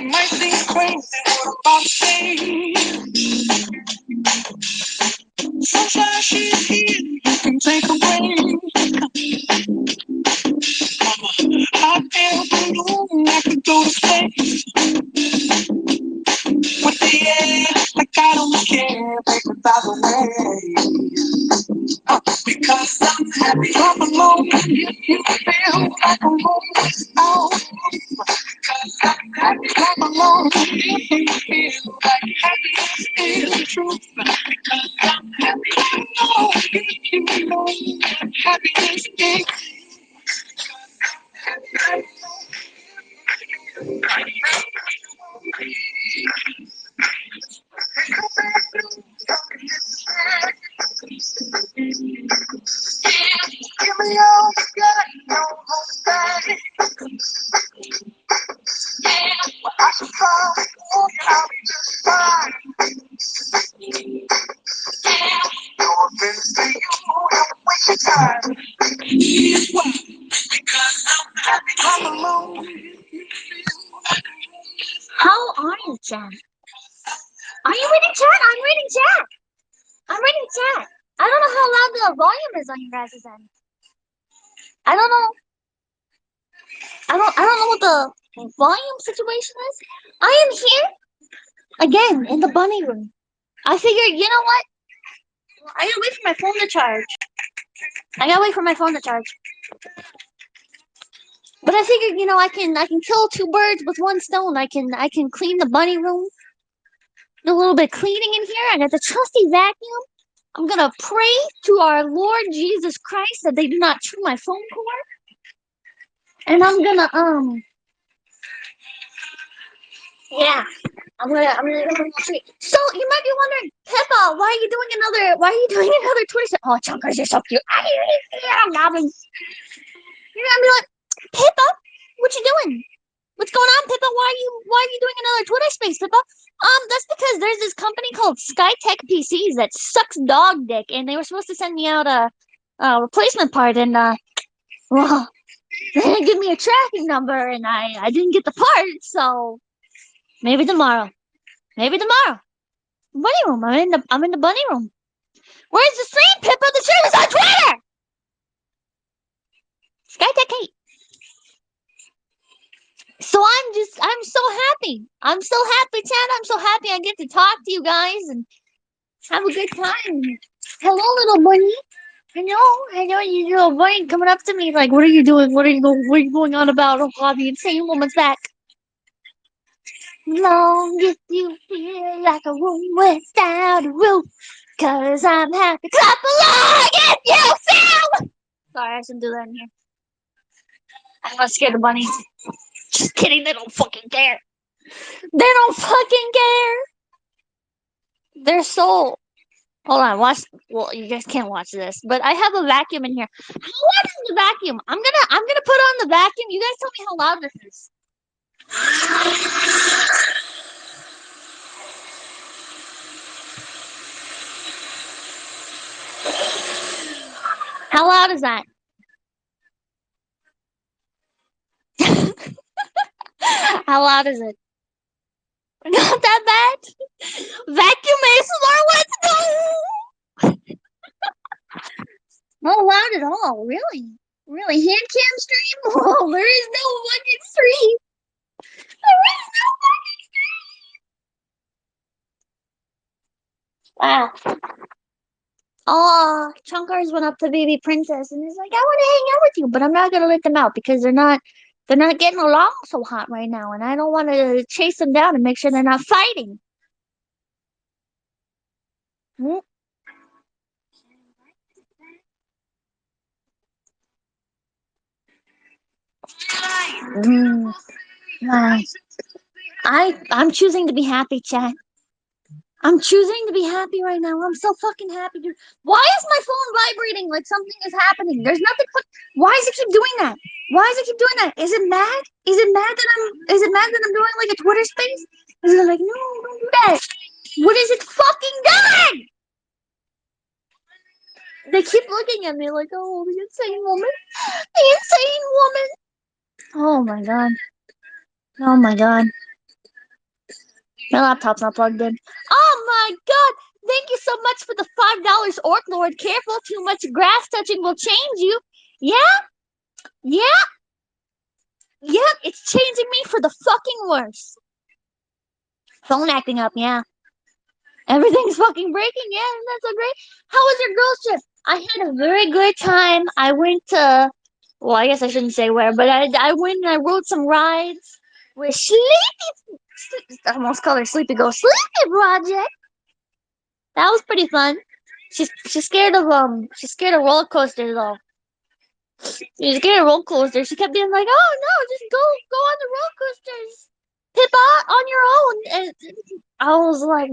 It might seem crazy what I'm about to say. Sunshine, she's here. You can take a break. Hot air balloon, I could go to space with the air, like I don't care, baby, by the way. Because I'm happy, I'm alone. If you feel like I'm home, oh. Because I'm happy, I'm alone. If you feel like happiness is the truth. Because I'm happy, I'm alone. If you know happiness is. Give me all you got, no hold back. Well, I should try for you, I'll be just fine. No offense to you, don't waste your time. Here's why. Because I'm happy, I'm alone. How are you, Jen? Are you reading chat? I'm reading chat. I'm reading chat. I don't know how loud the volume is on your guys' end. I don't know. I don't know what the volume situation is. I am here again in the bunny room. I figured, you know what? I gotta wait for my phone to charge. But I figured, you know, I can kill two birds with one stone. I can clean the bunny room. Do a little bit of cleaning in here. I got the trusty vacuum. I'm gonna pray to our Lord Jesus Christ that they do not chew my phone cord. And I'm gonna yeah. I'm gonna treat. So you might be wondering, Pippa, why are you doing another Twitter? Oh, Chunkers, you're so cute. I'm loving. You're gonna be like, Pippa, what you doing? What's going on, Pippa? Why are you doing another Twitter space, Pippa? That's because there's this company called SkyTech PCs that sucks dog dick, and they were supposed to send me out a replacement part, and well, they didn't give me a tracking number, and I didn't get the part, so maybe tomorrow. Bunny room. I'm in the bunny room. Where's the stream, Pippa? The stream is on Twitter. SkyTech Kate. So I'm so happy. I'm so happy, Chad. I'm so happy I get to talk to you guys and have a good time. Hello, little bunny. I know you little bunny coming up to me like, what are you doing? What are you going on about? Oh God, the insane woman's back. Long if you feel like a room without a roof, 'cause I'm happy. Clap along if you feel. Sorry, I shouldn't do that in here. I'm gonna scare the bunnies. Just kidding, they don't fucking care. They don't fucking care. They're so. Hold on, watch. Well, you guys can't watch this, but I have a vacuum in here. How loud is the vacuum? I'm gonna put on the vacuum. You guys tell me how loud this is. How loud is that? How loud is it? Not that bad. Vacuum ASMR, let's go. Not loud at all. Really? Hand cam stream? Oh, there is no fucking stream. There is no fucking stream. Wow. Oh, Chunkers went up to Baby Princess and he's like, I want to hang out with you, but I'm not gonna let them out because they're not getting along so hot right now, and I don't want to chase them down and make sure they're not fighting. Mm. I'm choosing to be happy, chat. I'm choosing to be happy right now. I'm so fucking happy, dude. Why is my phone vibrating like something is happening? There's nothing. Why does it keep doing that? Is it mad? Is it mad that I'm doing like a Twitter space? Is it like, no, don't do that? What is it fucking doing? They keep looking at me like, oh, the insane woman. The insane woman. Oh my god. Oh my god. My laptop's not plugged in. Oh my god! Thank you so much for the $5 Orc Lord. Careful, too much grass touching will change you. Yeah? Yeah? Yeah, it's changing me for the fucking worse. Phone acting up, yeah. Everything's fucking breaking, yeah, that's so great. How was your girls' trip? I had a very good time. I went to, well, I guess I shouldn't say where, but I went and I rode some rides with I almost called her Sleepy Go Sleepy Project. That was pretty fun. She's scared of roller coasters though. She's scared of roller coasters. She kept being like, "Oh no, just go on the roller coasters, Pippa, on your own." And I was like,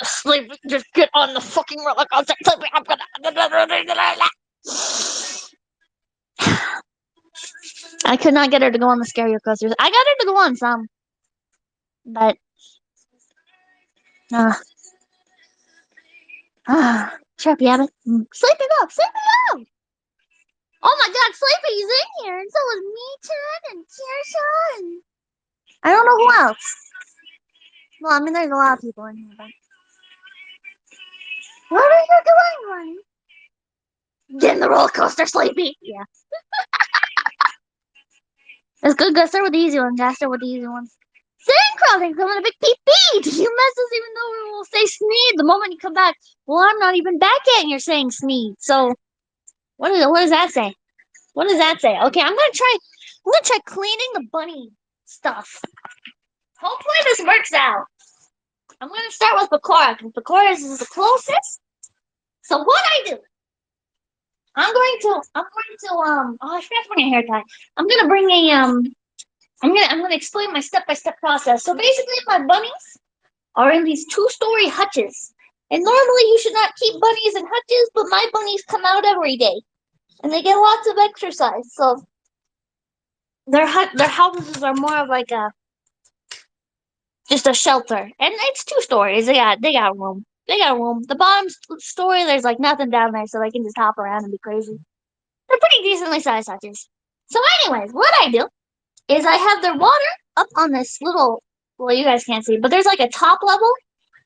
"Sleep, just get on the fucking roller coaster, Sleepy. I'm gonna." I could not get her to go on the scary coasters. I got her to go on some, but uh, Sharpie Abbott, Sleepy Go, Sleepy Go. Oh my god, Sleepy's in here, and so is Meechan and Kirsha, and I don't know who else. Well, I mean, there's a lot of people in here, but what are you doing, Ronnie? Get in the roller coaster, Sleepy. Yeah. It's good. Go start with the easy one. Gotta start with the easy ones. Sandcrawling, coming a big pee-pee. Do you mess us even though we will say Sneed the moment you come back? Well, I'm not even back yet and you're saying Sneed. So, what does that say? What does that say? Okay, I'm gonna try cleaning the bunny stuff. Hopefully this works out. I'm gonna start with Pecora, because Pecora is the closest. So what I do, oh, I forgot to bring a hair tie. I'm gonna bring a, I'm gonna explain my step-by-step process. So basically, my bunnies are in these two-story hutches. And normally you should not keep bunnies in hutches, but my bunnies come out every day. And they get lots of exercise. So their houses are more of like just a shelter. And it's 2 stories. They got room. They got room. The bottom story, there's like nothing down there, so they can just hop around and be crazy. They're pretty decently sized hutches. So anyways, what I do is I have their water up on this little, well, you guys can't see, but there's like a top level,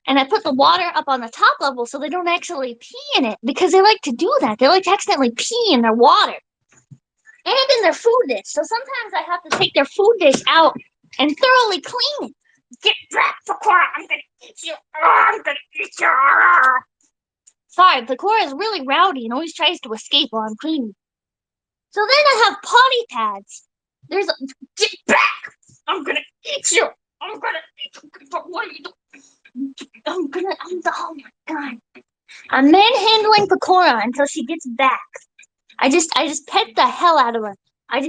and I put the water up on the top level so they don't actually pee in it, because they like to do that. They like to accidentally pee in their water and in their food dish. So sometimes I have to take their food dish out and thoroughly clean it. Get back, Pecora! I'm gonna eat you! I'm gonna eat you! Sorry, Pecora is really rowdy and always tries to escape while I'm cleaning. So then I have potty pads. Get back! I'm gonna eat you! I'm gonna eat you! What are you doing? Oh my god. I'm manhandling Pecora until she gets back. I just pet the hell out of her. I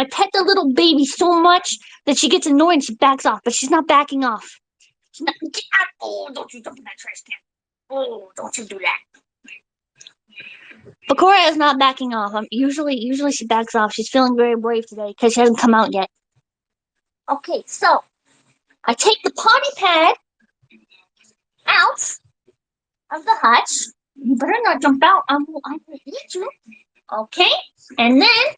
pet the little baby so much that she gets annoyed and she backs off, but she's not backing off. She's not, get out. Oh, don't you jump in that trash can. Oh, don't you do that. Pecora is not backing off. Usually she backs off. She's feeling very brave today because she hasn't come out yet. Okay, so I take the potty pad out of the hutch. You better not jump out. I'm gonna eat you. Okay, and then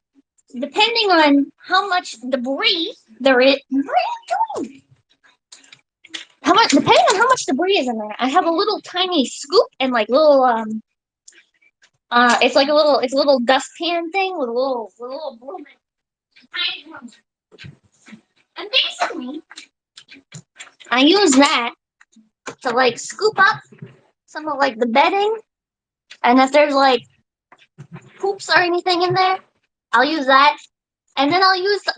depending on how much debris there is, what are you doing? Depending on how much debris is in there, I have a little tiny scoop and like little it's a little dustpan thing with a little broom. And basically, I use that to like scoop up some of like the bedding, and if there's like poops or anything in there, I'll use that, and then I'll use the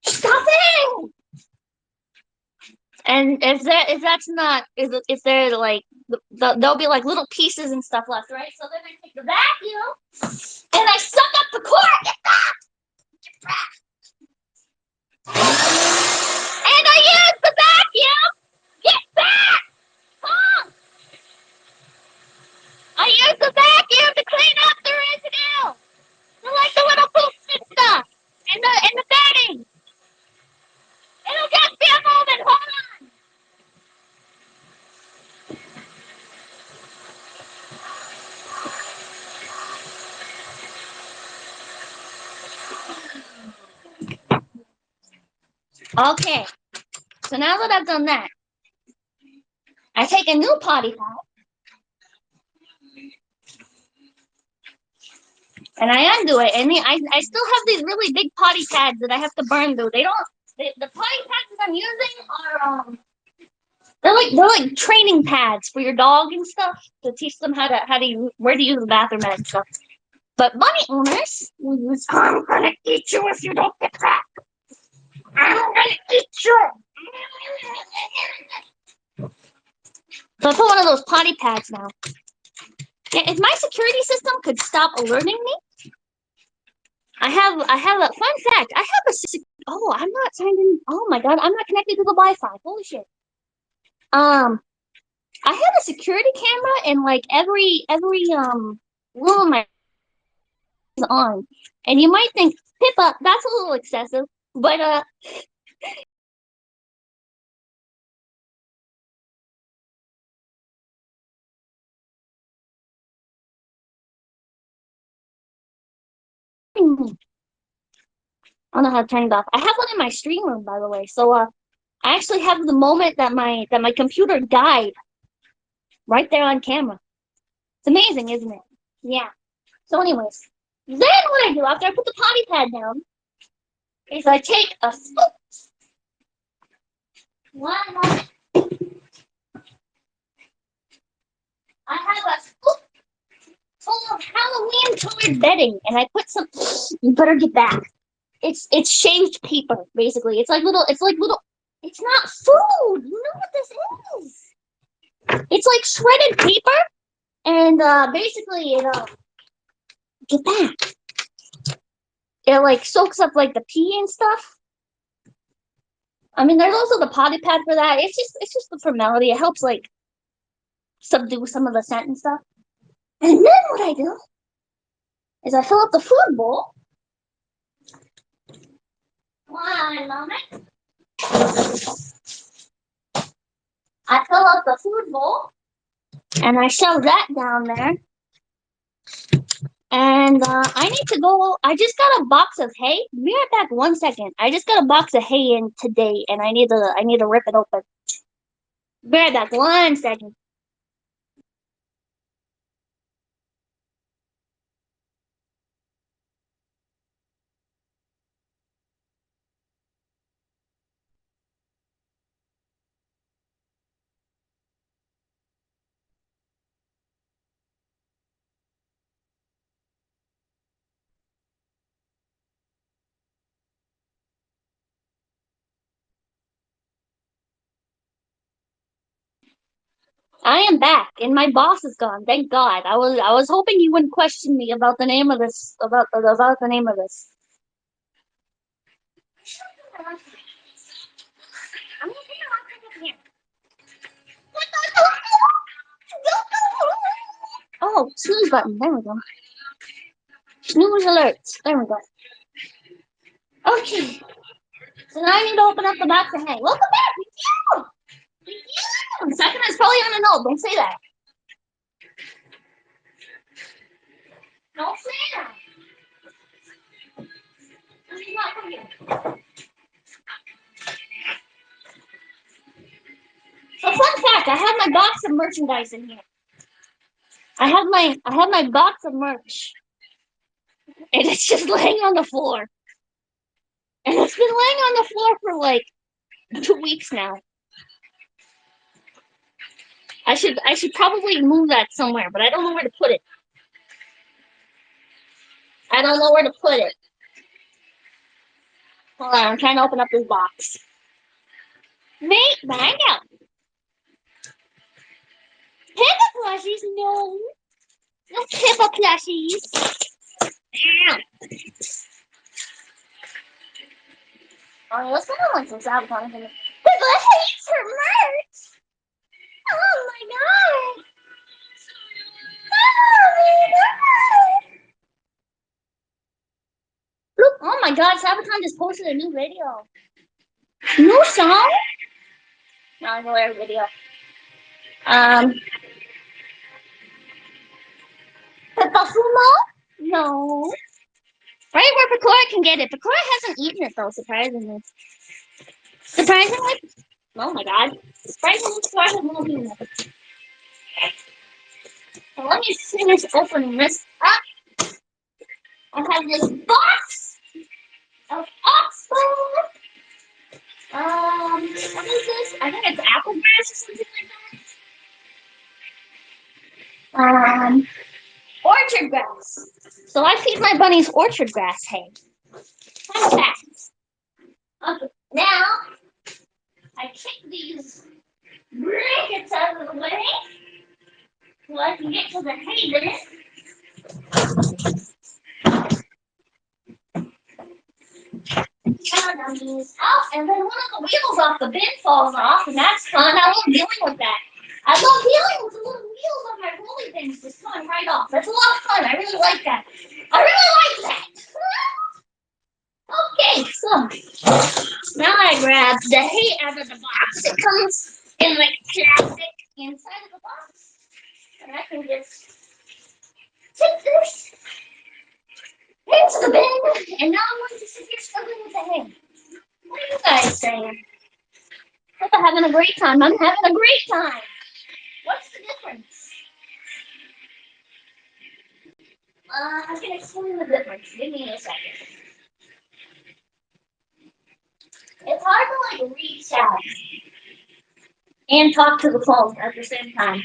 stop it. And if that's not if they're like there'll be like little pieces and stuff left, right? So then I take the vacuum and I suck up the core. Get back! Get back! And I use the vacuum. Get back! Come! I use the vacuum to clean up the residue. Like the little poops and stuff, and the bedding. It'll just be a moment. Hold on. Okay, so now that I've done that, I take a new potty pad and I undo it, and I still have these really big potty pads that I have to burn through. The potty pads that I'm using are they're like training pads for your dog and stuff to teach them where to use the bathroom and stuff. But bunny owners will use I'm gonna eat you if you don't get back. I'm gonna eat you. So I put one of those potty pads now. Yeah, if my security system could stop alerting me, I have a fun fact. I'm not signed in. Oh my god, I'm not connected to the Wi-Fi. Holy shit. I have a security camera in like every room my is on, and you might think Pippa, that's a little excessive, but I don't know how to turn it off. I have one in my stream room, by the way. So I actually have the moment that my computer died right there on camera. It's amazing, isn't it? Yeah. So, anyways, then what I do after I put the potty pad down is I take a scoop. One, I have a scoop full of Halloween colored bedding, and I put some. You better get back. It's shaved paper, basically. It's like little. It's like little. It's not food. You know what this is? It's like shredded paper, and basically get back. It like soaks up like the pee and stuff. I mean, there's also the potty pad for that. It's just the formality. It helps like subdue some of the scent and stuff. And then what I do is I fill up the food bowl. One moment. I fill up the food bowl and I shove that down there. And I need to go. I just got a box of hay. Be right back 1 second. I just got a box of hay in today, and I need to rip it open. Be right back 1 second. I am back, and my boss is gone. Thank God. I was hoping you wouldn't question me about the name of this about the name of this. I'm gonna here. Oh, snooze button. There we go. Snooze alerts. There we go. Okay. So now I need to open up the box of hay. Welcome back. With you. Second is probably on a no. Don't say that. Don't say that. He's not coming. So fun fact, I have my box of merchandise in here. I have my box of merch. And it's just laying on the floor. And it's been laying on the floor for like 2 weeks now. I should probably move that somewhere, but I don't know where to put it. I don't know where to put it. Hold on, I'm trying to open up this box. Wait, back out. Pippa plushies, no. No Pippa plushies. Ow. Oh, let's put on some sabotage. Pippa hates her merch. Oh my god. Oh my god. Look, oh my god, Sabaton just posted a new video. New song? No, hilarious video. Pippa Fumo? No. Right where Pecora can get it. Pecora hasn't eaten it though, surprisingly. Surprisingly, oh my god, surprisingly. So let me finish opening this up. I have this box of Oxford. What is this? I think it's apple grass or something like that. Orchard grass. So I feed my bunnies orchard grass hay. Fun fact. Okay, now I kick these blankets out of the way so I can get to the hay bin. Out, and then one of the wheels off the bin falls off, and that's fun. I love dealing with that. I love dealing with the little wheels on my rolling pins just coming right off. That's a lot of fun. I really like that. I really like that. Okay, so now I grab the hay out of the box. It comes in like plastic inside of the box, and I can just take this into the bin, and now I'm going to sit here struggling with the hay. What are you guys saying? Hope I'm having a great time. I'm having a great time. What's the difference? I can explain the difference. Give me a second. It's hard to like read chat and talk to the phone at the same time.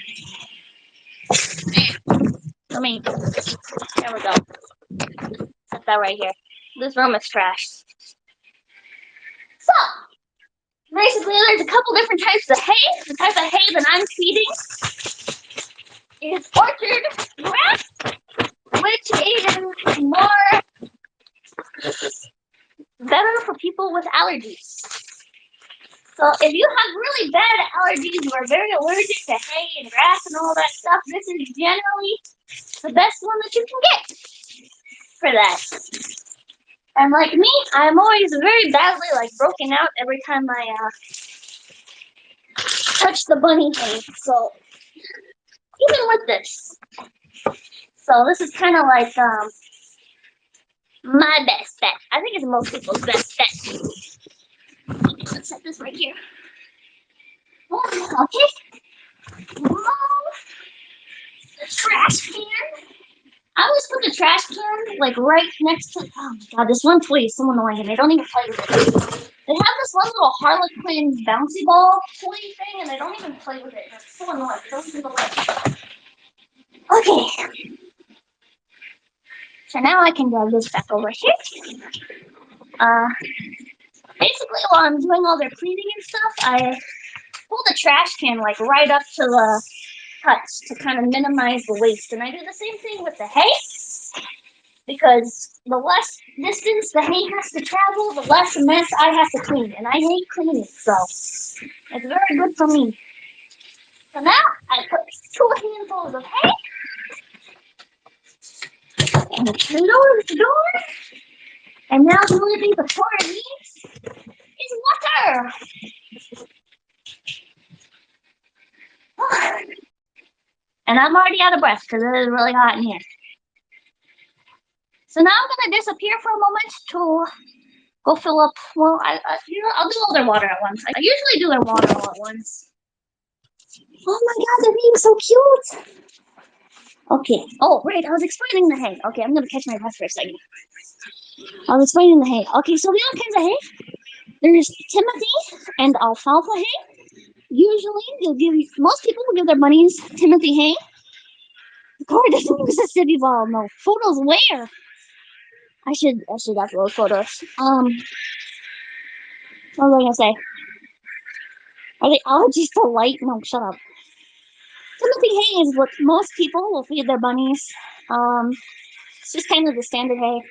There we go. Set that right here. This room is trashed. So, basically, there's a couple different types of hay. The type of hay that I'm feeding is orchard grass, which is more better for people with allergies. So if you have really bad allergies, you are very allergic to hay and grass and all that stuff, this is generally the best one that you can get for that. And like me, I'm always very badly like broken out every time I touch the bunny hay. So even with this, so this is kind of like my best bet. I think it's most people's best bet. Let's set this right here. Okay. The trash can. I always put the trash can like right next to. Oh my god, this one toy is so annoying, and I don't even play with it. They have this one little Harlequin bouncy ball toy thing, and I don't even play with it. It's so annoying. I don't even like. Okay. So now I can grab this back over here. Basically, while I'm doing all their cleaning and stuff, I pull the trash can like right up to the huts to kind of minimize the waste. And I do the same thing with the hay, because the less distance the hay has to travel, the less mess I have to clean. And I hate cleaning, so it's very good for me. So now I put 2 handfuls of hay and the door. And now the only thing the floor needs is water. And I'm already out of breath because it is really hot in here. So now I'm gonna disappear for a moment to go fill up. Well, I'll do all their water at once. I usually do their water all at once. Oh my god, they're being so cute. Okay. Oh, right. I was explaining the hay. Okay, I'm gonna catch my breath for a second. I was explaining the hay. Okay, so the other kinds of hay. There's Timothy and alfalfa hay. Usually, most people will give their bunnies Timothy hay. The car doesn't use a city wall. No photos. Where? I should upload photos. What was I gonna say? Are they allergies to light? No, shut up. Timothy hay is what most people will feed their bunnies. It's just kind of the standard hay.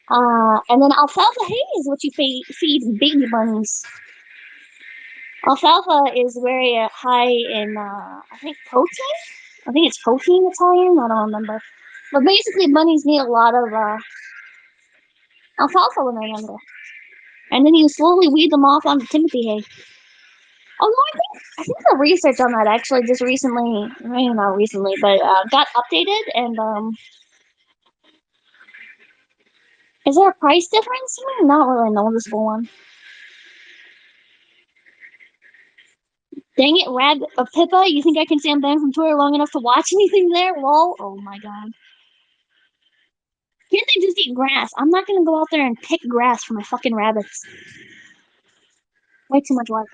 And then alfalfa hay is what you feed baby bunnies. Alfalfa is very high in, I think, protein. I think it's protein it's high in. I don't remember. But basically, bunnies need a lot of alfalfa when they're younger. And then you slowly weed them off onto Timothy hay. Although I think the research on that actually just recently, maybe not recently, but got updated. And is there a price difference? Not really a noticeable one. Dang it, Pippa, you think I can stand banned from Twitter long enough to watch anything there? Lol. Oh my god. Can't they just eat grass? I'm not gonna go out there and pick grass for my fucking rabbits. Way too much work.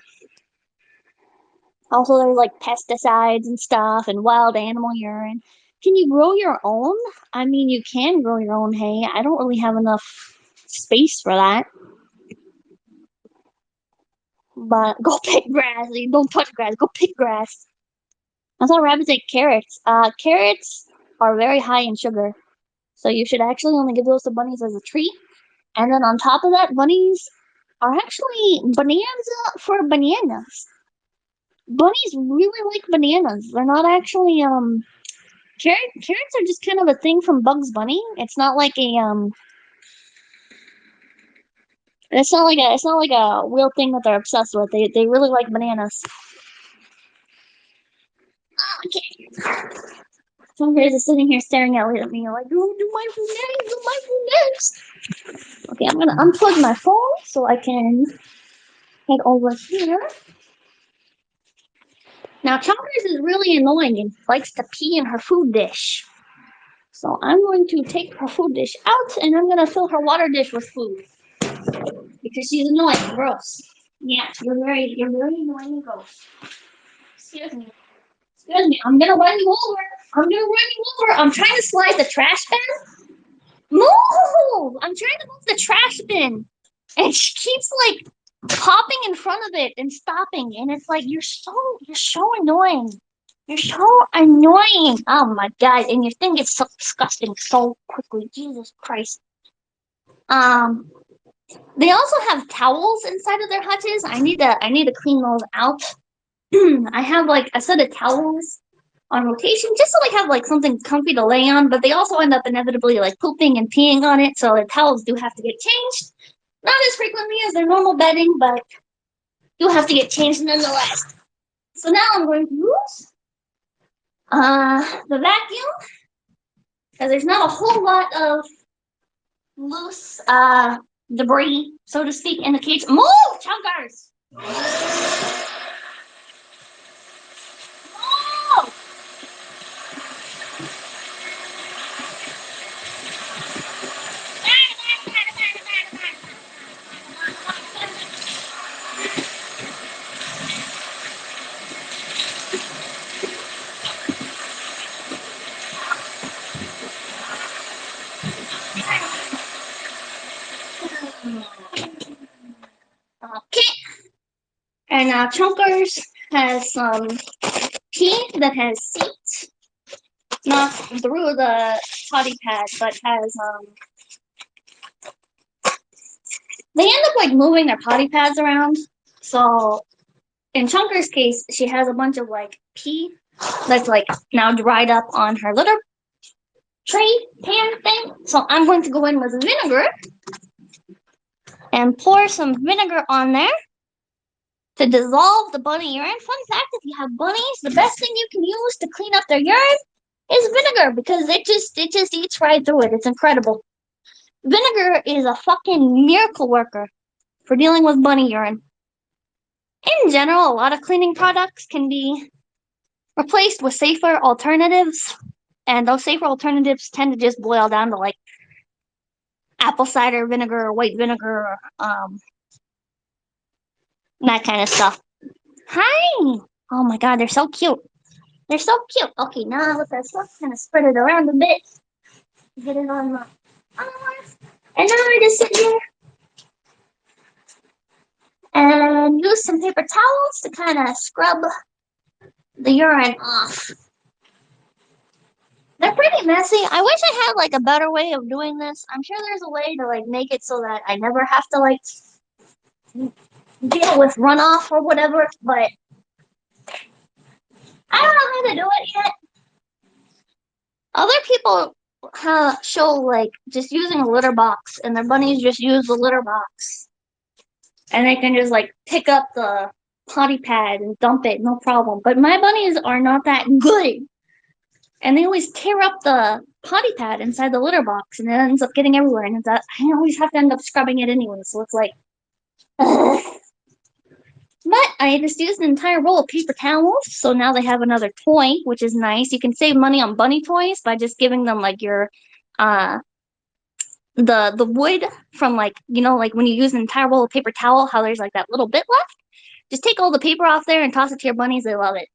Also, there's like pesticides and stuff and wild animal urine. Can you grow your own? I mean, you can grow your own hay. I don't really have enough space for that. But go pick grass. You don't touch grass. Go pick grass. I saw rabbits eat carrots. Carrots are very high in sugar. So you should actually only give those to bunnies as a treat. And then on top of that, bunnies are actually bonanza for bananas. Bunnies really like bananas. They're not actually carrots are just kind of a thing from Bugs Bunny. It's not like a it's not like a real thing that they're obsessed with. They really like bananas. Okay. Some guys are sitting here staring at me like, oh, do my food next, do my food next. Okay, I'm gonna unplug my phone so I can head over here. Now, Chompers is really annoying and likes to pee in her food dish. So I'm going to take her food dish out and I'm gonna fill her water dish with food because she's annoying and gross. Yeah, you're very annoying and gross. Excuse me. Excuse me. I'm gonna run you over. I'm gonna run you over. I'm trying to slide the trash bin. Move! I'm trying to move the trash bin, and she keeps like popping in front of it and stopping, and it's like you're so annoying. You're so annoying. Oh my god, and your thing gets so disgusting so quickly. Jesus Christ. Um, they also have towels inside of their hutches. I need to clean those out. I have like a set of towels on rotation just so they have like something comfy to lay on, but they also end up inevitably like pooping and peeing on it, so the towels do have to get changed. Not as frequently as their normal bedding, but do have to get changed nonetheless. So now I'm going to use the vacuum because there's not a whole lot of loose debris, so to speak, in the cage. Move, chunkers! Move! Okay. And now Chunkers has some pee that has seats, not through the potty pad, but has they end up like moving their potty pads around. So in Chunker's case, she has a bunch of like pee that's like now dried up on her litter tray pan thing. So I'm going to go in with vinegar and pour some vinegar on there to dissolve the bunny urine. Fun fact, if you have bunnies, the best thing you can use to clean up their urine is vinegar because it just eats right through it. It's incredible. Vinegar is a fucking miracle worker for dealing with bunny urine. In general, a lot of cleaning products can be replaced with safer alternatives, and those safer alternatives tend to just boil down to like apple cider vinegar or white vinegar, that kind of stuff. Hi! Oh my god, they're so cute. They're so cute. Okay, now with that stuff, I'm gonna spread it around a bit. Get it on my arms. And now I just sit here and use some paper towels to kind of scrub the urine off. They're pretty messy. I wish I had like a better way of doing this. I'm sure there's a way to like make it so that I never have to like deal with runoff or whatever, but I don't know how to do it yet. Other people show like just using a litter box, and their bunnies just use the litter box, and they can just like pick up the potty pad and dump it, no problem. But my bunnies are not that good, and they always tear up the potty pad inside the litter box, and it ends up getting everywhere. And I always have to end up scrubbing it anyway, so it's like, ugh. But I just used an entire roll of paper towels, so now they have another toy, which is nice. You can save money on bunny toys by just giving them like your uh the wood from like like when you use an entire roll of paper towel, how there's like that little bit left. Just take all the paper off there and toss it to your bunnies. They love it.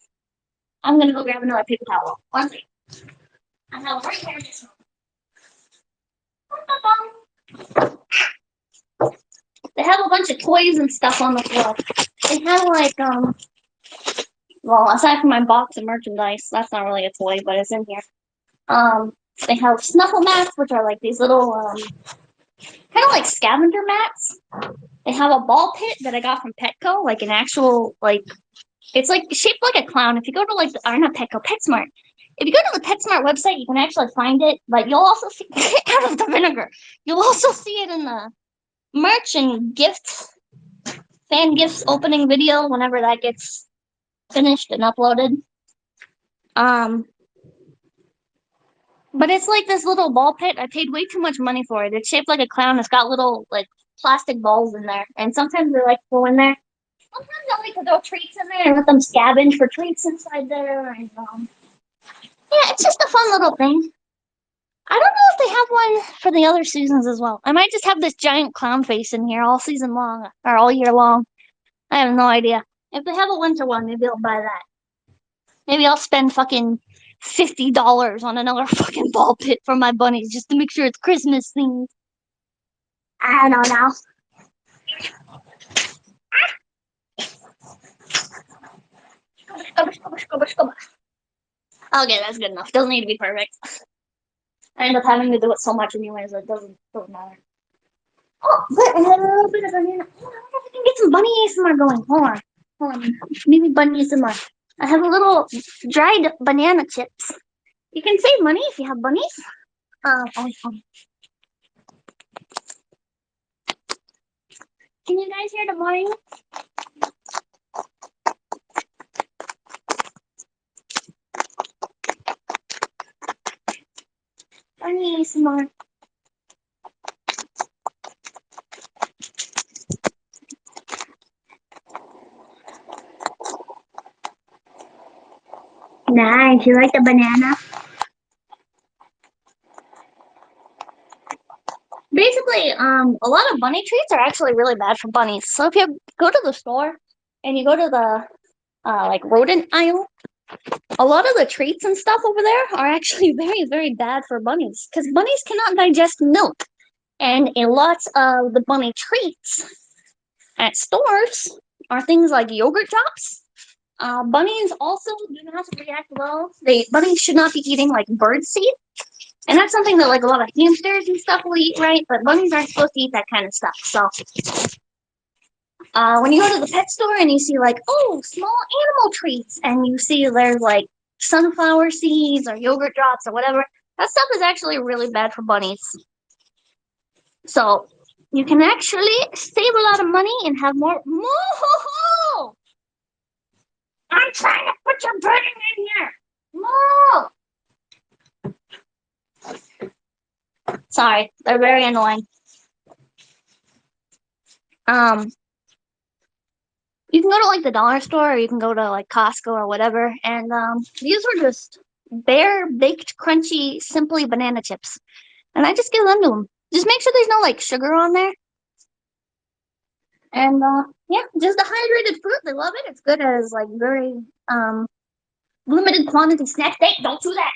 I'm gonna go grab another paper towel. One second. I have right here. They have a bunch of toys and stuff on the floor. They have like well, aside from my box of merchandise, that's not really a toy, but it's in here. They have snuffle mats, which are like these little kind of like scavenger mats. They have a ball pit that I got from Petco, like an actual like it's like shaped like a clown. If you go to like or not Petco, PetSmart. If you go to the PetSmart website, you can actually find it. But you'll also see out of the vinegar. You'll also see it in the merch and fan gifts opening video whenever that gets finished and uploaded. But it's like this little ball pit. I paid way too much money for it. It's shaped like a clown. It's got little like plastic balls in there, and sometimes they like to go in there. Sometimes I like to throw treats in there and let them scavenge for treats inside there. And yeah, it's just a fun little thing. I don't know if they have one for the other seasons as well. I might just have this giant clown face in here all season long or all year long. I have no idea. If they have a winter one, maybe I'll buy that. Maybe I'll spend fucking $50 on another fucking ball pit for my bunnies just to make sure it's Christmas themed. I don't know. Okay, that's good enough. Doesn't need to be perfect. I end up having to do it so much anyways, it doesn't matter. Oh, but I had a little bit of banana. Oh, I wonder if I can get some bunny ASMR going. Hold on. Maybe bunny ASMR. I have a little dried banana chips. You can save money if you have bunnies. Can you guys hear the morning? Bunny ASMR. Nice. You like the banana? Basically, a lot of bunny treats are actually really bad for bunnies. So if you go to the store and you go to the like rodent aisle, a lot of the treats and stuff over there are actually very, very bad for bunnies because bunnies cannot digest milk. And a lot of the bunny treats at stores are things like yogurt drops. Bunnies also do not react well. Bunnies should not be eating like bird seed. And that's something that like a lot of hamsters and stuff will eat, right? But bunnies aren't supposed to eat that kind of stuff. So when you go to the pet store and you see like, oh, small animal treats, and you see there's like sunflower seeds or yogurt drops or whatever, that stuff is actually really bad for bunnies. So you can actually save a lot of money and have more. I'm trying to put your pudding in here. Sorry, they're very annoying. You can go to like the dollar store or you can go to like Costco or whatever, and these were just bare baked crunchy simply banana chips, and I just give them to them. Just make sure there's no like sugar on there, and yeah, just dehydrated fruit. They love it. It's good as like very limited quantity snack. Hey, don't chew that.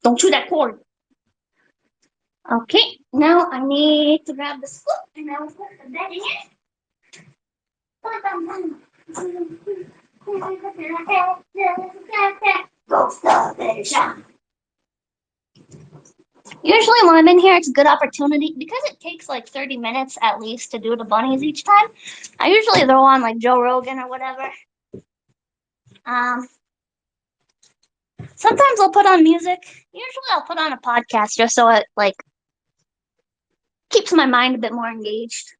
Don't chew that cord. Okay, now I need to grab the scoop and I will put the bed in it. Usually when I'm in here, it's a good opportunity because it takes like 30 minutes at least to do the bunnies each time. I usually throw on like Joe Rogan or whatever. Sometimes I'll put on music. Usually I'll put on a podcast just so it like keeps my mind a bit more engaged.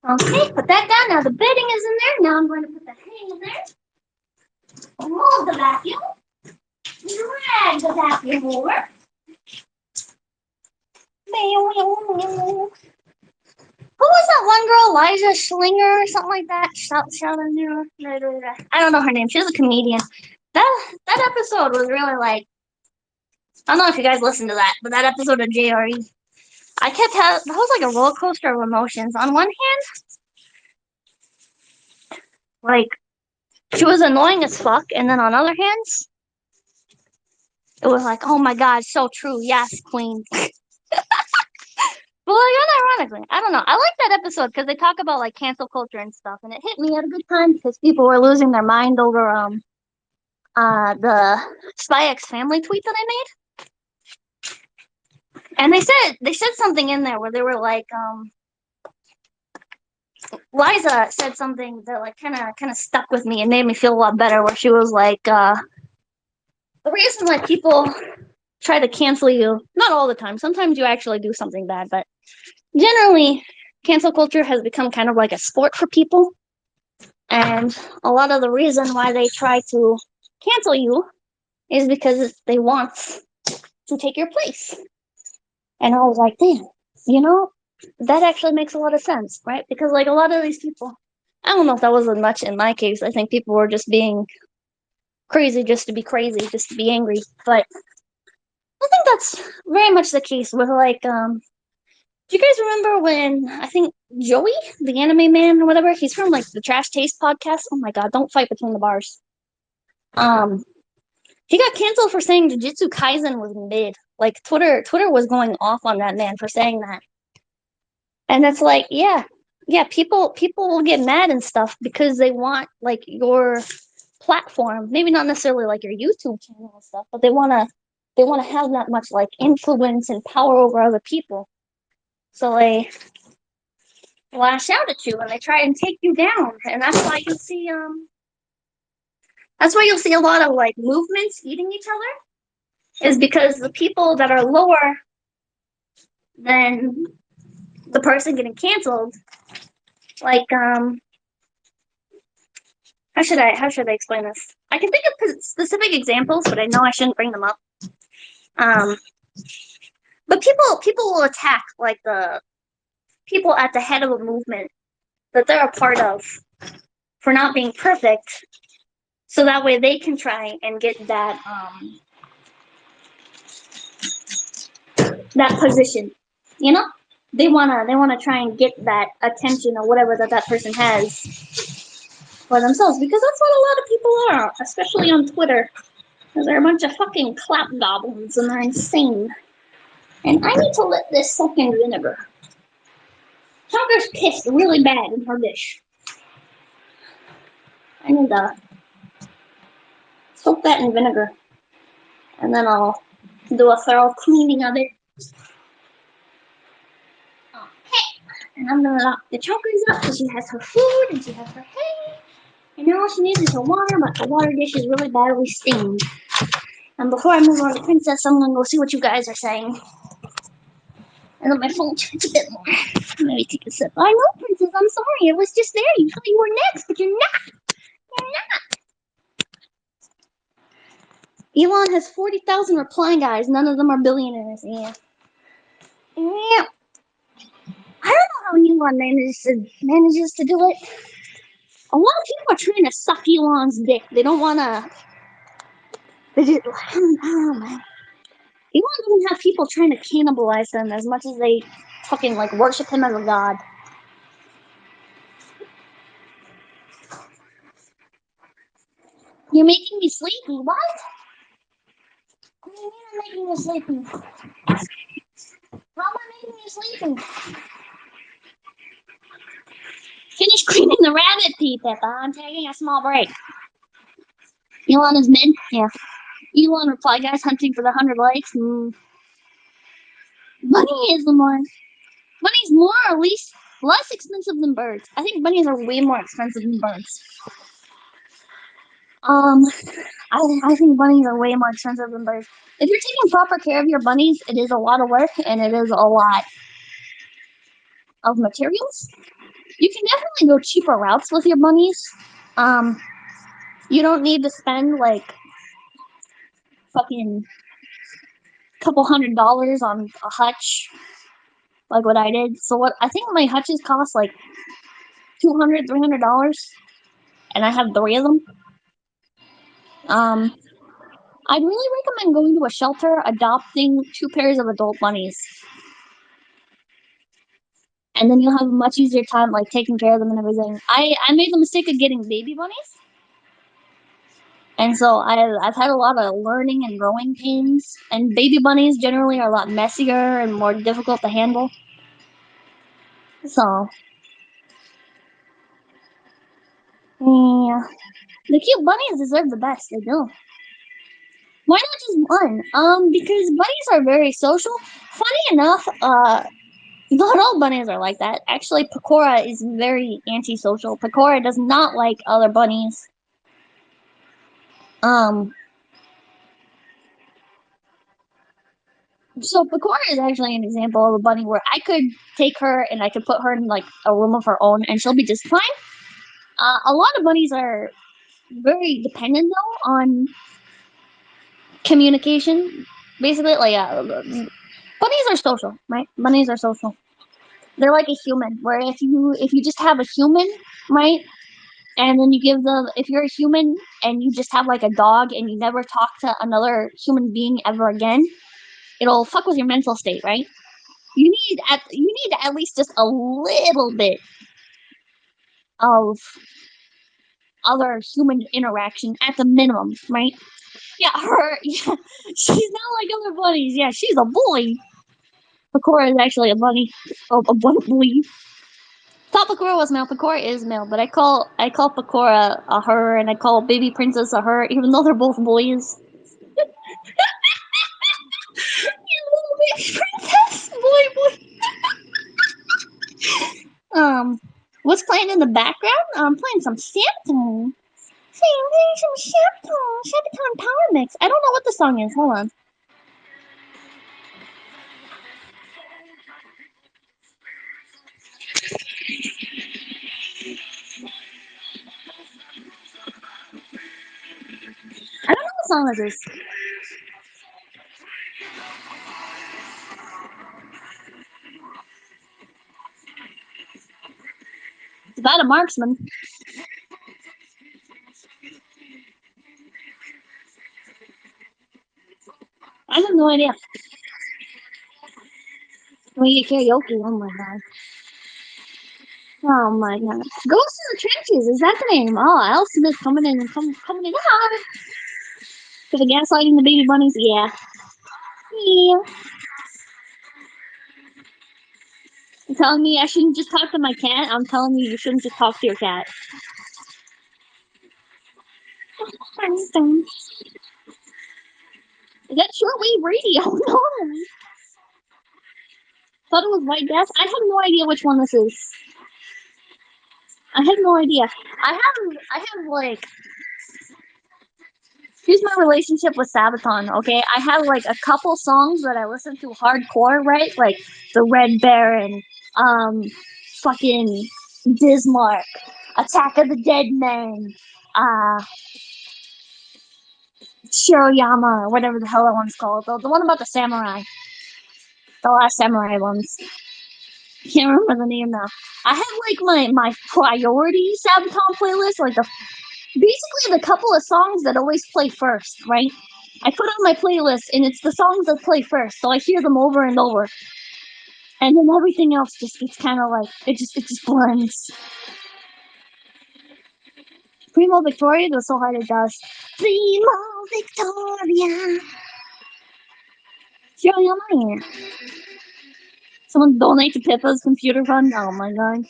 Okay, put that down. Now the bedding is in there. Now I'm going to put the hay in there. Remove the vacuum. Drag the vacuum over. Who was that one girl Elijah Schlinger or something like that. Shout I don't know her name. She was a comedian. That episode was really like, I don't know if you guys listened to that, but that episode of JRE, that was like a roller coaster of emotions. On one hand, like, she was annoying as fuck, and then on other hands, it was like, oh my god, so true. Yes, queen. But like, unironically, I don't know. I like that episode because they talk about like cancel culture and stuff, and it hit me at a good time because people were losing their mind over the Spy X Family tweet that I made, and they said something in there where they were like, Liza said something that like kind of stuck with me and made me feel a lot better. Where she was like, the reason why people try to cancel you, not all the time. Sometimes you actually do something bad, but generally, cancel culture has become kind of like a sport for people. And a lot of the reason why they try to cancel you is because they want to take your place. And I was like, damn, you know, that actually makes a lot of sense, right? Because like a lot of these people, I don't know if that wasn't much in my case. I think people were just being crazy just to be crazy, just to be angry. But I think that's very much the case with like, do you guys remember when I think Joey, the anime man or whatever, he's from like the Trash Taste podcast? Oh my god, don't fight between the bars. Um, he got canceled for saying Jujutsu Kaisen was mid. Like Twitter was going off on that man for saying that. And it's like, yeah, people will get mad and stuff because they want like your platform, maybe not necessarily like your YouTube channel and stuff, but they wanna have that much like influence and power over other people. So they lash out at you and they try and take you down. And that's why you'll see a lot of like movements eating each other, is because the people that are lower than the person getting canceled, like how should I explain this? I can think of specific examples, but I know I shouldn't bring them up. Um, but people will attack like the people at the head of a movement that they're a part of for not being perfect, so that way they can try and get that position. You know, they wanna try and get that attention or whatever that person has for themselves, because that's what a lot of people are, especially on Twitter. Because they're a bunch of fucking clap goblins and they're insane. And I need to let this soak in vinegar. Chunker's pissed really bad in her dish. I need to soak that in vinegar. And then I'll do a thorough cleaning of it. Okay. And I'm gonna lock the chokers up so she has her food and she has her hay. And now all she needs is her water, but the water dish is really badly stained. And before I move on to Princess, I'm gonna go see what you guys are saying. And then my phone charge a bit more. Maybe take a sip. I know, Princess, I'm sorry. It was just there. You thought you were next, but you're not. You're not. Elon has 40,000 replying guys. None of them are billionaires. Yeah. Yeah. I don't know how Elon manages to do it. A lot of people are trying to suck Elon's dick. They don't want to. They just, I don't know, man. Elon doesn't have people trying to cannibalize him as much as they fucking like worship him as a god. You're making me sleepy. What? What do you mean I'm making you sleepy? How am I making you sleepy? Finish cleaning the rabbit pee, Pippa. I'm taking a small break. Elon is mid? Yeah. Elon reply guys hunting for the 100 likes. Bunny is the more. Bunny's more or least less expensive than birds. I think bunnies are way more expensive than birds. I think bunnies are way more expensive than birds. If you're taking proper care of your bunnies, it is a lot of work and it is a lot of materials. You can definitely go cheaper routes with your bunnies. You don't need to spend like fucking couple $100s on a hutch like what I did. So what I think my hutches cost like $200, $300, and I have 3 of them. I'd really recommend going to a shelter, adopting 2 pairs of adult bunnies. And then you'll have a much easier time, like, taking care of them and everything. I made the mistake of getting baby bunnies. And so I've had a lot of learning and growing pains. And baby bunnies generally are a lot messier and more difficult to handle. So, yeah. The cute bunnies deserve the best, they do. Why not just one? Because bunnies are very social. Funny enough, not all bunnies are like that. Actually, Pecora is very antisocial. Pecora does not like other bunnies. Um, so Pecora is actually an example of a bunny where I could take her and I could put her in like a room of her own and she'll be just fine. A lot of bunnies are very dependent though on communication. Basically, like bunnies are social, right? Bunnies are social. They're like a human, where if you just have a human, right, and then you give them, if you're a human and you just have like a dog and you never talk to another human being ever again, it'll fuck with your mental state, right? You need at least just a little bit of other human interaction at the minimum, right? Yeah, her. Yeah, she's not like other bunnies. Yeah, she's a boy. Pecora is actually a bunny. Oh, a boy. Thought Pecora was male. Pecora is male, but I call Pecora a her, and I call Baby Princess a her, even though they're both boys. You little baby princess, boy. What's playing in the background? I'm playing some Shanton. Playing some Shanton. Shanton Power Mix. I don't know what the song is. Hold on. I don't know what song this is. It's about a marksman. I have no idea. We get karaoke. Oh my god. Oh my god. Ghost in the Trenches. Is that the name? Oh, Al Smith coming in and coming in hard. For the gaslighting the baby bunnies. Yeah. Yeah. You're telling me I shouldn't just talk to my cat? I'm telling you, you shouldn't just talk to your cat. Is that shortwave radio? No. Thought it was White Death. I have no idea which one this is. I have no idea. I have like, here's my relationship with Sabaton, okay? I have like a couple songs that I listen to hardcore, right? Like the Red Baron, fucking Dismark, Attack of the Dead Men, uh, Shiroyama, or whatever the hell that one's called. The one about the samurai. The last samurai ones. Can't remember the name now. I have like my priority Sabaton playlist, like basically the couple of songs that always play first, right? I put on my playlist and it's the songs that play first, so I hear them over and over. And then everything else just gets kind of like it just blends. Primo Victoria goes so hard it does. Primo Victoria. Showing on my hand. Someone donate to Pippa's computer fund. Oh my god.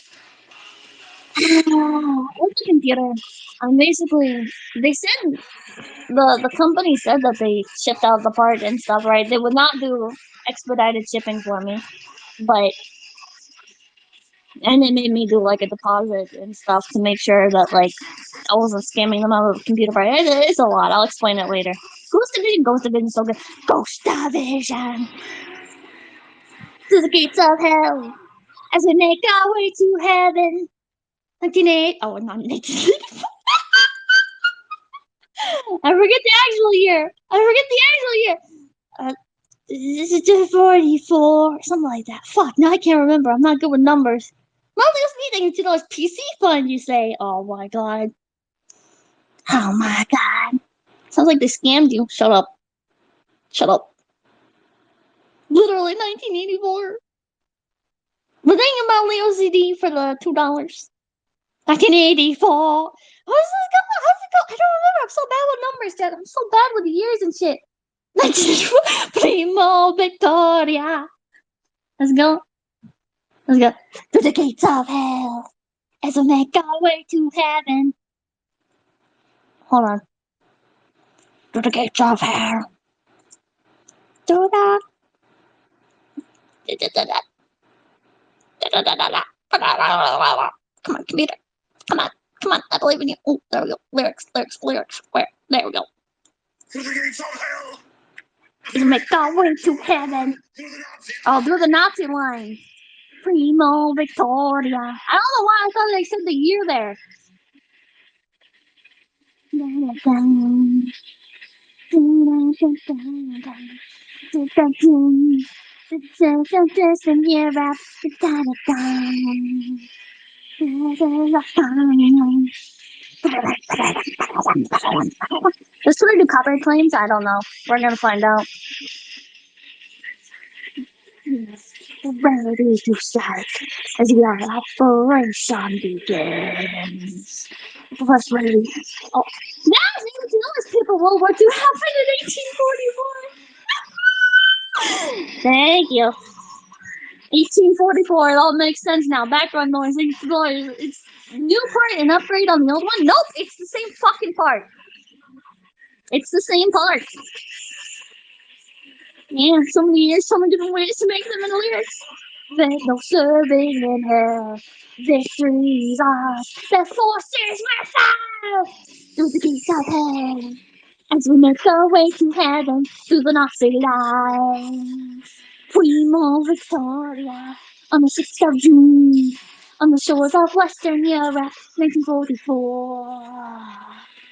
What's the computer? Basically, they said the company said that they shipped out the part and stuff, right? They would not do expedited shipping for me, but and they made me do like a deposit and stuff to make sure that like I wasn't scamming them out of the computer part. It's a lot. I'll explain it later. Ghost Division is so good. Ghost Division to the gates of hell as we make our way to heaven. 1988. Oh, not 19. I forget the actual year. This is just 44, something like that. Fuck, now I can't remember. I'm not good with numbers. Mostly speaking to those PC funds, you say. Oh my god. Oh my god. Sounds like they scammed you. Shut up. Shut up. Literally 1984. The thing about Leo CD for the $2. 1984. How's this going? How's it go? I don't remember. I'm so bad with numbers, Dad. I'm so bad with years and shit. 1984. Primo Victoria. Let's go. Let's go. Through the gates of hell as we make our way to heaven. Hold on. Through the gates of hell. Through the. Come on, computer. Come on. Come on. I believe in you. Oh, there we go. Lyrics. Where? There we go. Through the gates of hell. As we make our way to heaven. Oh, through the Nazi line. Primo Victoria. I don't know why I thought they said the year there. Does Twitter do copyright claims? I don't know. We're gonna find out. Ready to start as your operation begins. First ready. Oh, now you know this people World War II happened in 1844. Thank you. 1844. It all makes sense now. Background noise. It's new part and upgrade on the old one. Nope, it's the same fucking part. It's the same part. Yeah, so many years, so many different ways to make them in the lyrics. There's no serving in hell. Victory's ours. The forces will fall through the gates of hell as we make our way to heaven through the Nazi lines. Primo Victoria on the 6th of June on the shores of Western Europe, 1944.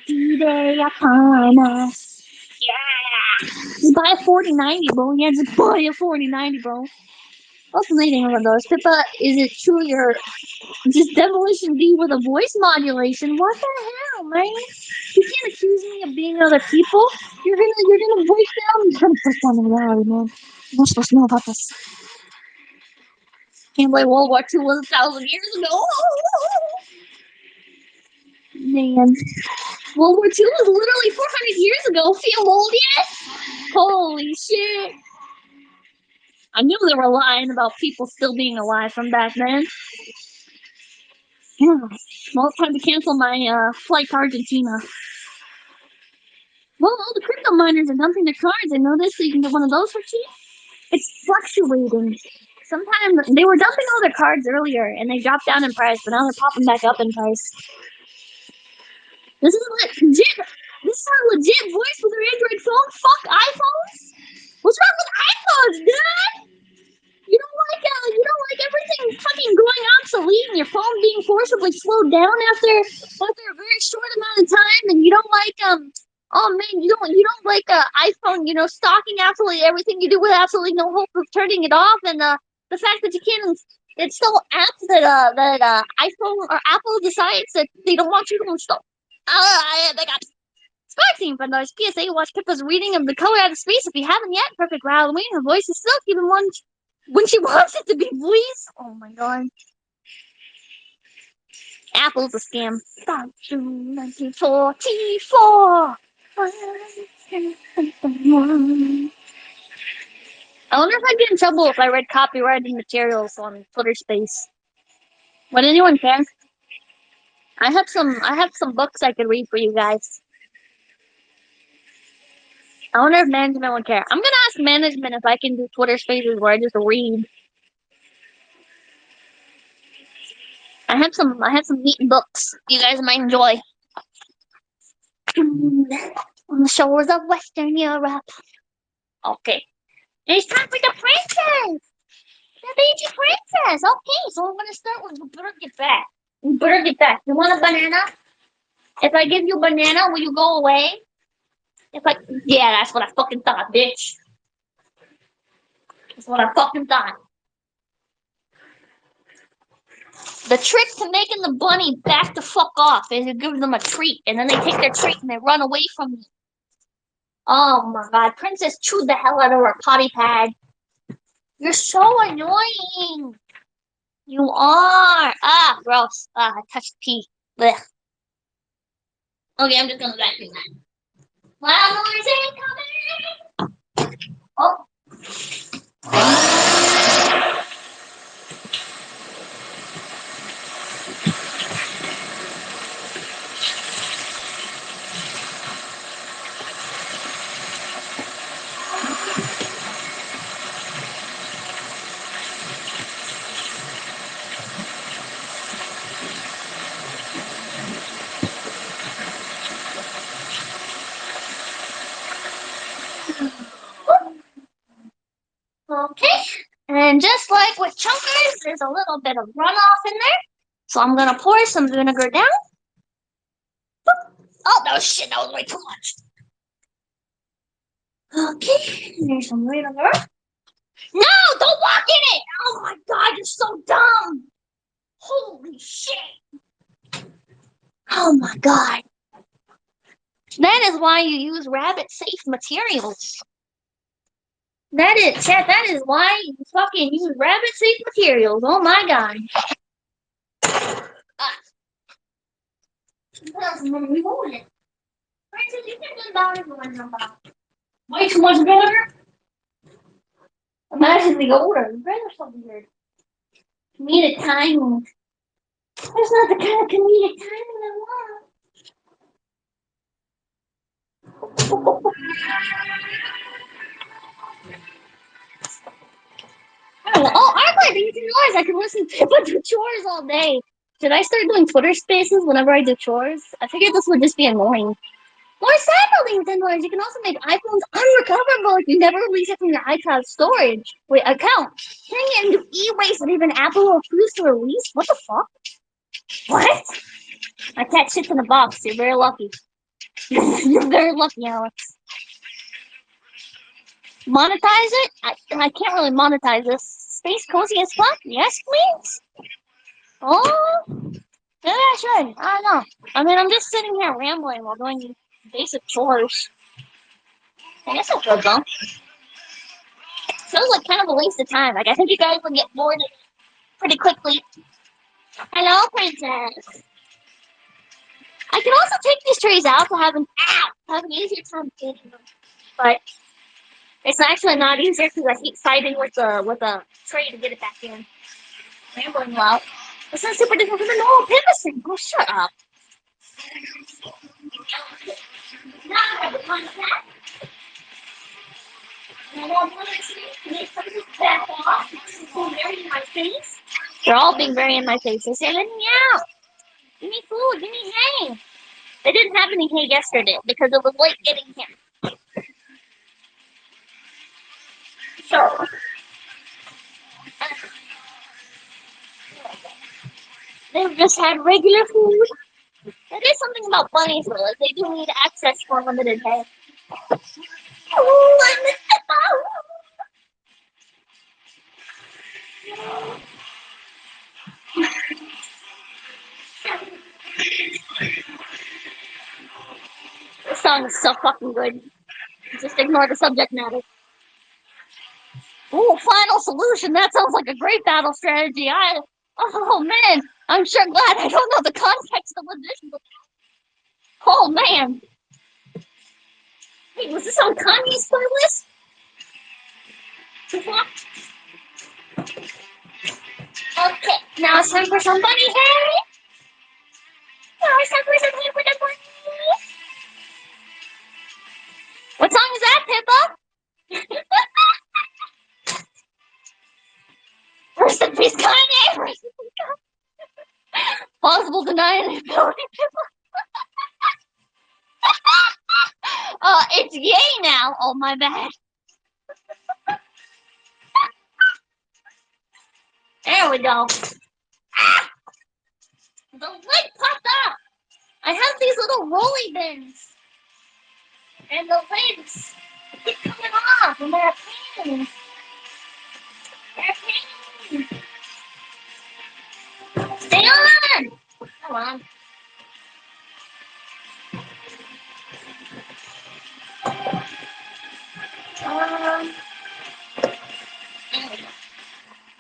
D-Day upon us. Yeah! Just buy a 4090, bro. Yeah, just buy a 4090, bro. What's the name of those? Pippa, is it true you're just Demolition D with a voice modulation? What the hell, man? You can't accuse me of being other people. You're gonna break down. You're gonna break down the reality, man. You're not supposed to know about this. Can't believe World War II was 1,000 years ago. Man, World War II was literally 400 years ago. Feel old yet? Holy shit. I knew they were lying about people still being alive from back then. Yeah. Well, it's time to cancel my flight to Argentina. Well, all the crypto miners are dumping their cards. I know this, so you can get one of those for cheap. It's fluctuating. Sometimes they were dumping all their cards earlier, and they dropped down in price, but now they're popping back up in price. This is legit. This is a legit voice for their Android phone. Fuck iPhones. What's wrong with iPhones, dude? You don't like everything fucking going obsolete and your phone being forcibly slowed down after a very short amount of time, and you don't like oh man, you don't like iPhone, stocking absolutely everything you do with absolutely no hope of turning it off, and the fact that you can't. It's still apps that iPhone or Apple decides that they don't want you to install. They got Sparking from those PSA watch Pippa's reading of The Color Out of Space. If you haven't yet, perfect for Halloween. Her voice is still keeping one when she wants it to be, please. Oh my god. Apple's a scam. 1944. I wonder if I'd get in trouble if I read copyrighted materials on Twitter Space. Would anyone care? I have some books I could read for you guys. I wonder if management would care. I'm gonna ask management if I can do Twitter Spaces where I just read. I have some neat books you guys might enjoy. On the shores of Western Europe. Okay. It's time for the princess! The baby princess! Okay, so I'm gonna start with we better get back. You want a banana? If I give you a banana, will you go away? Yeah, that's what I fucking thought, bitch. That's what I fucking thought. The trick to making the bunny back the fuck off is you give them a treat, and then they take their treat and they run away from you. Oh my god, Princess chewed the hell out of her potty pad. You're so annoying. You are. Ah, gross. Ah, I touched pee. Blech. Okay, I'm just gonna vacuum that. Flowers incoming! Oh. Okay, and just like with chunkers, there's a little bit of runoff in there. So I'm gonna pour some vinegar down. Oh, no shit, that was way too much. Okay, there's some vinegar. No, don't walk in it! Oh my god, you're so dumb! Holy shit! Oh my god. That is why you use rabbit-safe materials. That is, chat, that is why you fucking use rabbit-safe materials. Oh my god. Ah. What else am I moving it? Princess, you can do way too much vinegar? Imagine the odor. The vinegar's so weird. Comedic timing. That's not the kind of comedic timing I want. Oh, I didn't realize I could listen to Pippa do chores all day. Should I start doing Twitter spaces whenever I do chores? I figured this would just be annoying. More sadly, Nintendo, you can also make iPhones unrecoverable if you never release it from your iCloud storage. Wait, account. Can you do e-waste that even Apple refused to release? What the fuck? What? My cat sits in a box. You're very lucky. You're very lucky, Alex. Monetize it? I can't really monetize this. Space cozy as fuck? Yes, please? Oh, maybe I should. I don't know. I mean, I'm just sitting here rambling while doing basic chores. I guess I could, though. Feels like kind of a waste of time. Like, I think you guys would get bored of it pretty quickly. Hello, princess. I can also take these trays out to have an easier time cleaning them. But it's actually not easier because I keep fighting with a tray to get it back in. Rambling loud. It's not super difficult for the normal Pippa. Oh, shut up. Now I have the contact. And I want to make something back off. It's very in my face. They're all being very in my face. They say, let me out. Give me food. Give me hay. They didn't have any hay yesterday because it was late getting here. So, they've just had regular food. There is something about bunnies, though. Like, they do need access for unlimited hay. Oh, I missed the ball. This song is so fucking good. Just ignore the subject matter. Ooh, final solution. That sounds like a great battle strategy. Oh man, I'm sure glad I don't know the context of this. Oh man. Wait, was this on Kanye's playlist? Okay, now it's time for some bunny hay. Now it's time for some hay for the bunny. What song is that, Pippa? Rest in peace, Kanye. Rest in peace, Kanye. Possible deniability, Pippa. It's yay now. Oh, my bad. There we go. Ah! The lid popped up. I have these little rolly bins. And the lids keep coming off. And they're pains. They're pains. Stay on. There we go.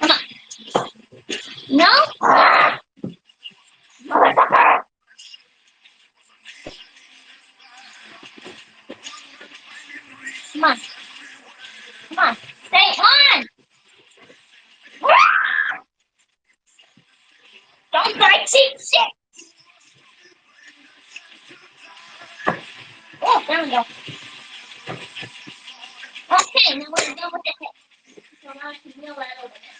Come on. No? Motherfucker! Come on. Come on. Stay on! Don't buy cheap shit! Oh, there we go. Okay, now we're done with the hip. So now I can wheel that over there.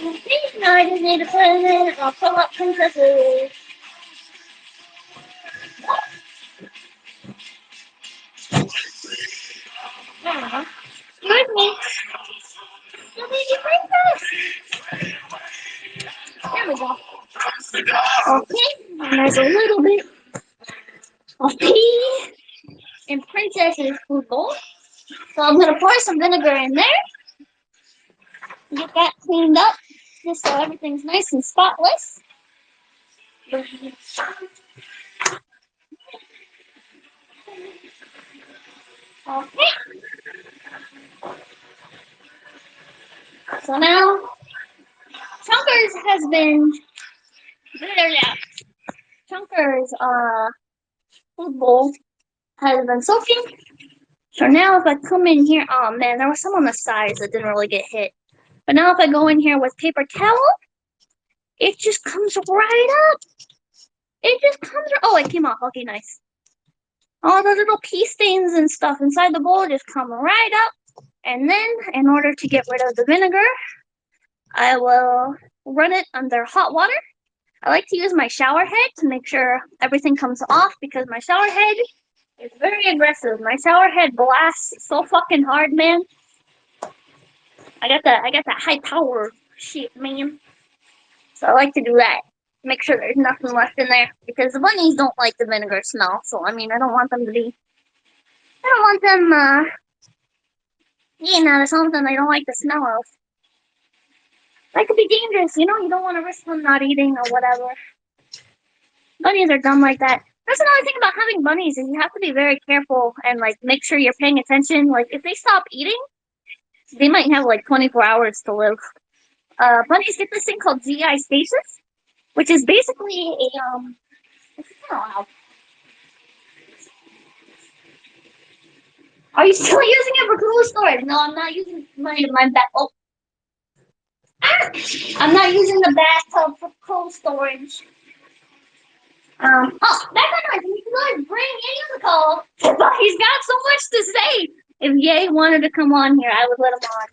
Okay, now I just need to put it in. I'll pull up princesses. Excuse me. You baby princess. There we go. Okay, and there's a little bit of pea in princess's food bowl. So I'm gonna pour some vinegar in there. Get that cleaned up, just so everything's nice and spotless. Okay. So now, Chunkers has been Chunkers food bowl has been soaking. So now if I come in here, oh man, there was some on the sides that didn't really get hit. But now if I go in here with paper towel, it just comes right up. It just comes. Oh, it came off. Okay, nice. All the little pea stains and stuff inside the bowl just come right up. And then, in order to get rid of the vinegar, I will run it under hot water. I like to use my shower head to make sure everything comes off because my shower head is very aggressive. My shower head blasts so fucking hard, man. I got that high power shit, man. So I like to do that. Make sure there's nothing left in there because the bunnies don't like the vinegar smell. So I mean, I don't want them eating out of something they don't like the smell of. That could be dangerous, you know. You don't want to risk them not eating or whatever. Bunnies are dumb like that. That's another thing about having bunnies is you have to be very careful and like make sure you're paying attention. Like if they stop eating, they might have like 24 hours to live. Bunnies get this thing called GI stasis, which is basically a it's kind of loud. Are you still using it for cool storage? No, I'm not using my bath. Oh, I'm not using the bathtub for cold storage. Oh, that's not nice. We could bring Ye on the call. But he's got so much to say. If Ye wanted to come on here, I would let him on.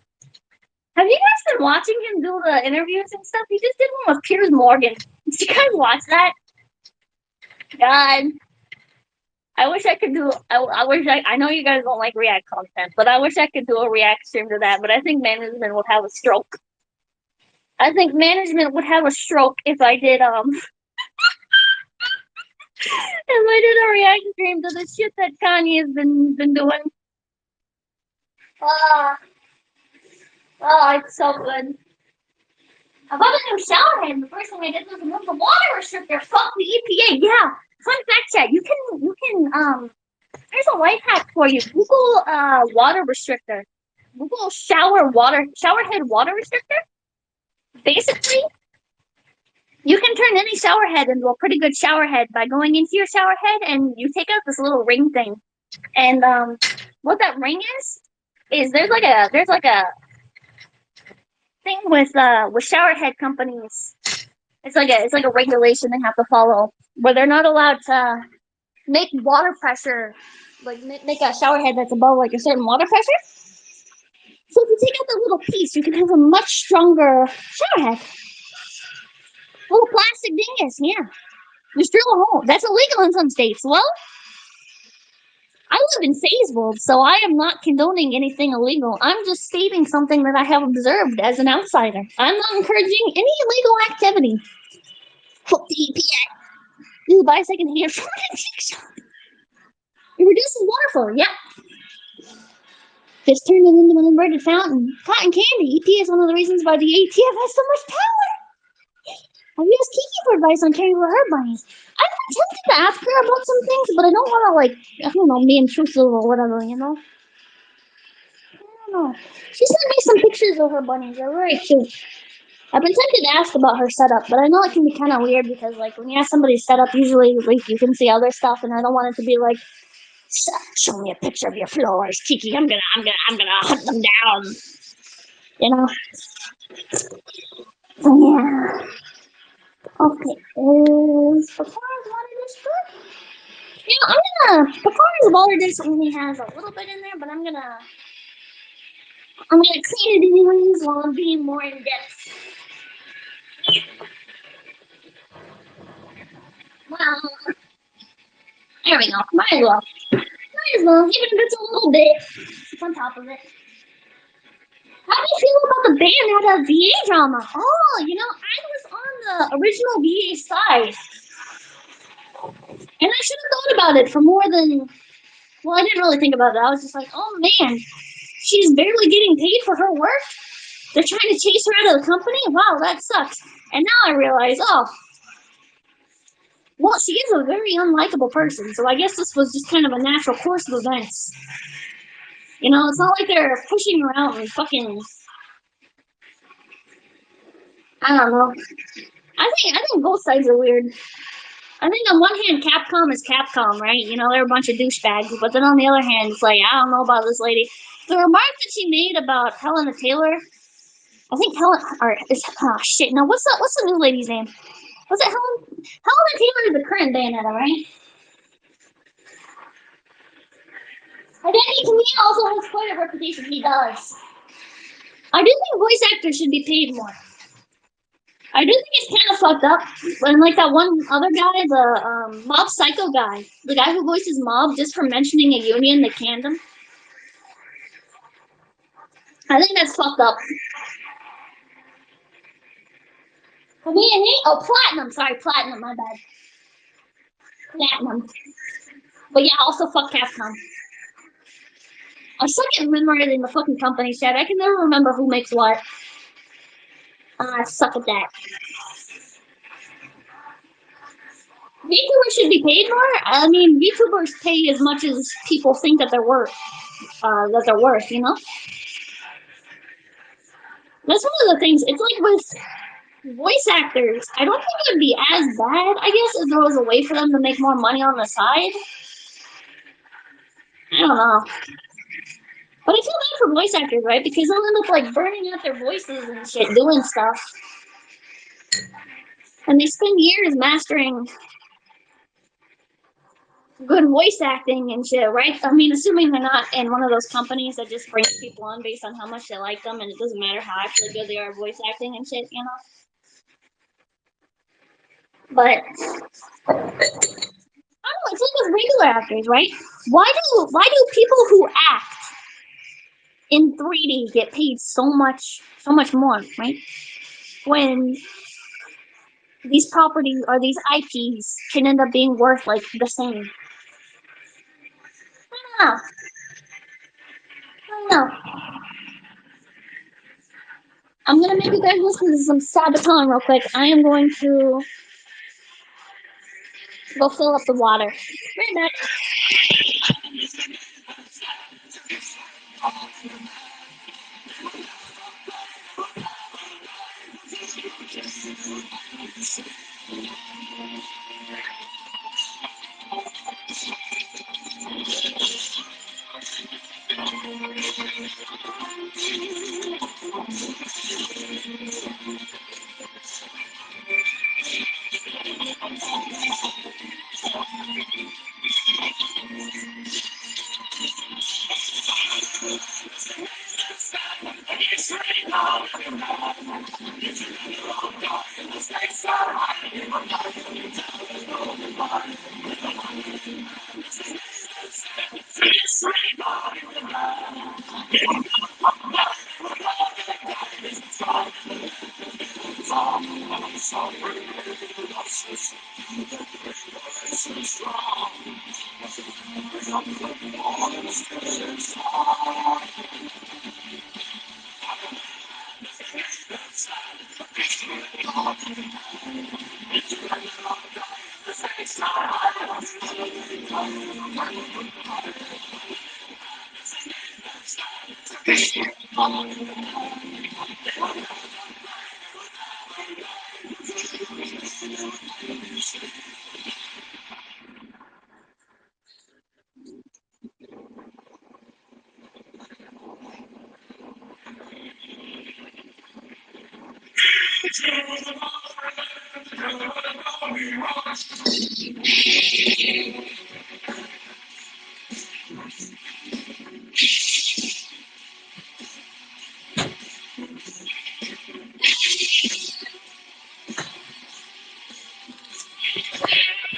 Have you guys been watching him do the interviews and stuff? He just did one with Piers Morgan. Did you guys watch that? God. I wish I could do. I know you guys don't like React content, but I wish I could do a React stream to that. But I think management would have a stroke. I think management would have a stroke if I did if I did a React stream to the shit that Kanye's been doing. Oh, it's so good. About the new shower head, the first thing I did was remove the water restrictor. Fuck the EPA. Yeah. Fun fact, chat. You can there's a life hack for you. Google water restrictor. Google shower head water restrictor. Basically, you can turn any shower head into a pretty good shower head by going into your shower head and you take out this little ring thing. And what that ring is there's like a thing with shower head companies. It's like a regulation they have to follow where they're not allowed to make water pressure, like make a shower head that's above like a certain water pressure. So if you take out the little piece, you can have a much stronger shower head. Little plastic dingus, yeah. Just drill a hole. That's illegal in some states. Well, I live in Fayetteville, so I am not condoning anything illegal. I'm just stating something that I have observed as an outsider. I'm not encouraging any illegal activity. Fuck the EPA. You buy secondhand food. It reduces water flow, yeah. Just turned it into an inverted fountain. Cotton candy. ET is one of the reasons why the ATF has so much power. I've used Kiki for advice on caring for her bunnies. I've been tempted to ask her about some things, but I don't want to, like, I don't know, be intrusive or whatever, you know? I don't know. She sent me some pictures of her bunnies. They're very cute. I've been tempted to ask about her setup, but I know it can be kind of weird because, like, when you ask somebody's setup, usually, like, you can see other stuff, and I don't want it to be like, show me a picture of your floors, Kiki. I'm gonna hunt them down. You know? So yeah. Okay, is Pecans water dish good? You know, Pecans water dish only has a little bit in there, but I'm gonna clean it anyways while I'm being more in depth. Well, there we go. Might as well. Even if it's a little bit on top of it. How do you feel about the band that had VA drama? Oh, you know, I was on the original VA side. And I should have thought about it for more than, well, I didn't really think about it. I was just like, oh man, she's barely getting paid for her work. They're trying to chase her out of the company? Wow, that sucks. And now I realize, oh, well, she is a very unlikable person. So I guess this was just kind of a natural course of events. You know, it's not like they're pushing her out and fucking, I don't know. I think both sides are weird. I think on one hand, Capcom is Capcom, right? You know, they're a bunch of douchebags. But then on the other hand, it's like, I don't know about this lady. The remark that she made about Helena Taylor, I think oh shit, no, what's the new lady's name? Was it Helena Taylor is the current Bayonetta, right? I think to me also has quite a reputation. He does. I do think voice actors should be paid more. I do think it's kind of fucked up when, like, that one other guy, the Mob Psycho guy, the guy who voices Mob, just for mentioning a union, they canned him. I think that's fucked up. For me, oh, Platinum, sorry, Platinum, my bad. Platinum. But yeah, also fuck Capcom. I suck at memorizing the fucking company chat. I can never remember who makes what. I suck at that. VTubers should be paid more. I mean, VTubers pay as much as people think that they're worth. You know. That's one of the things. It's like with voice actors. I don't think it would be as bad. I guess if there was a way for them to make more money on the side. I don't know. But I feel bad for voice actors, right? Because they'll end up like burning out their voices and shit, doing stuff. And they spend years mastering good voice acting and shit, right? I mean, assuming they're not in one of those companies that just brings people on based on how much they like them, and it doesn't matter how actually good they are at voice acting and shit, you know? But I don't know, it's like with regular actors, right? Why do people who act in 3D get paid so much more, right? When these properties or these IPs can end up being worth like the same. I don't know. I'm gonna make you guys listen to some Sabaton real quick. I am going to go fill up the water. Right back.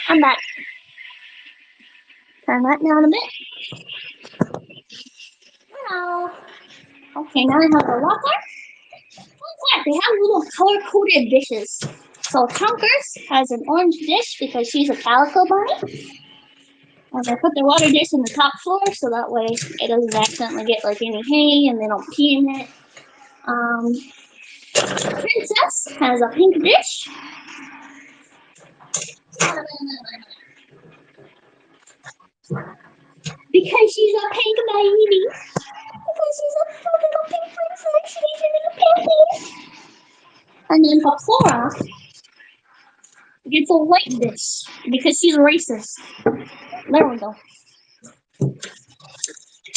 I'm back. Turn that down a bit. Hello. Okay, now I have the water. They have little color-coded dishes. So Chunkers has an orange dish because she's a calico bunny. And they put the water dish in the top floor so that way it doesn't accidentally get like any hay and they don't pee in it. Princess has a pink dish. Because she's a pink baby. Because she's a little pink princess. She's a little pink. And then Flora gets a white dish because she's racist. There we go.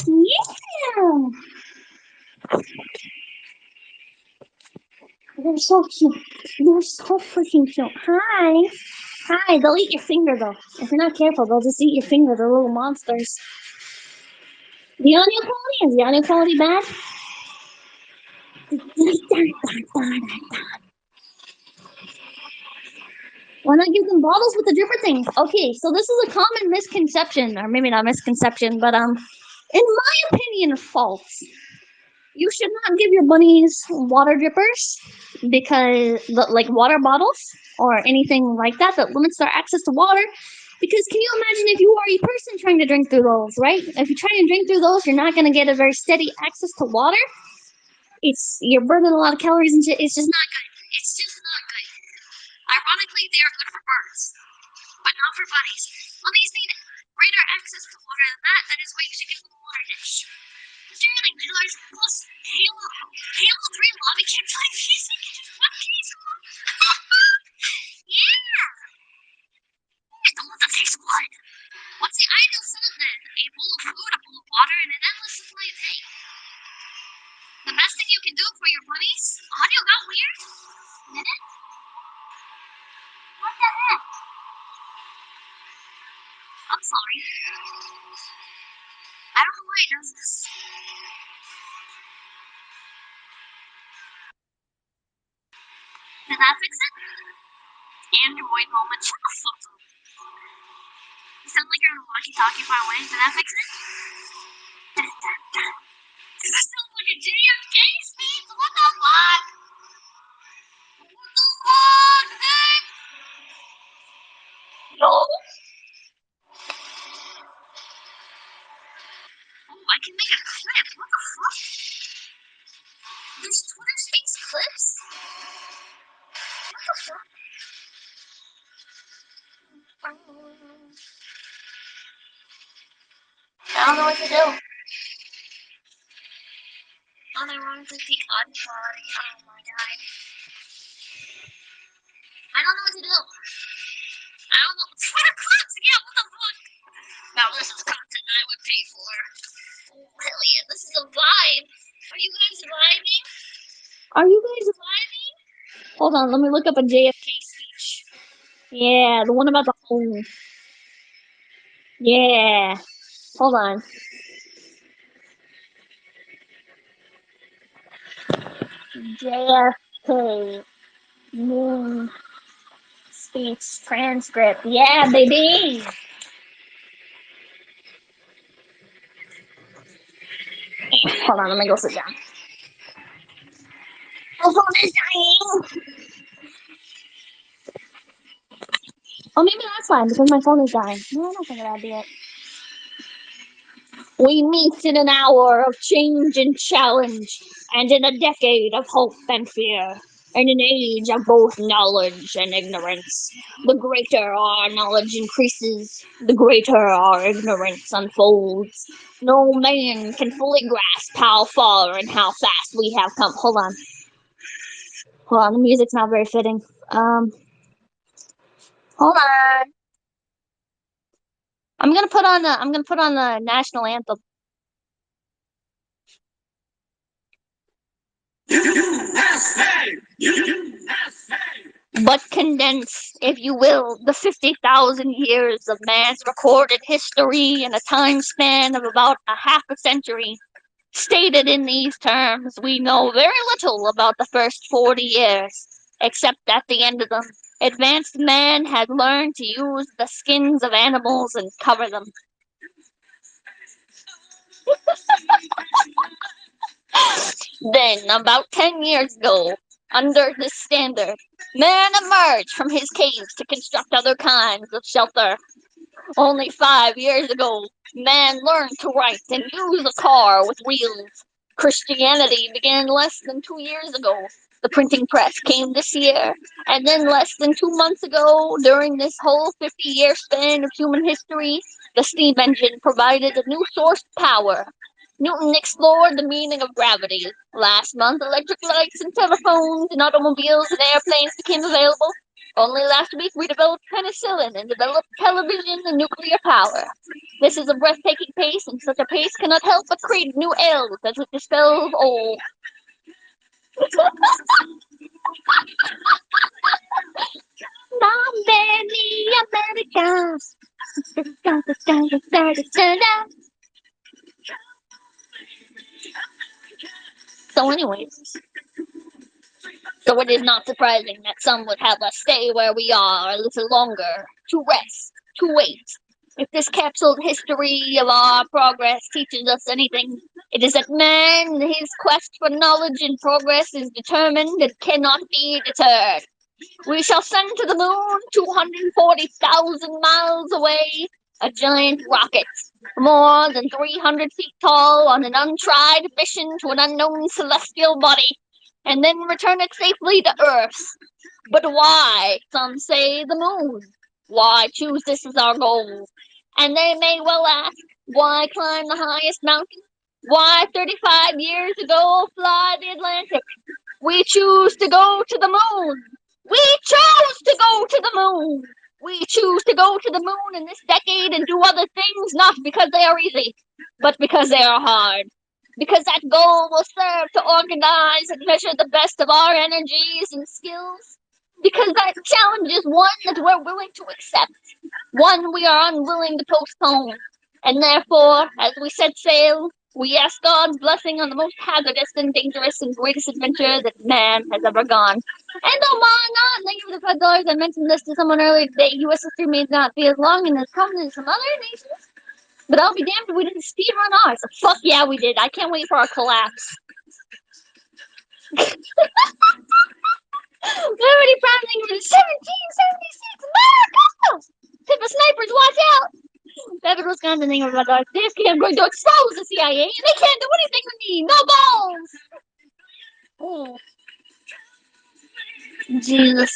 Yeah. They're so cute. They're so freaking cute. Hi. Hi. They'll eat your finger though. If you're not careful, they'll just eat your finger. They're little monsters. The audio quality? Is the audio quality bad? Why not give them bottles with the dripper thing? Okay, so this is a common misconception, or maybe not misconception, but in my opinion, false. You should not give your bunnies water drippers because, like water bottles or anything like that limits their access to water. Because can you imagine if you are a person trying to drink through those, right? If you're trying to drink through those, you're not going to get a very steady access to water. You're burning a lot of calories and shit. It's just not good. It's just not good. Ironically, they are good for birds, but not for bunnies. Bunnies need greater access to water than that. That is why you should give them a water dish. Seriously, there's plus Halo 3 lobby kept like using it as one piece. Yeah! I don't want to taste blood. What's the ideal setup then? A bowl of food, a bowl of water, and an endless supply of hay. The best thing you can do for your bunnies? Audio got weird? Did it? What the heck? I'm sorry. I don't know why it does this. Did that fix it? Android moment. Shut the fuck up. You sound like you're on a walkie-talkie far away. Did that fix it? Does that sound like a JFK speech? What the fuck? What the fuck, man? No. Oh, I can make a clip. What the fuck? There's Twitter Space clips? What the fuck? I don't know what to do. Unironically peak audio quality. Oh my god. I don't know what to do. I don't know. Twitter clips again. What the fuck? Now this is content I would pay for. Hell yeah, this is a vibe. Are you guys vibing? Are you guys vibing? Hold on, let me look up a JFK speech. Yeah, the one about the home. Yeah. Hold on. JFK moon speech transcript. Yeah, baby. Hold on, let me go sit down. My phone is dying. Oh, maybe that's fine because my phone is dying. No, I don't think that'd be it. We meet in an hour of change and challenge, and in a decade of hope and fear. In an age of both knowledge and ignorance, the greater our knowledge increases, the greater our ignorance unfolds. No man can fully grasp how far and how fast we have come. Hold on, the music's not very fitting. Hold on. I'm gonna put on the national anthem. But condense, if you will, the 50,000 years of man's recorded history in a time span of about a half a century. Stated in these terms, we know very little about the first 40 years, except at the end of them, advanced man had learned to use the skins of animals and cover them. Then, about 10 years ago, under this standard, man emerged from his caves to construct other kinds of shelter. Only 5 years ago, man learned to write and use a car with wheels. Christianity began less than 2 years ago. The printing press came this year, and then less than 2 months ago, during this whole 50-year span of human history, the steam engine provided a new source of power. Newton explored the meaning of gravity. Last month, electric lights and telephones and automobiles and airplanes became available. Only last week, we developed penicillin and developed television and nuclear power. This is a breathtaking pace, and such a pace cannot help but create new ills as it dispels old. So, anyways, so it is not surprising that some would have us stay where we are a little longer, to rest, to wait. If this capsuled history of our progress teaches us anything, it is that man, in his quest for knowledge and progress, is determined and cannot be deterred. We shall send to the moon, 240,000 miles away, a giant rocket, more than 300 feet tall, on an untried mission to an unknown celestial body, and then return it safely to Earth. But why, some say, the moon? Why choose this as our goal? And they may well ask, why climb the highest mountain? Why 35 years ago fly the Atlantic? We choose to go to the moon. We choose to go to the moon. We choose to go to the moon in this decade and do other things not because they are easy, but because they are hard. Because that goal will serve to organize and measure the best of our energies and skills. Because that challenge is one that we're willing to accept, one we are unwilling to postpone. And therefore, as we set sail, we ask God's blessing on the most hazardous and dangerous and greatest adventure that man has ever gone. And oh my God, thank you for the $5. I mentioned this to someone earlier today. U.S. history may not be as long and as common as some other nations, but I'll be damned if we didn't speedrun ours. Fuck yeah, we did. I can't wait for our collapse. Already promising for 1776 America! Pippa snipers, watch out! Bevan, Wisconsin, thank you for $5. This kid, I'm going to expose the CIA, and they can't do anything with me. No balls. Oh, Jesus.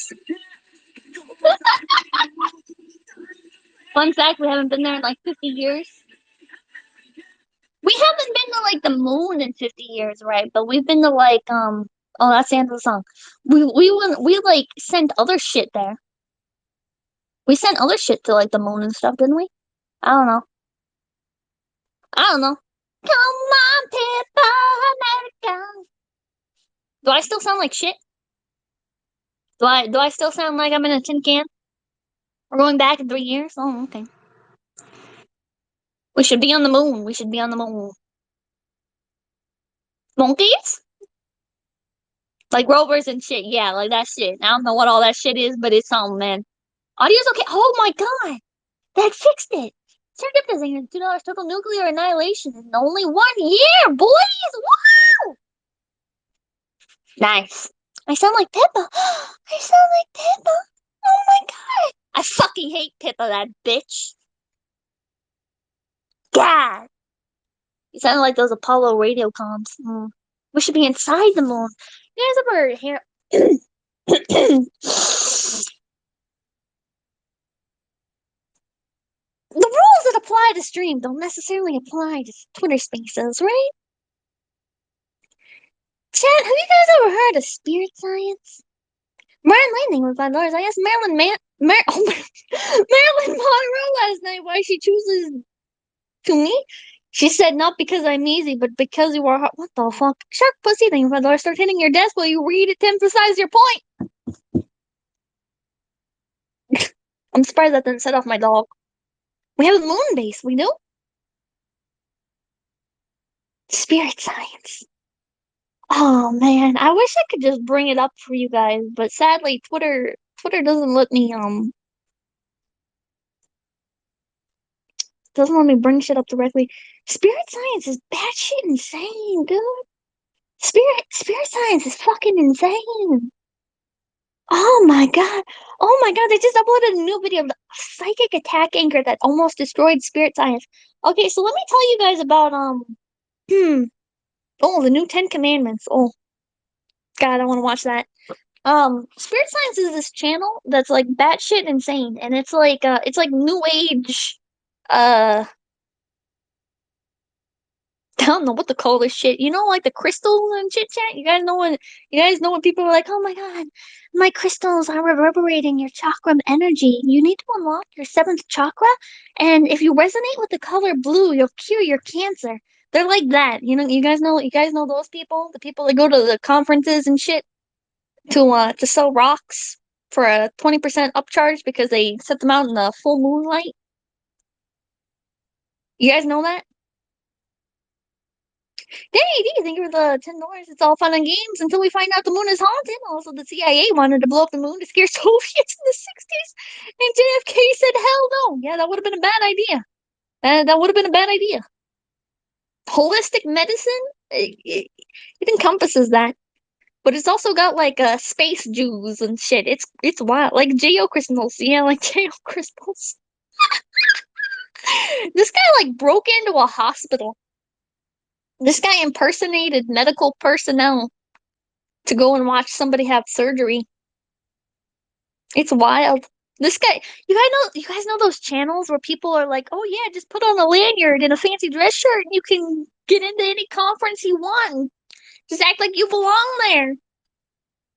Fun fact: we haven't been there in like 50 years. We haven't been to like the moon in 50 years, right? But we've been to like oh, that's the end of the song. We like sent other shit there. We sent other shit to like the moon and stuff, didn't we? I don't know. I don't know. Come on, Pippa, America. Do I still sound like shit? Do I still sound like I'm in a tin can? We're going back in 3 years? Oh, okay. We should be on the moon. We should be on the moon. Monkeys? Like rovers and shit. Yeah, like that shit. I don't know what all that shit is, but it's something, man. Audio's okay. Oh my god! That fixed it! Circuit designer, $2 total nuclear annihilation in only 1 year, boys! Wow! Nice. I sound like Pippa. I sound like Pippa. Oh my god! I fucking hate Pippa, that bitch. God! You sound like those Apollo radio comms. We should be inside the moon. You guys ever hear The rules that apply to stream don't necessarily apply to Twitter Spaces, right? Chat, have you guys ever heard of spirit science? Marilyn Landing with $5. I asked Marilyn Monroe last night why she chooses to me. She said not because I'm easy, but because you are hot. What the fuck? Shark pussy thing $5. Start hitting your desk while you read it to emphasize your point. I'm surprised that didn't set off my dog. We have a moon base, we do? Spirit science. Oh man, I wish I could just bring it up for you guys, but sadly Twitter doesn't let me bring shit up directly. Spirit science is batshit insane, dude. Spirit science is fucking insane. Oh my god. Oh my god, they just uploaded a new video of the psychic attack anchor that almost destroyed spirit science. Okay, so let me tell you guys about hmm. Oh, the new 10 Commandments. Oh god, I want to watch that. Spirit Science is this channel that's like batshit insane, and it's like new age uh I don't know what to call this shit. You know, like the crystals and chit chat. You guys know when people are like, "Oh my god, my crystals are reverberating your chakra energy. You need to unlock your seventh chakra, and if you resonate with the color blue, you'll cure your cancer." They're like that. You guys know those people, the people that go to the conferences and shit to sell rocks for a 20% upcharge because they set them out in the full moonlight. You guys know that? Hey, thank you for the $10. It's all fun and games until we find out the moon is haunted. Also, the CIA wanted to blow up the moon to scare Soviets in the 60s, and JFK said, "Hell no!" Yeah, that would have been a bad idea. That would have been a bad idea. Holistic medicine, it encompasses that, but it's also got like space Jews and shit. It's wild, like geo crystals. Yeah, like geo crystals. This guy like broke into a hospital. This guy impersonated medical personnel to go and watch somebody have surgery. It's wild. This guy, you guys know those channels where people are like, "Oh yeah, just put on a lanyard and a fancy dress shirt and you can get into any conference you want. And just act like you belong there."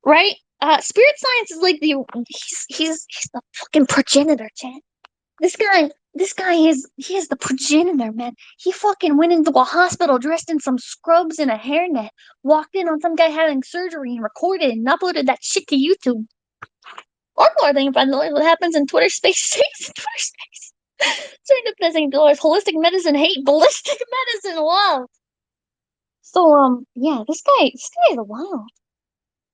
Right? Spirit Science is like he's the fucking progenitor, Chad. He is the progenitor, man. He fucking went into a hospital dressed in some scrubs and a hairnet, walked in on some guy having surgery and recorded and uploaded that shit to YouTube. Or more than what happens in Twitter space stays in Twitter space. $2.50 holistic medicine hate, ballistic medicine love. So yeah, this guy is wild.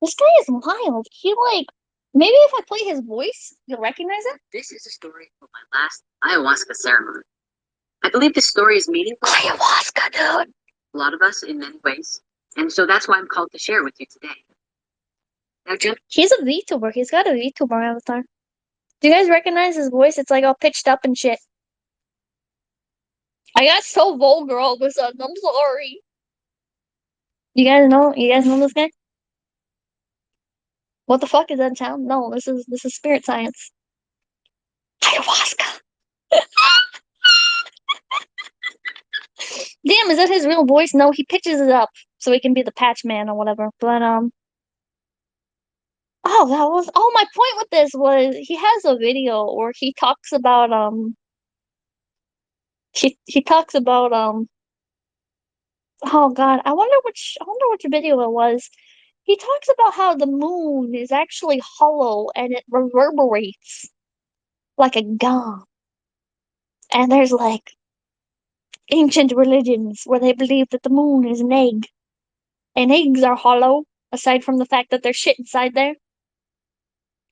This guy is wild. He like maybe if I play his voice, you'll recognize it. This is a story of my last ayahuasca ceremony. I believe this story is meaningful to Ayahuasca, dude. a lot of us in many ways, and so that's why I'm called to share with you today. Now, Jim, He's a VTuber. He's got a VTuber avatar. Do you guys recognize his voice? It's like all pitched up and shit. I got so vulgar all of a sudden. I'm sorry. You guys know? You guys know this guy? What the fuck is that sound? No, this is spirit science. Ayahuasca. Damn, is that his real voice? No, he pitches it up so he can be the patch man or whatever. But my point with this was he has a video where he talks about he talks about oh god, I wonder which video it was. He talks about how the moon is actually hollow and it reverberates like a gong. And there's like ancient religions where they believe that the moon is an egg. And eggs are hollow, aside from the fact that there's shit inside there.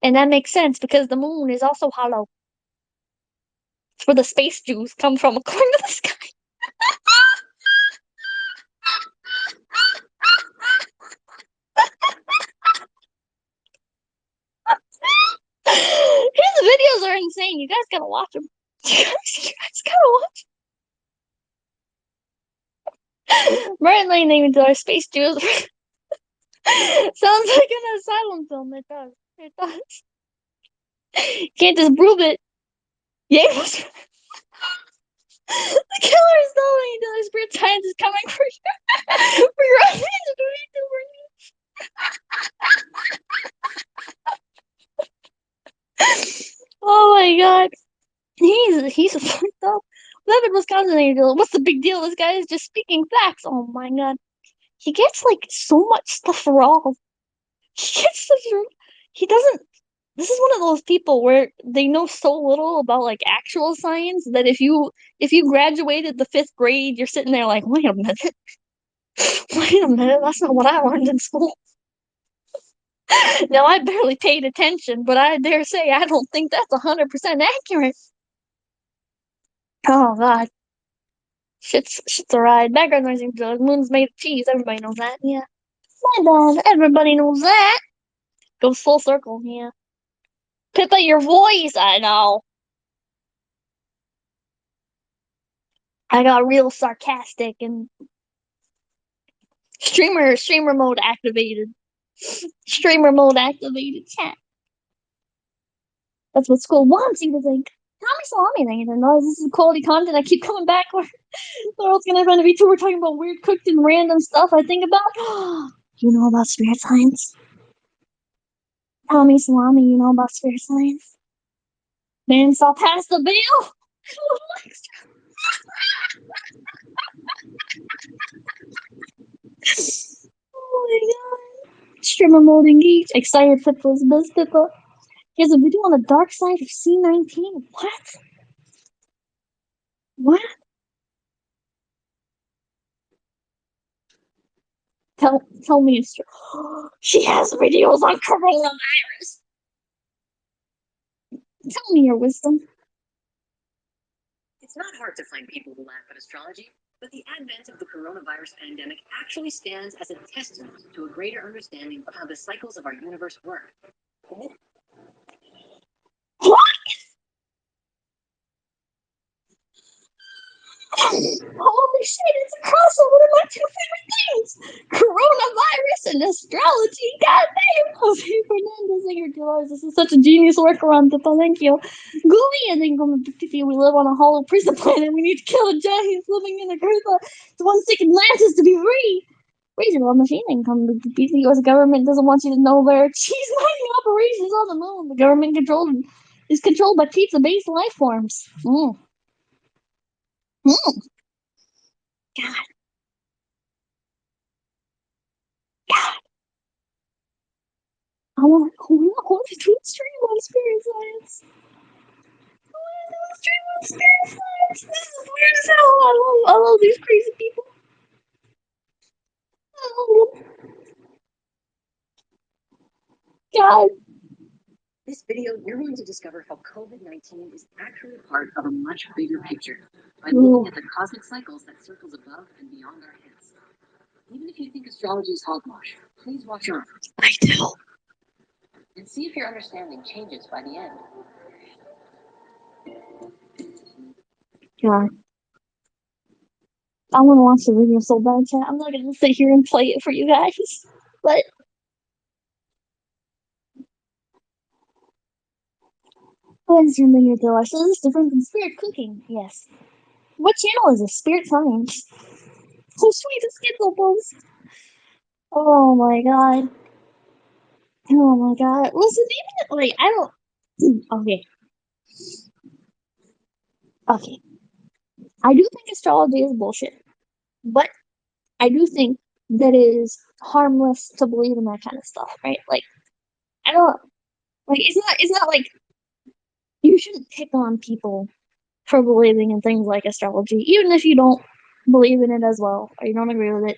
And that makes sense because the moon is also hollow. It's where the space Jews come from, according to this guy. His videos are insane. You guys gotta watch them. You guys gotta watch. Brian Lane named our space Jews. Sounds like an asylum film. It does. It does. Can't disprove it. Yeah. The killer is telling the spirit science is coming for you. For your Oh my god. He's fucked up. Live in Wisconsin, what's the big deal? This guy is just speaking facts. Oh my god. He gets like so much stuff wrong. He gets such a, he doesn't this is one of those people where they know so little about like actual science that if you graduated the 5th grade, you're sitting there like, wait a minute. Wait a minute, that's not what I learned in school. Now I barely paid attention, but I dare say I don't think that's 100% accurate. Oh god. Shit's a ride. Background noise the moon's made of cheese. Everybody knows that. Yeah. My bad. Everybody knows that. Goes full circle. Yeah. Pippa, your voice. I know. I got real sarcastic and streamer mode activated. Streamer mode activated. Chat. That's what school wants you to think. Tommy Salami thing. I know this is quality content. I keep coming back. Where else can I find a VTuber we're talking about weird cooked and random stuff I think about? You know about spirit science? Tommy Salami, you know about spirit science? Man saw past the veil. Oh my god. Streamer mode engaged. Excited Pippa's best Pippa. Here's a video on the dark side of C19. What? What? Tell me it's true. She has videos on coronavirus. Tell me your wisdom. It's not hard to find people who laugh at astrology, but the advent of the coronavirus pandemic actually stands as a testament to a greater understanding of how the cycles of our universe work. What? Holy shit, it's a crossover of my two favorite things! Coronavirus and astrology, goddamn! Jose Fernandez and your dealers. This is such a genius workaround, Pippa, thank you. Gooey and Income 50, we live on a hollow prison planet. We need to kill the giants living in the earth. The one sick Atlantis to be free. Reasonable machine income. The US government doesn't want you to know their cheese mining operations on the moon. The government is controlled by pizza-based life forms. Mm. God. God. I want to do a stream on spirit science. I want to do a stream on spirit science. This is weird as hell. I love these crazy people. Oh, God. This video, you're going to discover how COVID-19 is actually part of a much bigger picture by looking at the cosmic cycles that circles above and beyond our heads. Even if you think astrology is hogwash, please watch on. I do. And see if your understanding changes by the end. God. I want to watch the video so bad, chat. I'm not going to sit here and play it for you guys. But what is your menu though? So this is different than spirit cooking. Yes. What channel is this? Spirit science. So sweet, the Skittle post. Oh my god. Oh my god. Listen, even like I don't. Okay. Okay. I do think astrology is bullshit, but I do think that it is harmless to believe in that kind of stuff, right? Like I don't like it's not like you shouldn't pick on people for believing in things like astrology, even if you don't believe in it as well or you don't agree with it.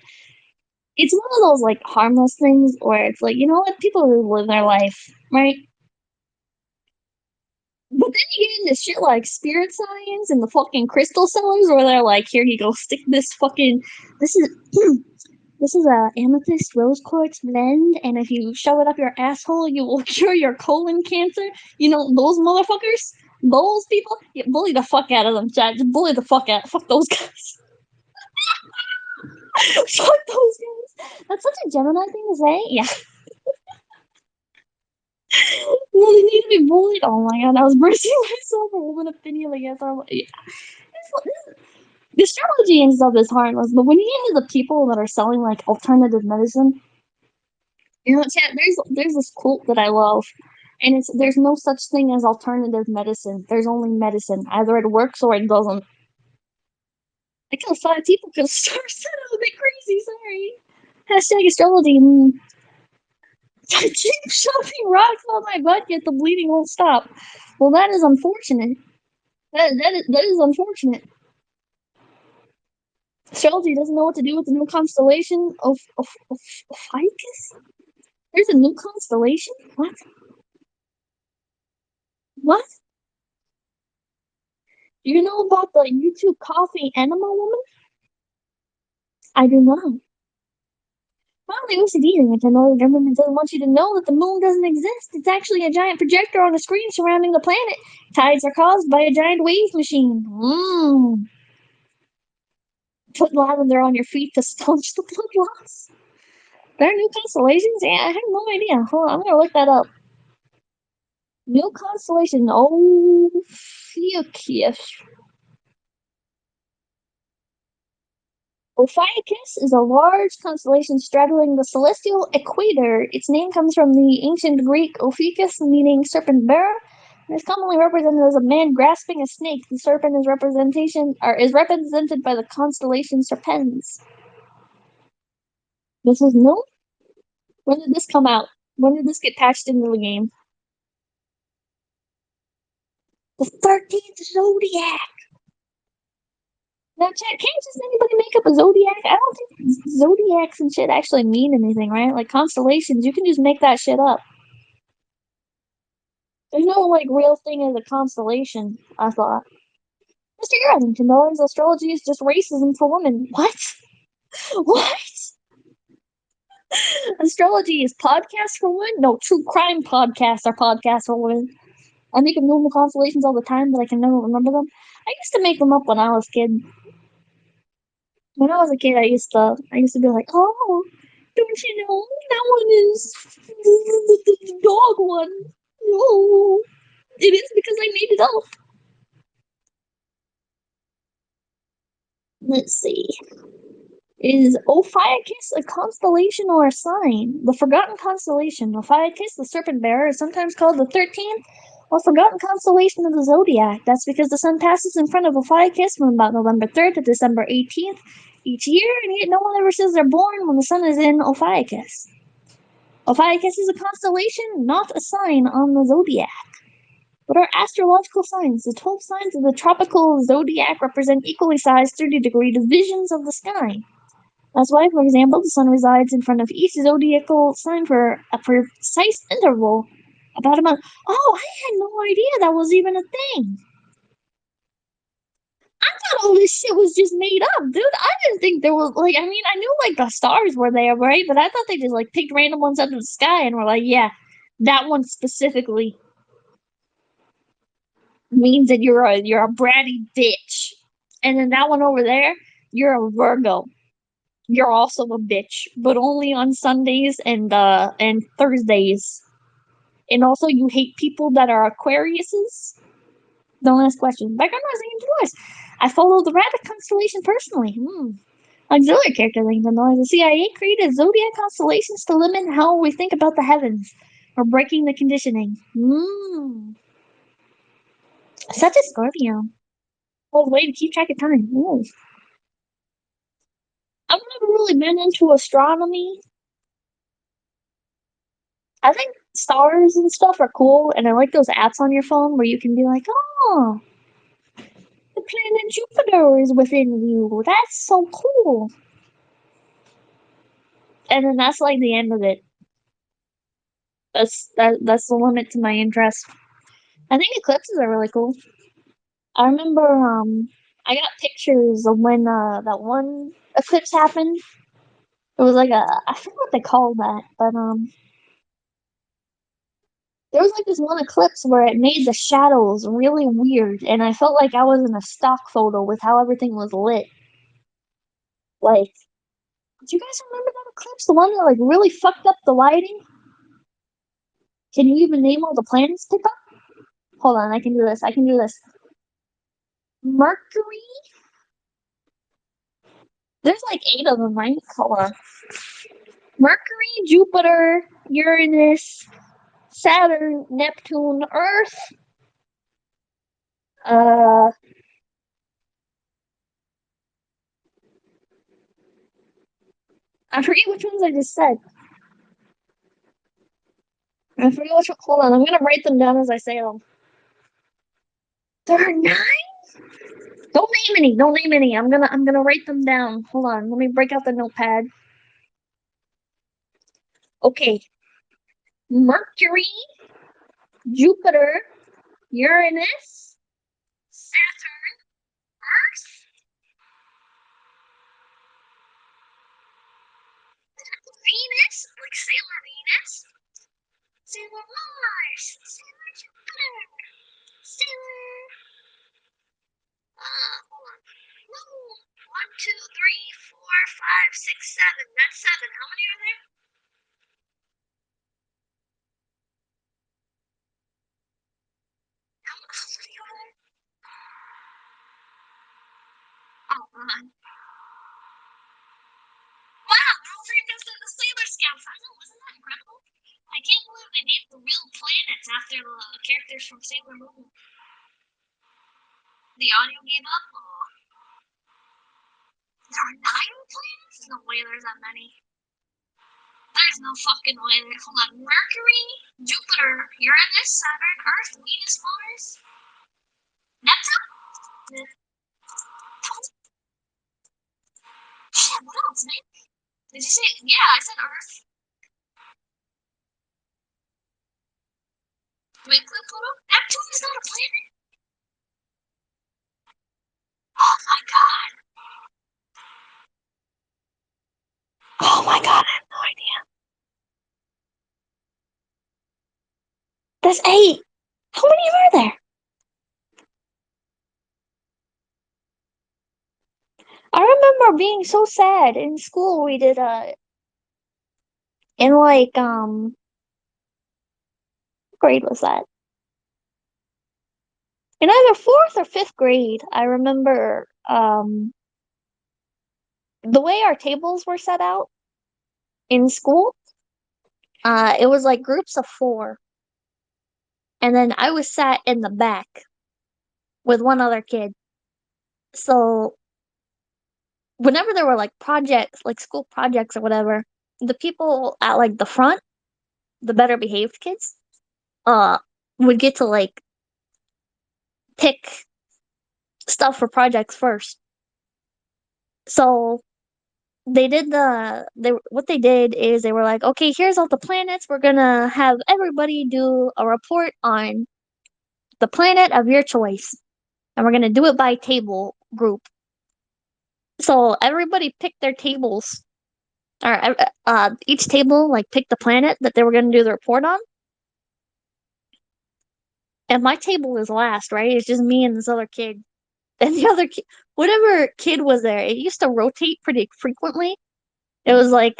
It's one of those like harmless things where it's like, you know what, people really live their life, right? But then you get into shit like spirit science and the fucking crystal sellers where they're like, here you go, stick this fucking this is this is a amethyst rose quartz blend, and if you shove it up your asshole, you will cure your colon cancer. You know, those motherfuckers, those people, you bully the fuck out of them, chat. Just bully the fuck out. Fuck those guys. Fuck those guys. That's such a Gemini thing to say. Yeah. Well, they need to be bullied. Oh my god, I was bracing myself for woman opinion against our. Yeah. The astrology and stuff is harmless, but when you get into the people that are selling like alternative medicine, chat, there's this quote that I love, and it's there's no such thing as alternative medicine. There's only medicine. Either it works or it doesn't. I killed 5 people because Star said I was a bit crazy. Sorry. Hashtag astrology. I keep shoving rocks on my butt, yet the bleeding won't stop. Well, that is unfortunate. That is unfortunate. Astrology doesn't know what to do with the new constellation of Ficus. There's a new constellation? What? What? Do you know about the YouTube coffee enema woman? I do not. Well, the OCD Nintendo, the government doesn't want you to know that the moon doesn't exist. It's actually a giant projector on a screen surrounding the planet. Tides are caused by a giant wave machine. Put lavender on your feet to staunch the blood loss. There are new constellations? Yeah, I have no idea. Hold on, I'm gonna look that up. New constellation. Oh, Ophiuchus. Ophiuchus is a large constellation straddling the celestial equator. Its name comes from the ancient Greek Ophiuchus, meaning serpent bearer. It is commonly represented as a man grasping a snake. The serpent is represented by the constellation Serpens. This is new. When did this come out? When did this get patched into the game? The 13th zodiac. Now, chat, can't just anybody make up a zodiac? I don't think zodiacs and shit actually mean anything, right? Like constellations, you can just make that shit up. There's no like real thing as a constellation, I thought. Mr. Arlington, dollars astrology is just racism for women. What? What? Astrology is podcast for women? No, true crime podcasts are podcasts for women. I make up normal constellations all the time, but I can never remember them. I used to make them up when I was a kid. When I was a kid, I used to be like, oh, don't you know that one is the dog one? No, it is because I made it up. Let's see. Is Ophiuchus a constellation or a sign? The forgotten constellation, Ophiuchus, the serpent bearer, is sometimes called the 13th or forgotten constellation of the zodiac. That's because the sun passes in front of Ophiuchus from about November 3rd to December 18th each year, and yet no one ever says they're born when the sun is in Ophiuchus. Ophiuchus is a constellation, not a sign on the zodiac. What are astrological signs? The 12 signs of the tropical zodiac represent equally sized 30-degree divisions of the sky. That's why, for example, the sun resides in front of each zodiacal sign for a precise interval, about a month. Oh, I had no idea that was even a thing. I thought all this shit was just made up, dude. I didn't think there was, like, I mean, I knew, like, the stars were there, right? But I thought they just, like, picked random ones out of the sky and were like, yeah, that one specifically means that you're a bratty bitch. And then that one over there, you're a Virgo. You're also a bitch, but only on Sundays and Thursdays. And also, you hate people that are Aquariuses. Don't ask questions. Background rising into voice. I follow the rabbit constellation personally. Auxiliary character linked on the CIA created zodiac constellations to limit how we think about the heavens, or breaking the conditioning. Such a Scorpio. Oh, way to keep track of time. Ooh. I've never really been into astronomy. I think stars and stuff are cool, and I like those apps on your phone where you can be like, oh, the planet Jupiter is within you. That's so cool. And then that's like the end of it. That's the limit to my interest. I think eclipses are really cool. I remember I got pictures of when that one eclipse happened. It was like I forget what they called that, but there was like this one eclipse where it made the shadows really weird, and I felt like I was in a stock photo with how everything was lit. Like, do you guys remember that eclipse, the one that like really fucked up the lighting? Can you even name all the planets, Pippa? Hold on, I can do this. I can do this. Mercury? There's like 8 of them, right? Hold on. Mercury, Jupiter, Uranus, Saturn, Neptune, Earth. Uh, I forget which ones I just said. I forget which one. Hold on, I'm gonna write them down as I say them. There are 9. Don't name any. Don't name any. I'm gonna write them down. Hold on. Let me break out the notepad. Okay. Mercury, Jupiter, Uranus, Saturn, Earth, Venus, like Sailor Venus, Sailor Mars, Sailor Jupiter, Sailor. Hold on. No. 1, 2, 3, 4, 5, 6, 7. That's 7. How many are there? How many are there? Oh, wow, they're all named after the Sailor Scouts. I know, isn't that incredible? I can't believe they named the real planets after the characters from Sailor Moon. The audio gave up. Oh, there are 9 planets? No way there's that many. There's no fucking way. Hold on. Mercury, Jupiter, Uranus, Saturn, Earth, Venus, Mars, Neptune? Shit, what else, man? Did you say? Yeah, I said Earth. Do we include Pluto? Neptune is not a planet. Oh my god. Oh my god, I have no idea. That's 8. How many are there? I remember being so sad in school. We did in like what grade was that? In either 4th or 5th grade, I remember the way our tables were set out in school. It was like groups of 4, and then I was sat in the back with one other kid. So whenever there were like projects, like school projects or whatever, the people at like the front, the better behaved kids, uh, would get to like pick stuff for projects first. So what they did is they were like, okay, here's all the planets. We're gonna have everybody do a report on the planet of your choice, and we're gonna do it by table group. So everybody picked their tables, or each table like picked the planet that they were gonna do the report on. And my table was last, right? It's just me and this other kid. And the other kid, whatever kid was there, it used to rotate pretty frequently. It was like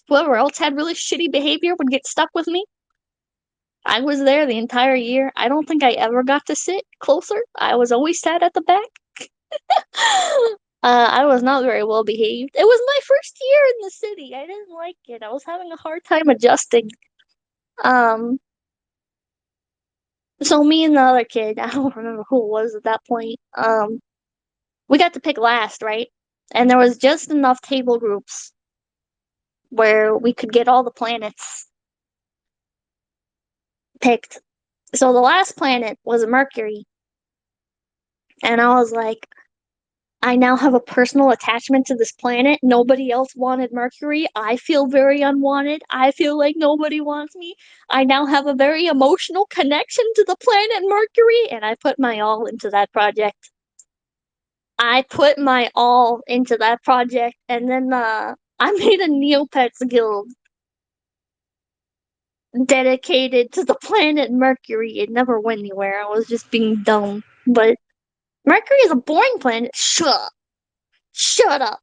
whoever else had really shitty behavior would get stuck with me. I was there the entire year. I don't think I ever got to sit closer. I was always sat at the back. I was not very well behaved. It was my first year in the city. I didn't like it. I was having a hard time adjusting. Um, so me and the other kid, I don't remember who it was at that point. We got to pick last, right? And there was just enough table groups where we could get all the planets picked. So the last planet was Mercury. And I was like, I now have a personal attachment to this planet. Nobody else wanted Mercury. I feel very unwanted. I feel like nobody wants me. I now have a very emotional connection to the planet Mercury, and I put my all into that project. I put my all into that project, and then I made a Neopets guild dedicated to the planet Mercury. It never went anywhere. I was just being dumb. But Mercury is a boring planet. Shut up. Shut up.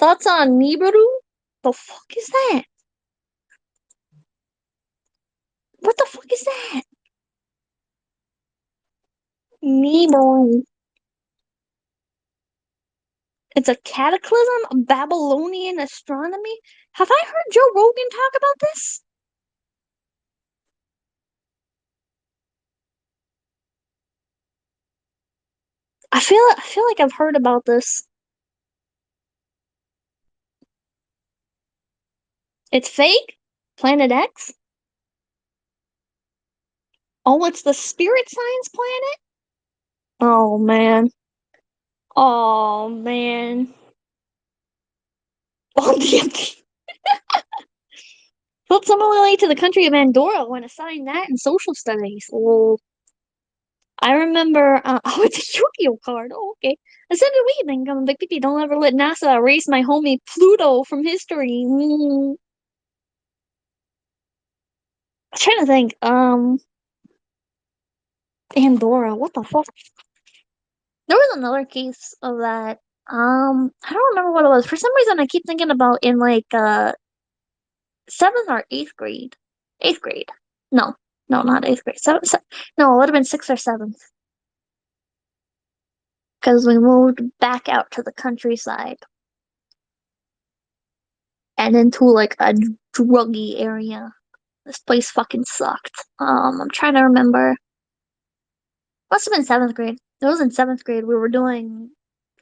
Thoughts on Nibiru? The fuck is that? What the fuck is that? Nibiru. It's a cataclysm of Babylonian astronomy? Have I heard Joe Rogan talk about this? I feel like I've heard about this. It's fake? Planet X? Oh, it's the spirit science planet? Oh man. Oh man. Oh, DMT. Felt similarly to the country of Andorra when assigned that in social studies. Oh, I remember, oh, it's a Yu-Gi-Oh card. Oh, okay. I said to we then come big pipi, don't ever let NASA erase my homie Pluto from history. I'm trying to think, Andorra, what the fuck? There was another case of that. I don't remember what it was. For some reason, I keep thinking about in like seventh or eighth grade. Eighth grade. No, no, not eighth grade. No, it would have been sixth or seventh because we moved back out to the countryside and into like a druggy area. This place fucking sucked. I'm trying to remember. Must have been seventh grade. It was in seventh grade. We were doing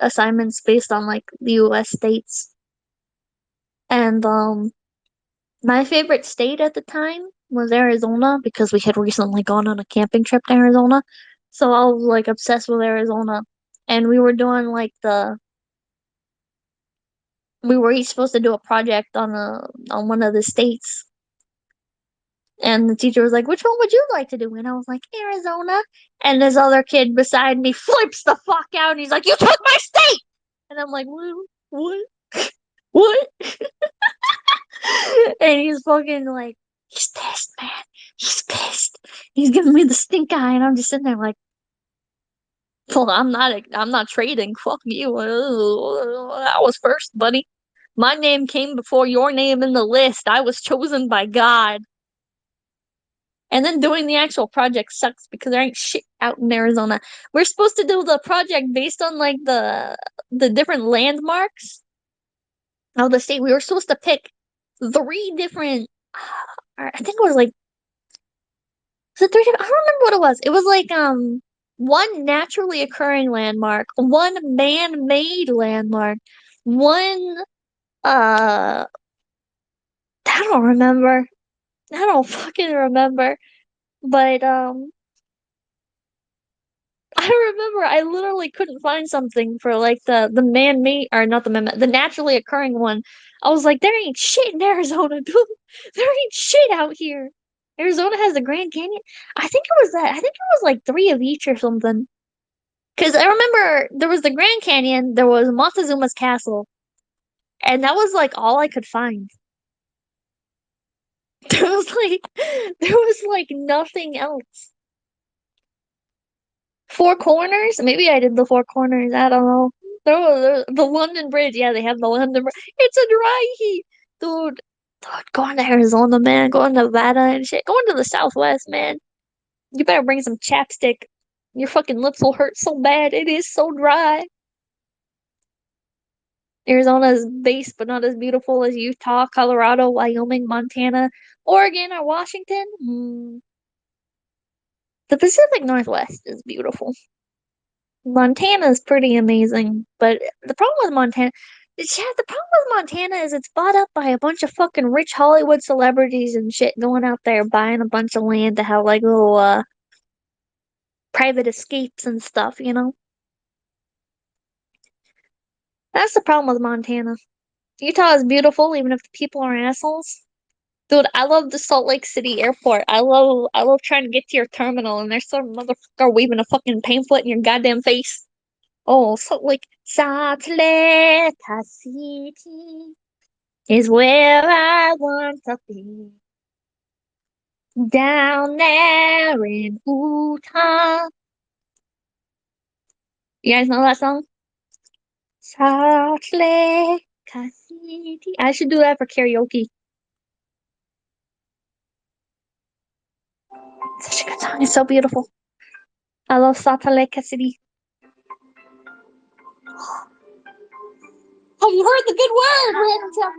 assignments based on like the U.S. states, and my favorite state at the time was Arizona because we had recently gone on a camping trip to Arizona. So I was like obsessed with Arizona. And we were doing like we were each supposed to do a project on one of the states. And the teacher was like, "Which one would you like to do?" And I was like, "Arizona." And this other kid beside me flips the fuck out and he's like, "You took my state!" And I'm like, "What? What? What?" And he's fucking like, he's pissed, man. He's pissed. He's giving me the stink eye, and I'm just sitting there like, well, I'm not trading. Fuck you. I was first, buddy. My name came before your name in the list. I was chosen by God. And then doing the actual project sucks because there ain't shit out in Arizona. We're supposed to do the project based on like the different landmarks of the state. We were supposed to pick three different. I think it was like was it three different? I don't remember what it was. It was like one naturally occurring landmark, one man-made landmark, one uh I don't remember. I don't fucking remember. But I remember I literally couldn't find something for like the man-made or not the man the naturally occurring one. I was like, there ain't shit in Arizona, dude. There ain't shit out here. Arizona has the Grand Canyon. I think it was that. I think it was like three of each or something. Because I remember there was the Grand Canyon, there was Montezuma's Castle, and that was like all I could find. There was like nothing else. Four Corners? Maybe I did the Four Corners. I don't know. The London Bridge. Yeah, they have the London Bridge. It's a dry heat, dude. Dude, going to Arizona, man. Going to Nevada and shit. Going to the Southwest, man. You better bring some chapstick. Your fucking lips will hurt so bad. It is so dry. Arizona is based but not as beautiful as Utah, Colorado, Wyoming, Montana, Oregon, or Washington. The Pacific Northwest is beautiful. Montana is pretty amazing, but the problem with Montana, yeah, the problem with Montana is it's bought up by a bunch of fucking rich Hollywood celebrities and shit going out there buying a bunch of land to have like little private escapes and stuff, you know? That's the problem with Montana. Utah is beautiful, even if the people are assholes. Dude, I love the Salt Lake City airport. I love trying to get to your terminal and there's some motherfucker waving a fucking pamphlet in your goddamn face. Oh, Salt Lake City is where I want to be. Down there in Utah. You guys know that song? Salt Lake I should do that for karaoke. Such a good song. It's so beautiful. I love Satale Cassidy. Have you heard the good word? Told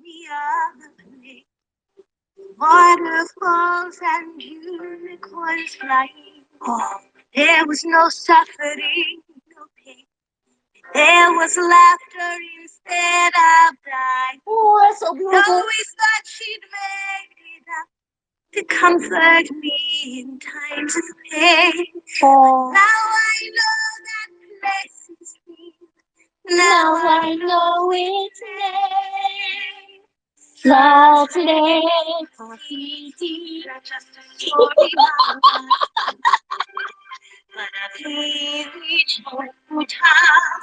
me of a place, waterfalls and unicorns flying. Oh, there was no suffering, no pain. There was laughter instead of dying. Oh, that's so beautiful. Always thought she'd made it up to comfort me in times of pain. Oh. Now I know that place is real. Now I know its name. Satale Cassidy. Not just a story about love, but a village hometown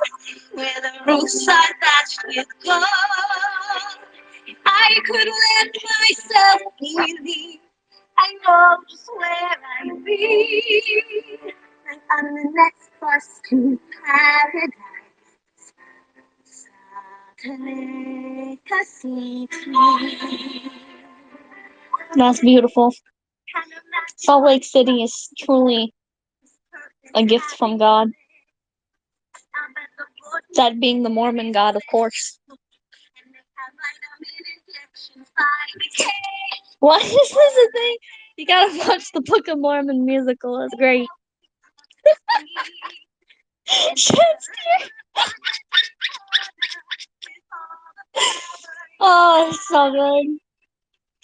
where the roofs are thatched with gold. If I could let myself believe, I know just where I'd be. And on the next bus to paradise, Satale Cassidy. That's beautiful. Salt Lake City is truly a gift from God. That being the Mormon God, of course. Why is this a thing? You gotta watch the Book of Mormon musical. It's great. Shakespeare. Oh, it's so good.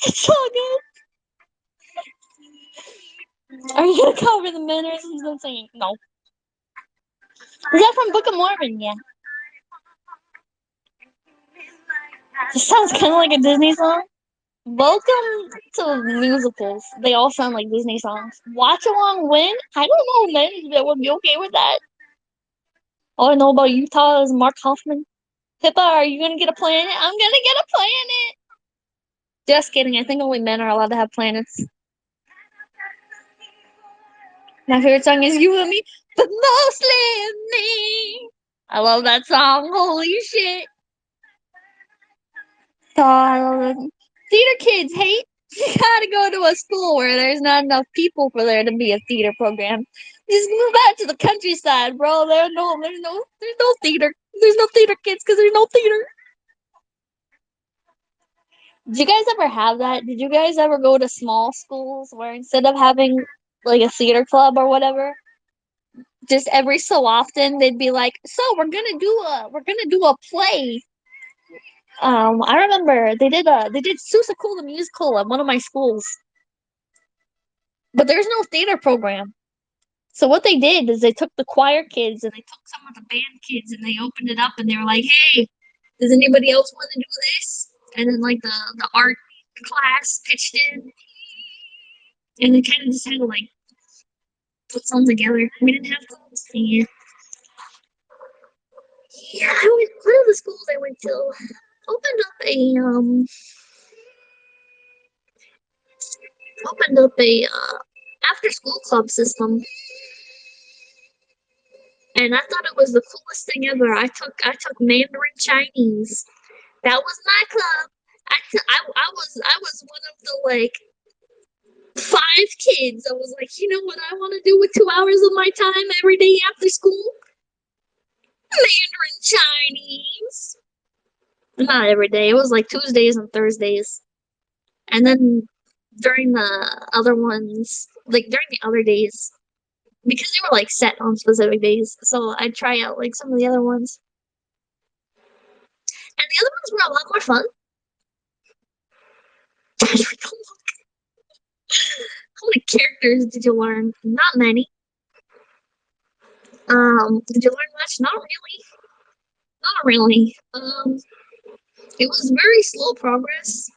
It's so good. Are you gonna cover the mannerisms and singing? No. Is that from Book of Mormon? Yeah. This sounds kind of like a Disney song. Welcome to musicals. They all sound like Disney songs. Watch along when? I don't know, man. That would be okay with that. All I know about Utah is Mark Hoffman. Pippa, are you gonna get a planet? I'm gonna get a planet. Just kidding. I think only men are allowed to have planets. My favorite song is You and Me, but mostly me. I love that song. Holy shit. Oh, I love it. Theater kids hate. You gotta go to a school where there's not enough people for there to be a theater program. Just move out to the countryside, bro. There's no theater. There's no theater kids because there's no theater. Did you guys ever have that? Did you guys ever go to small schools where instead of having like a theater club or whatever, just every so often they'd be like, "So we're gonna do a play." I remember they did Susa Cool the musical at one of my schools, but there's no theater program. So what they did is they took the choir kids and they took some of the band kids and they opened it up and they were like, "Hey, does anybody else want to do this?" And then like the art class pitched in, and they kind of just had to like put something together. We didn't have to sing it. Yeah, one of the schools I went to opened up a after school club system, and I thought it was the coolest thing ever. I took Mandarin Chinese. That was my club. I was one of the like 5 kids. I was like, you know what I want to do with 2 hours of my time every day after school? Mandarin Chinese. Not every day. It was like Tuesdays and Thursdays. And then during the other ones, like during the other days, because they were like set on specific days, so I'd try out like some of the other ones. And the other ones were a lot more fun. How many characters did you learn? Not many. Did you learn much? Not really. Not really. It was very slow progress.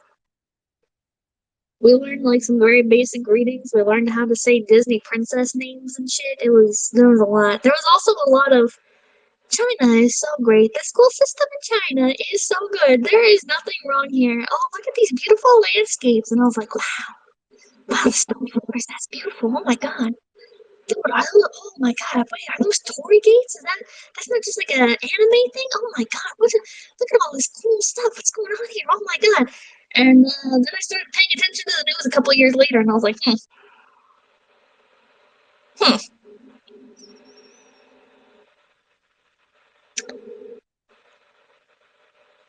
We learned like some very basic greetings. We learned how to say Disney princess names and shit. There was a lot. There was also a lot of China is so great. The school system in China is so good. There is nothing wrong here. Oh, look at these beautiful landscapes. And I was like, wow, the stone forest, that's beautiful. Oh my god. Dude, oh my god, wait, are those Tory gates? That's not just like an anime thing? Oh my god, look at all this cool stuff. What's going on here? Oh my god. And then I started paying attention to the news a couple years later, and I was like, hmm,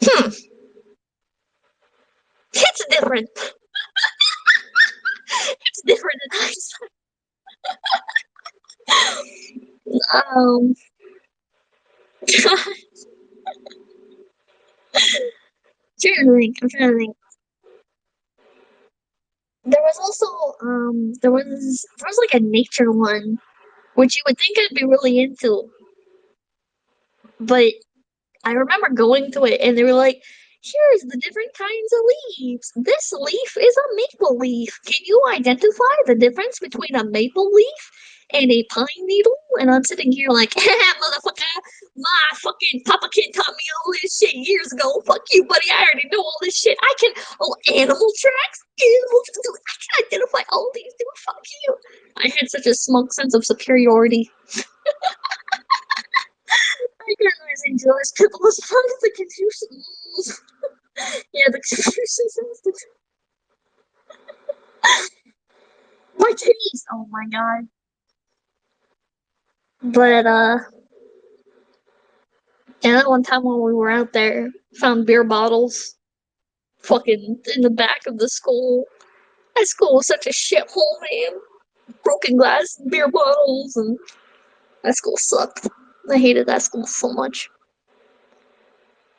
hmm, it's different. It's different than I said. I'm trying to think. There was also there was like a nature one, which you would think I'd be really into, but I remember going to it and they were like, here's the different kinds of leaves. This leaf is a maple leaf. Can you identify the difference between a maple leaf and a pine needle? And I'm sitting here like, motherfucker, my fucking papa kid taught me all this shit years ago. Fuck you, buddy. I already know all this shit. Animal tracks. I can identify all these. Dude, fuck you. I had such a smug sense of superiority. I can't listen to this. People as fun as the Confucius. Yeah, the Confucius Institute. My titties! Oh my god. But, yeah, that one time when we were out there, found beer bottles fucking in the back of the school. That school was such a shithole, man. Broken glass, beer bottles, and that school sucked. I hated that school so much.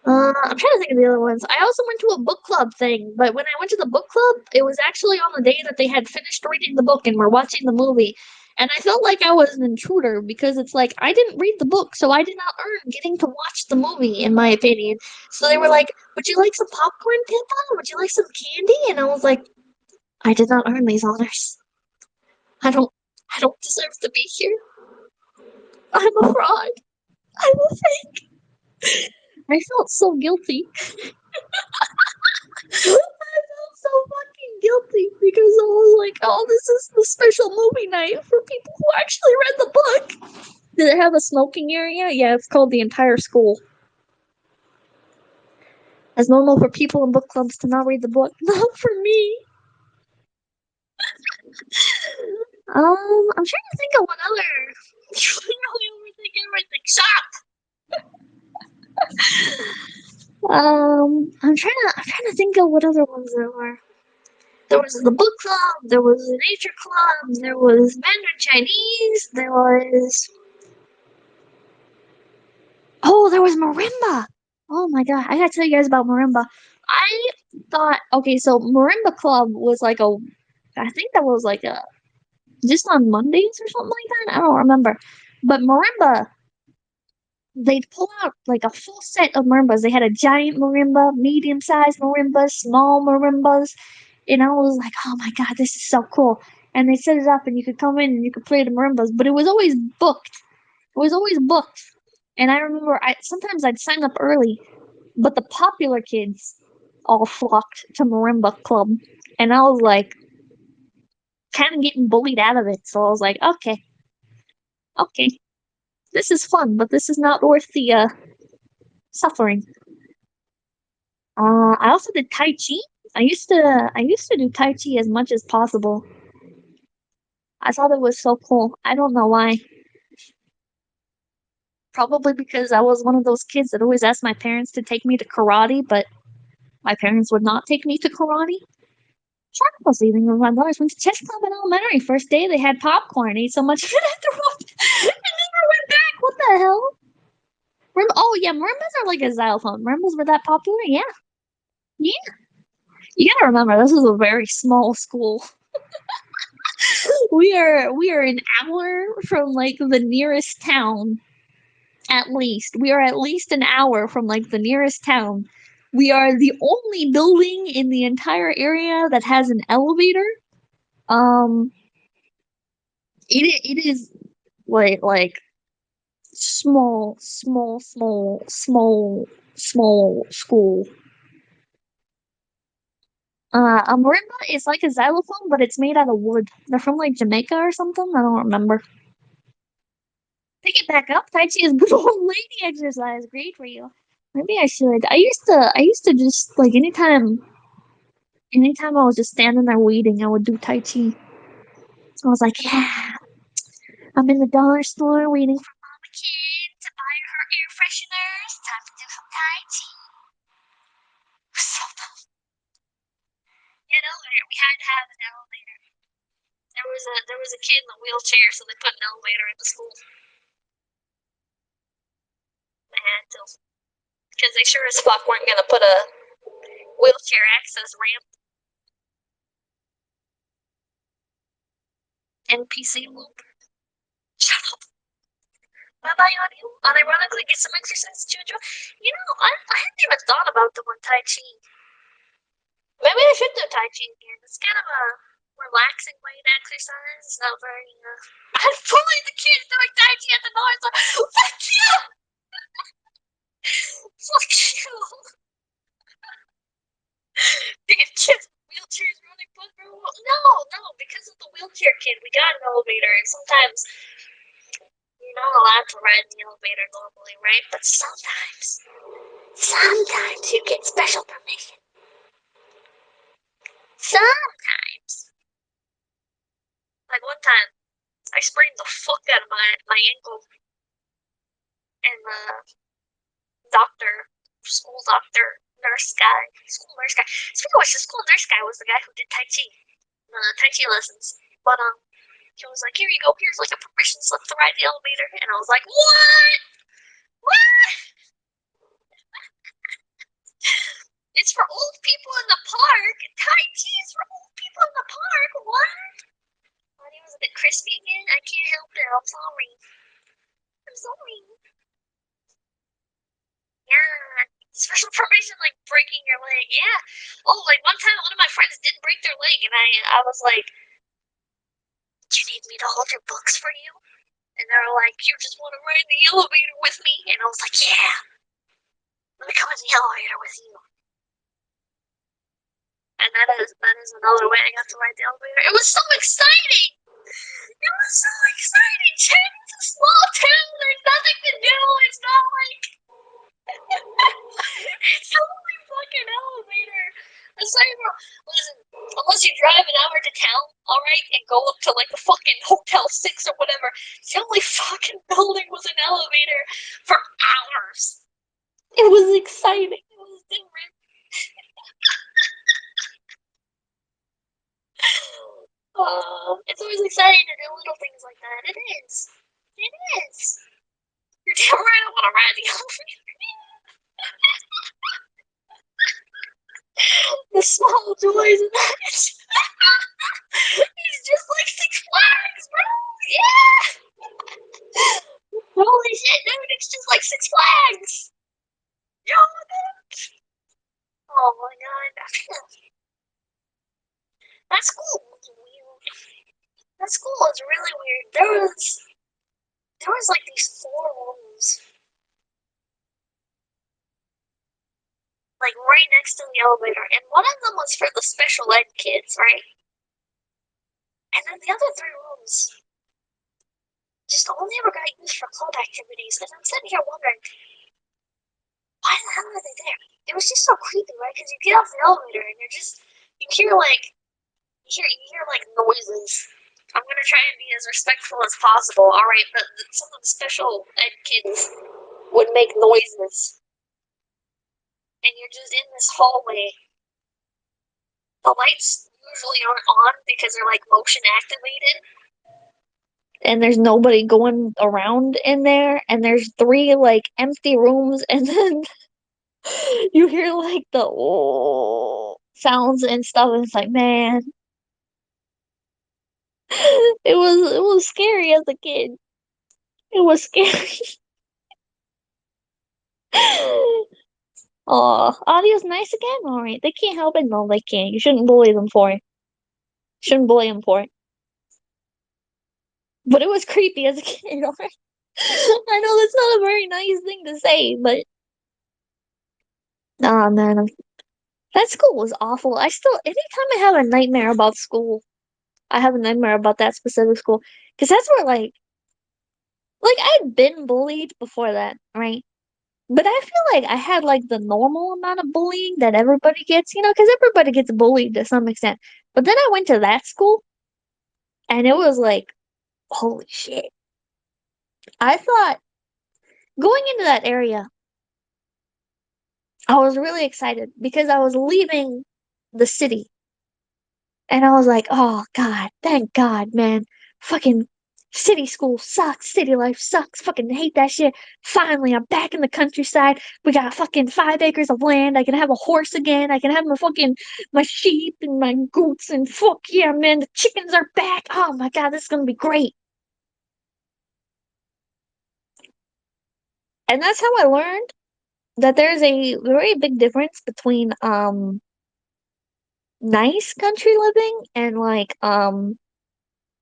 I'm trying to think of the other ones. I also went to a book club thing, but when I went to the book club, it was actually on the day that they had finished reading the book and were watching the movie. And I felt like I was an intruder because it's like I didn't read the book, so I did not earn getting to watch the movie, in my opinion. So they were like, "Would you like some popcorn, Pippa? Would you like some candy?" And I was like, "I did not earn these honors. I don't, I don't deserve to be here. I'm a fraud. I'm a fake." I felt so guilty. I felt so fucking guilty because I was like, oh, this is the special movie night for people who actually read the book. Did it have a smoking area? Yeah, it's called the entire school. As normal for people in book clubs to not read the book. Not for me. I'm trying to think of what other. Really overthinking everything. Stop. I'm trying to think of what other ones there were. There was the book club, there was the nature club, there was Mandarin Chinese, there was there was marimba. Oh my god, I gotta tell you guys about marimba. I thought okay, so marimba club was like I think that was like a just on Mondays or something like that. I don't remember, but marimba they'd pull out like a full set of marimbas. They had a giant marimba, medium-sized marimbas, small marimbas, and I was like, oh my god, this is so cool. And they set it up, and you could come in and you could play the marimbas, but it was always booked. It was always booked. And I remember sometimes I'd sign up early, but the popular kids all flocked to marimba club, and I was like, kind of getting bullied out of it. So I was like, okay, okay, this is fun, but this is not worth the suffering. I also did Tai Chi. I used to do Tai Chi as much as possible. I thought it was so cool. I don't know why. Probably because I was one of those kids that always asked my parents to take me to karate, but my parents would not take me to karate. Shark was leaving with my brothers. Went to chess club in elementary. First day they had popcorn. Ate so much of it afterwards. And never went back. What the hell? Oh yeah, marimbas are like a xylophone. Marimbas were that popular. Yeah, yeah. You gotta remember, this is a very small school. We are an hour from like the nearest town. At least we are at least an hour from like the nearest town. We are the only building in the entire area that has an elevator. Um, it is like small school. A marimba is like a xylophone, but it's made out of wood. They're from like Jamaica or something. I don't remember. Pick it back up. Tai Chi is good old lady exercise. Great for you. Maybe I should. I used to just like anytime I was just standing there waiting, I would do Tai Chi. So I was like, yeah, I'm in the dollar store waiting for Mama Kid to buy her air fresheners. Time to do some Tai Chi. So you know, we had to have an elevator. There was a kid in a wheelchair, so they put an elevator in the school. They had to, because they sure as fuck weren't gonna put a wheelchair access ramp. NPC loop. Shut up. Bye bye, audio. Unironically, get some exercise to enjoy. You know, I hadn't even thought about doing Tai Chi. Maybe I should do Tai Chi again. It's kind of a relaxing way to exercise. It's not very. I'm pulling the kids doing Tai Chi at the door. It's like, fuck you! Fuck you! Damn kids with wheelchairs running butt roll. No, because of the wheelchair kid, we got an elevator, and sometimes you're not allowed to ride in the elevator normally, right? But sometimes you get special permission. Sometimes. Like one time, I sprained the fuck out of my ankle, and the school nurse guy, speaking of which, the school nurse guy was the guy who did Tai Chi lessons. But he was like, here you go, here's like a permission slip to ride the elevator, and I was like, what? What? It's for old people in the park. Tai Chi is for old people in the park. What? Well, he was a bit crispy again. I can't help it. I'm sorry. I'm sorry. Yeah. Special permission, like breaking your leg. Yeah. Oh, like one time, one of my friends did break their leg, and I was like, "Do you need me to hold your books for you?" And they were like, "You just want to ride the elevator with me?" And I was like, "Yeah, let me come in the elevator with you." And that is another way I got to ride the elevator. It was so exciting. It was so exciting. China's a small town. There's nothing to do. It's not like it's only fucking elevator. Listen, unless you drive an hour to town, alright, and go up to like the fucking Hotel 6 or whatever, the only fucking building was an elevator for hours. It was exciting. It was different. It's always exciting to do little things like that. It is. It is. You're damn right I want to ride the elevator. The small joys of that. It's just like Six Flags, bro. Yeah. Holy shit, dude! It's just like Six Flags. Yo, dude. Oh my god. That school was weird. That school was really weird. There was like these 4 rooms, like right next to the elevator, and one of them was for the special ed kids, right? And then the other 3 rooms just only ever got used for club activities. And I'm sitting here wondering, why the hell are they there? It was just so creepy, right? Because you get off the elevator and you hear like noises. I'm gonna try and be as respectful as possible, alright? But some of the special ed kids would make noises. And you're just in this hallway. The lights usually aren't on because they're like motion activated. And there's nobody going around in there, and there's 3 like empty rooms, and then you hear like the sounds and stuff, and it's like, man, it was scary as a kid. It was scary. Oh, audio's nice again? Alright. They can't help it? No, they can't. You shouldn't bully them for it. Shouldn't bully them for it. But it was creepy as a kid, alright? I know that's not a very nice thing to say, but oh man, that school was awful. Anytime I have a nightmare about school, I have a nightmare about that specific school. Because that's where, like, Like, I'd been bullied before that, right? But I feel like I had like the normal amount of bullying that everybody gets, because everybody gets bullied to some extent. But then I went to that school and it was like, holy shit. I thought going into that area, I was really excited because I was leaving the city and I was like, oh God, thank God, man. Fucking city school sucks. City life sucks. Fucking hate that shit. Finally, I'm back in the countryside. We got fucking 5 acres of land. I can have a horse again. I can have my sheep and my goats and fuck yeah, man. The chickens are back. Oh my God, this is gonna be great. And that's how I learned that there's a very big difference between nice country living and like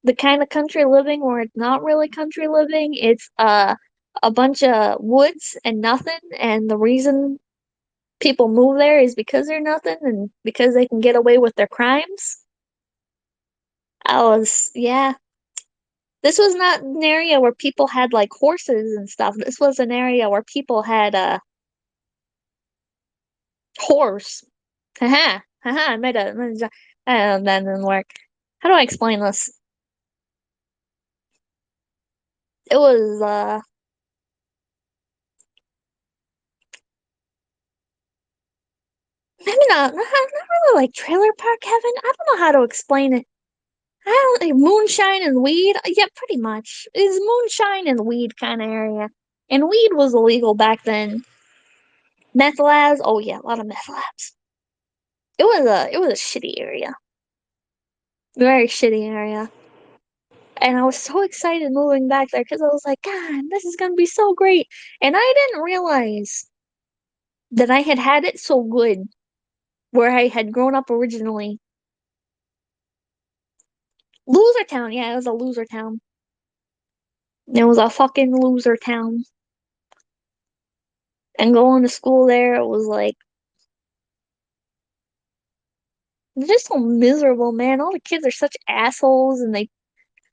the kind of country living where it's not really country living. It's a bunch of woods and nothing, and the reason people move there is because they're nothing and because they can get away with their crimes. Yeah. This was not an area where people had like horses and stuff. This was an area where people had a horse. Haha, haha, that didn't work. How do I explain this? It was maybe not really like trailer park heaven. I don't know how to explain it. I don't like moonshine and weed. Yeah, pretty much. It's moonshine and weed kind of area. And weed was illegal back then. Meth labs, oh yeah, a lot of meth labs. It was a shitty area. Very shitty area. And I was so excited moving back there because I was like, God, this is gonna be so great. And I didn't realize that I had had it so good where I had grown up originally. Loser town, yeah, it was a loser town. It was a fucking loser town. And going to school there, it was like just so miserable, man. All the kids are such assholes, and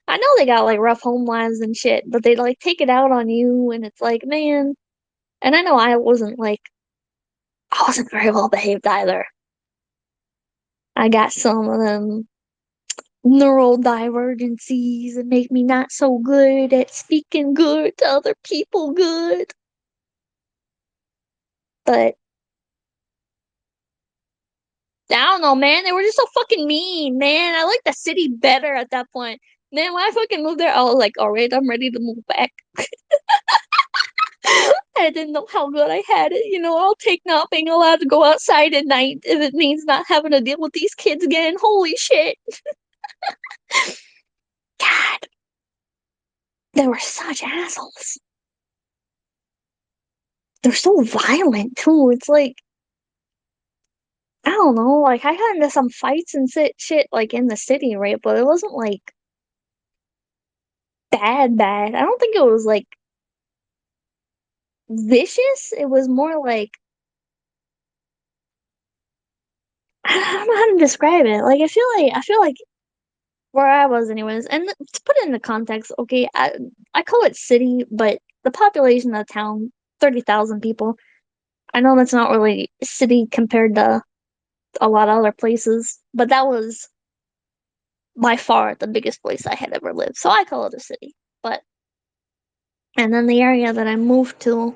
I know they got like rough home lives and shit, but they like take it out on you, and it's like, man. And I know I wasn't very well behaved either. I got some of them neural divergencies that make me not so good at speaking good to other people good. But I don't know, man. They were just so fucking mean, man. I like the city better at that point. Man, when I fucking moved there, I was like, all right, I'm ready to move back. I didn't know how good I had it. I'll take not being allowed to go outside at night if it means not having to deal with these kids again. Holy shit. God, they were such assholes. They're so violent too. It's like, I don't know, like I got into some fights and shit like in the city, right? But it wasn't like bad, bad. I don't think it was like vicious. It was more like I don't know how to describe it. Like I feel like where I was anyways, and to put it into context, okay, I call it city, but the population of the town, 30,000 people. I know that's not really a city compared to a lot of other places, but that was by far the biggest place I had ever lived. So I call it a city. But and then the area that I moved to,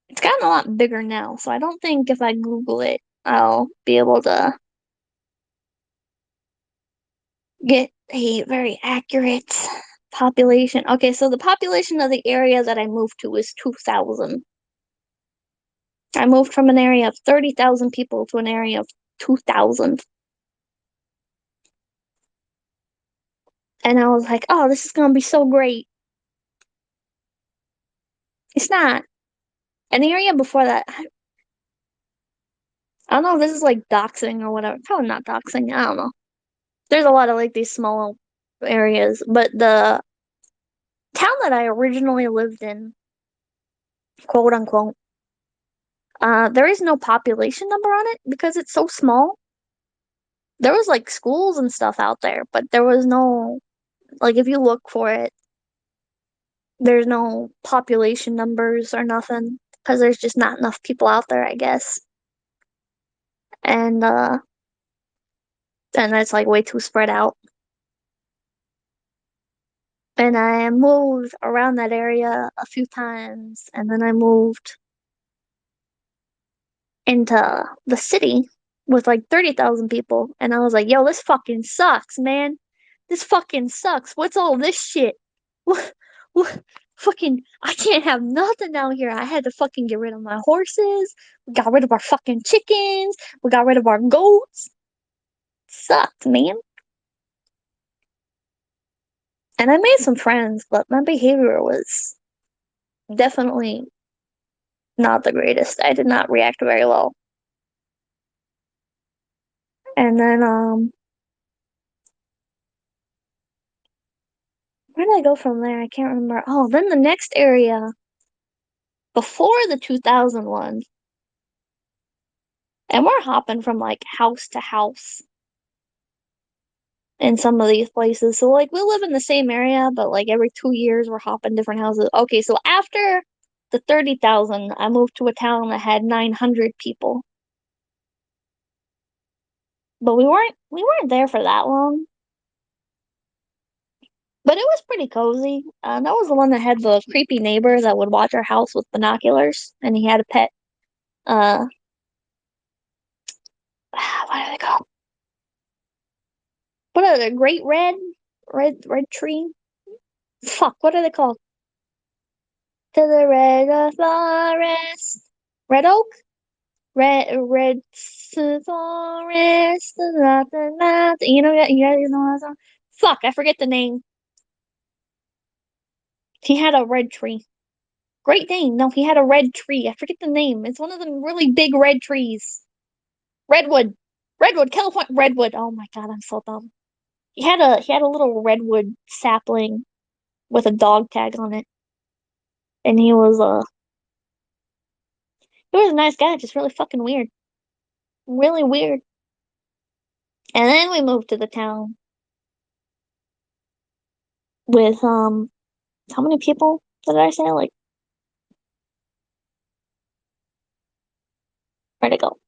it's gotten a lot bigger now. So I don't think if I Google it, I'll be able to get a very accurate population. Okay, so the population of the area that I moved to is 2,000. I moved from an area of 30,000 people to an area of 2,000. And I was like, oh, this is going to be so great. It's not. An area before that, I don't know if this is like doxing or whatever. Probably not doxing. I don't know. There's a lot of like these small areas, but the town that I originally lived in, quote unquote, there is no population number on it because it's so small. There was like schools and stuff out there, but there was no like if you look for it, There's no population numbers or nothing because there's just not enough people out there, I guess. And that's like way too spread out. And I moved around that area a few times, and then I moved into the city with like 30,000 people, and I was like, yo, this fucking sucks, man. This fucking sucks. What's all this shit? What, what, fucking, I can't have nothing down here. I had to fucking get rid of my horses. We got rid of our fucking chickens. We got rid of our goats. Sucked, man. And I made some friends, but my behavior was definitely not the greatest. I did not react very well. And then, where did I go from there? I can't remember. Oh, then the next area before the 2001, and we're hopping from like house to house in some of these places. So, like, we live in the same area, but like every 2 years, we're hopping different houses. Okay, so after the 30,000, I moved to a town that had 900 people. But we weren't there for that long. But it was pretty cozy. That was the one that had the creepy neighbor that would watch our house with binoculars, and he had a pet. Uh, what are they called? What are they? Great red tree? Fuck, what are they called? To the red forest, red oak, red forest. You know that song? Fuck, I forget the name. He had a red tree. Great Dane. No, he had a red tree. I forget the name. It's one of them really big red trees. Redwood. Redwood, California redwood. Oh my god, I'm so dumb. He had a little redwood sapling with a dog tag on it. And he was a nice guy, just really fucking weird. Really weird. And then we moved to the town with how many people did I say? Like, where'd it go?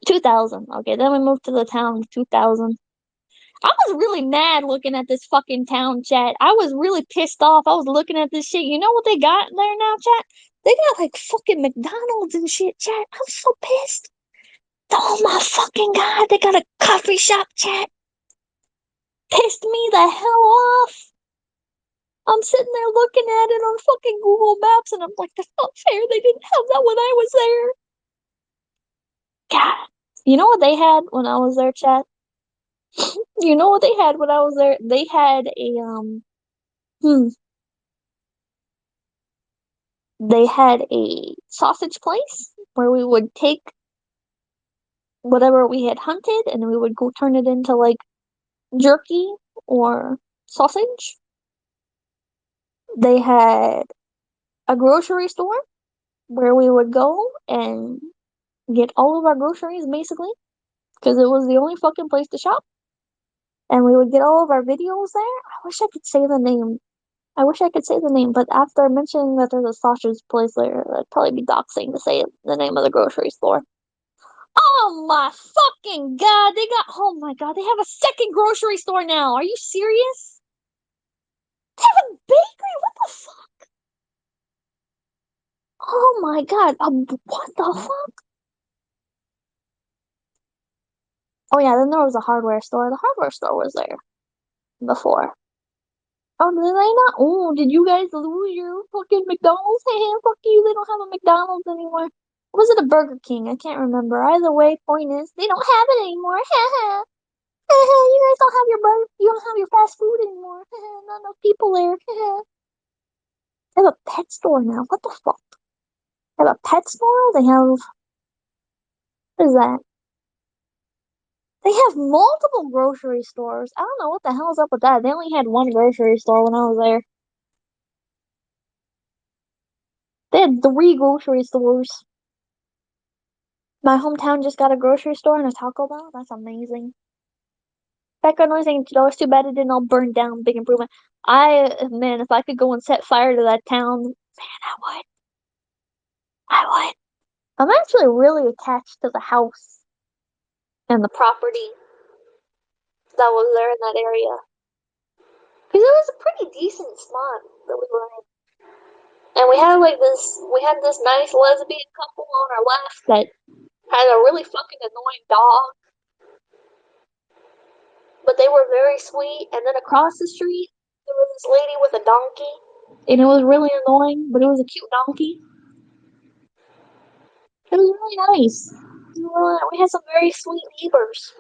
2,000. Okay, then we moved to the town with 2,000. I was really mad looking at this fucking town, chat. I was really pissed off. I was looking at this shit. You know what they got there now, chat? They got like fucking McDonald's and shit, chat. I was so pissed. Oh my fucking god, they got a coffee shop, chat. Pissed me the hell off. I'm sitting there looking at it on fucking Google Maps and I'm like, that's not fair. They didn't have that when I was there. God. You know what they had when I was there, chat? You know what they had when I was there? They had hmm, they had a sausage place where we would take whatever we had hunted and we would go turn it into like jerky or sausage. They had a grocery store where we would go and get all of our groceries basically because it was the only fucking place to shop. And we would get all of our videos there. I wish I could say the name. I wish I could say the name, but after mentioning that there's a sausage place there, that'd probably be doxing to say the name of the grocery store. Oh my fucking god, oh my god, they have a second grocery store now. Are you serious? They have a bakery? What the fuck? Oh my god, what the fuck? Oh yeah, then there was a hardware store. The hardware store was there before. Oh, did they not? Oh, did you guys lose your fucking McDonald's? Hey, fuck you, they don't have a McDonald's anymore. Was it a Burger King? I can't remember. Either way, point is, they don't have it anymore. You guys don't have you don't have your fast food anymore. Not enough people there. They have a pet store now. What the fuck? They have a pet store? What is that? They have multiple grocery stores. I don't know what the hell's up with that. They only had one grocery store when I was there. They had 3 grocery stores. My hometown just got a grocery store and a Taco Bell. That's amazing. Background noise thing, it's too bad it didn't all burn down. Big improvement. Man, if I could go and set fire to that town, man, I would. I would. I'm actually really attached to the house and the property that was there in that area. Because it was a pretty decent spot that we were in. And we had this nice lesbian couple on our left that had a really fucking annoying dog. But they were very sweet. And then across the street, there was this lady with a donkey. And it was really annoying, but it was a cute donkey. It was really nice. We had some very sweet neighbors.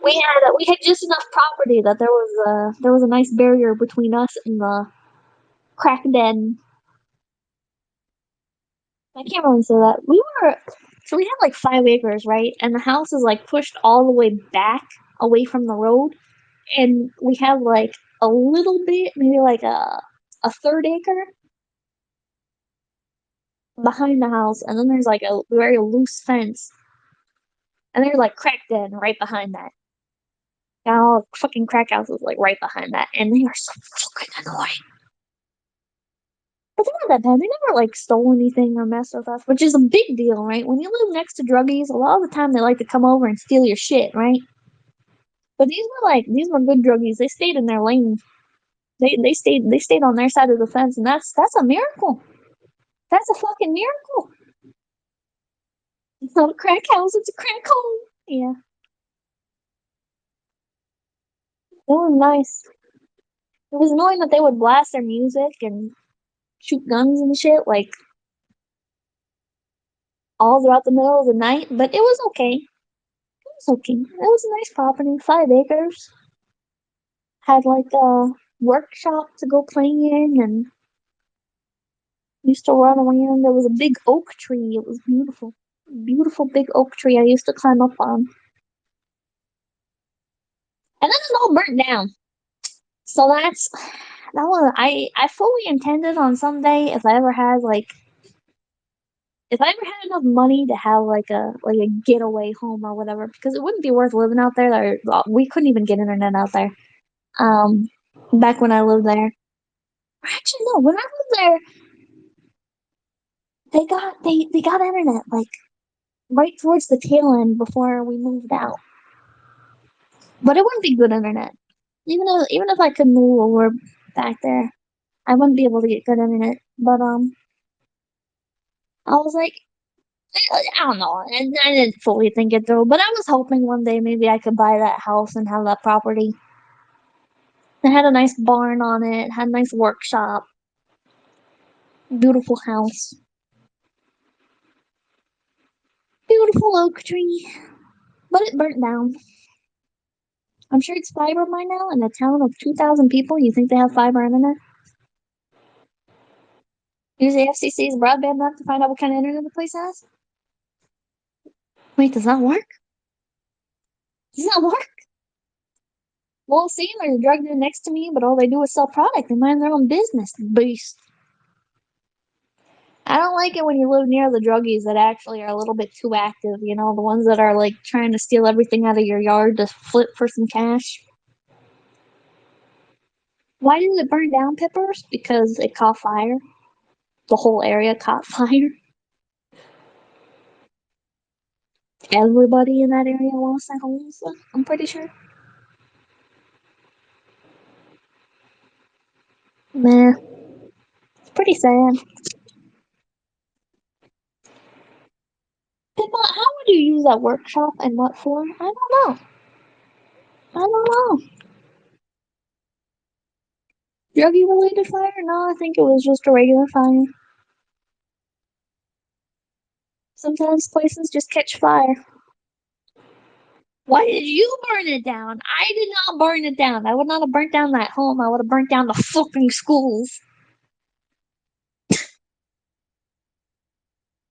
We had just enough property that there was a nice barrier between us and the crack den. I can't really say that. We had like 5 acres, right? And the house is like pushed all the way back away from the road. And we have like a little bit, maybe like a third acre behind the house. And then there's like a very loose fence. And there's like crack den right behind that. And all fucking crack houses like right behind that. And they are so fucking annoying. But they're not that bad. They never like stole anything or messed with us, which is a big deal, right? When you live next to druggies, a lot of the time they like to come over and steal your shit, right? But these were good druggies. They stayed in their lane. They stayed on their side of the fence, and that's a miracle. That's a fucking miracle. It's not a crack house, it's a crack hole. Yeah. It was nice. It was annoying that they would blast their music and shoot guns and shit like all throughout the middle of the night, but it was okay. It was okay. It was a nice property, 5 acres. Had like a workshop to go play in and used to run around. There was a big oak tree. It was beautiful. Beautiful big oak tree I used to climb up on. And then it all burnt down. So that was I fully intended on someday if I ever had enough money to have like a getaway home or whatever, because it wouldn't be worth living out there. We couldn't even get internet out there. Um, back when I lived there. Actually, no, when I lived there, they got internet like right towards the tail end before we moved out. But it wouldn't be good internet. Even if I could move over back there, I wouldn't be able to get good internet. But I was like, I don't know, and I didn't fully think it through. But I was hoping one day maybe I could buy that house and have that property. It had a nice barn on it, had a nice workshop, beautiful house, beautiful oak tree. But it burnt down. I'm sure it's fiber by now in a town of 2,000 people. You think they have fiber internet? Use the FCC's broadband map to find out what kind of internet the place has? Wait, does that work? Does that work? Well, see, there's a drug dealer next to me, but all they do is sell product. They mind their own business. Beast. I don't like it when you live near the druggies that actually are a little bit too active. You know, the ones that are like trying to steal everything out of your yard to flip for some cash. Why did it burn down, Pippers? Because it caught fire. The whole area caught fire. Everybody in that area lost their homes, I'm pretty sure. Nah, it's pretty sad. Pippa, how would you use that workshop and what for? I don't know. I don't know. Druggy related fire? No, I think it was just a regular fire. Sometimes places just catch fire. Why did you burn it down? I did not burn it down. I would not have burnt down that home. I would have burnt down the fucking schools.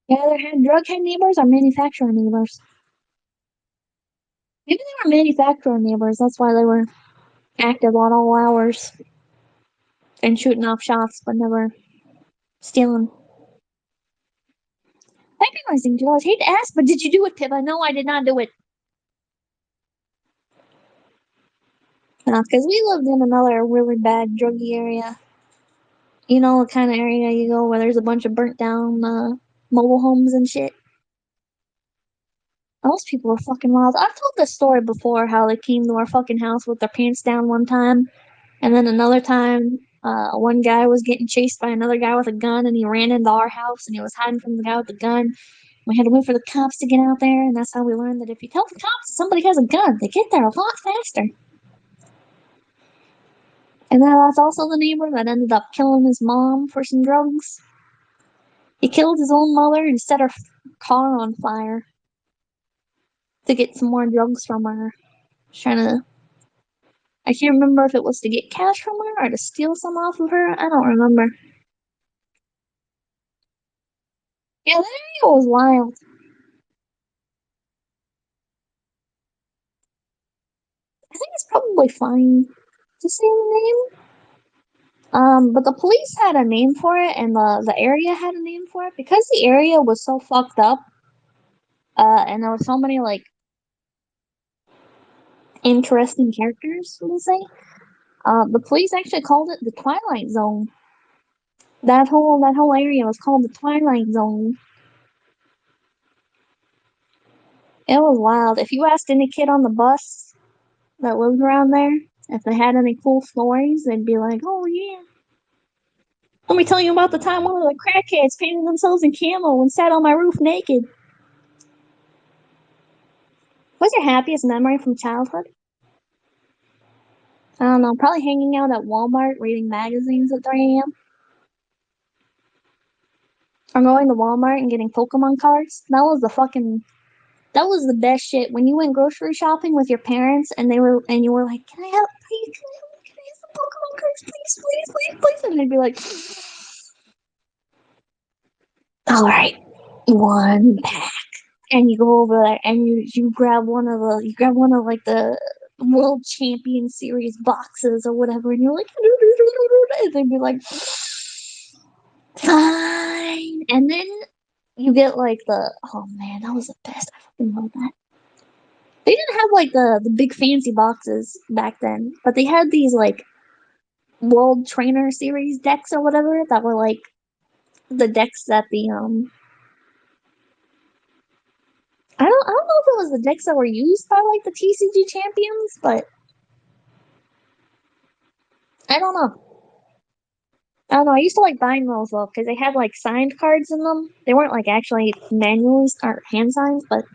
You either had drug head neighbors or manufacturer neighbors. Maybe they were manufacturer neighbors. That's why they were active on all hours and shooting off shots, but never stealing. Recognizing, I hate to ask, but did you do it, Pip? I know I did not do it. Because we lived in another really bad druggy area. You know, the kind of area you go where there's a bunch of burnt down mobile homes and shit. Those people are fucking wild. I've told this story before how they came to our fucking house with their pants down one time, and then another time, one guy was getting chased by another guy with a gun, and he ran into our house, and he was hiding from the guy with the gun. We had to wait for the cops to get out there, and that's how we learned that if you tell the cops somebody has a gun, they get there a lot faster. And then that's also the neighbor that ended up killing his mom for some drugs. He killed his own mother and set her car on fire to get some more drugs from her. Trying to. I can't remember if it was to get cash from her or to steal some off of her. I don't remember. Yeah, that area was wild. I think it's probably fine to say the name. But the police had a name for it, and the area had a name for it because the area was so fucked up. And there were so many like interesting characters. We'll say. The police actually called it the Twilight Zone. That whole area was called the Twilight Zone. It was wild. If you asked any kid on the bus that lived around there if they had any cool stories, they'd be like, "Oh yeah, let me tell you about the time one of the crackheads painted themselves in camo and sat on my roof naked." What's your happiest memory from childhood? I don't know. Probably hanging out at Walmart reading magazines at 3 a.m. Or going to Walmart and getting Pokemon cards. That was the best shit. When you went grocery shopping with your parents and you were like, "Can I help? Please, can I help? Can I have some Pokemon cards? Please, please, please, please." And they'd be like, "All right, one pack." And you go over there and you grab one of like the World Champion Series boxes or whatever, and you're like, and they'd be like, "Fine." And then you get like oh man, that was the best. I fucking love that. They didn't have like the big fancy boxes back then, but they had these like World Trainer Series decks or whatever that were like the decks that the. I don't know if it was the decks that were used by like the TCG champions, but I don't know. I don't know. I used to like buying those though because they had like signed cards in them. They weren't like actually manually or hand signs, but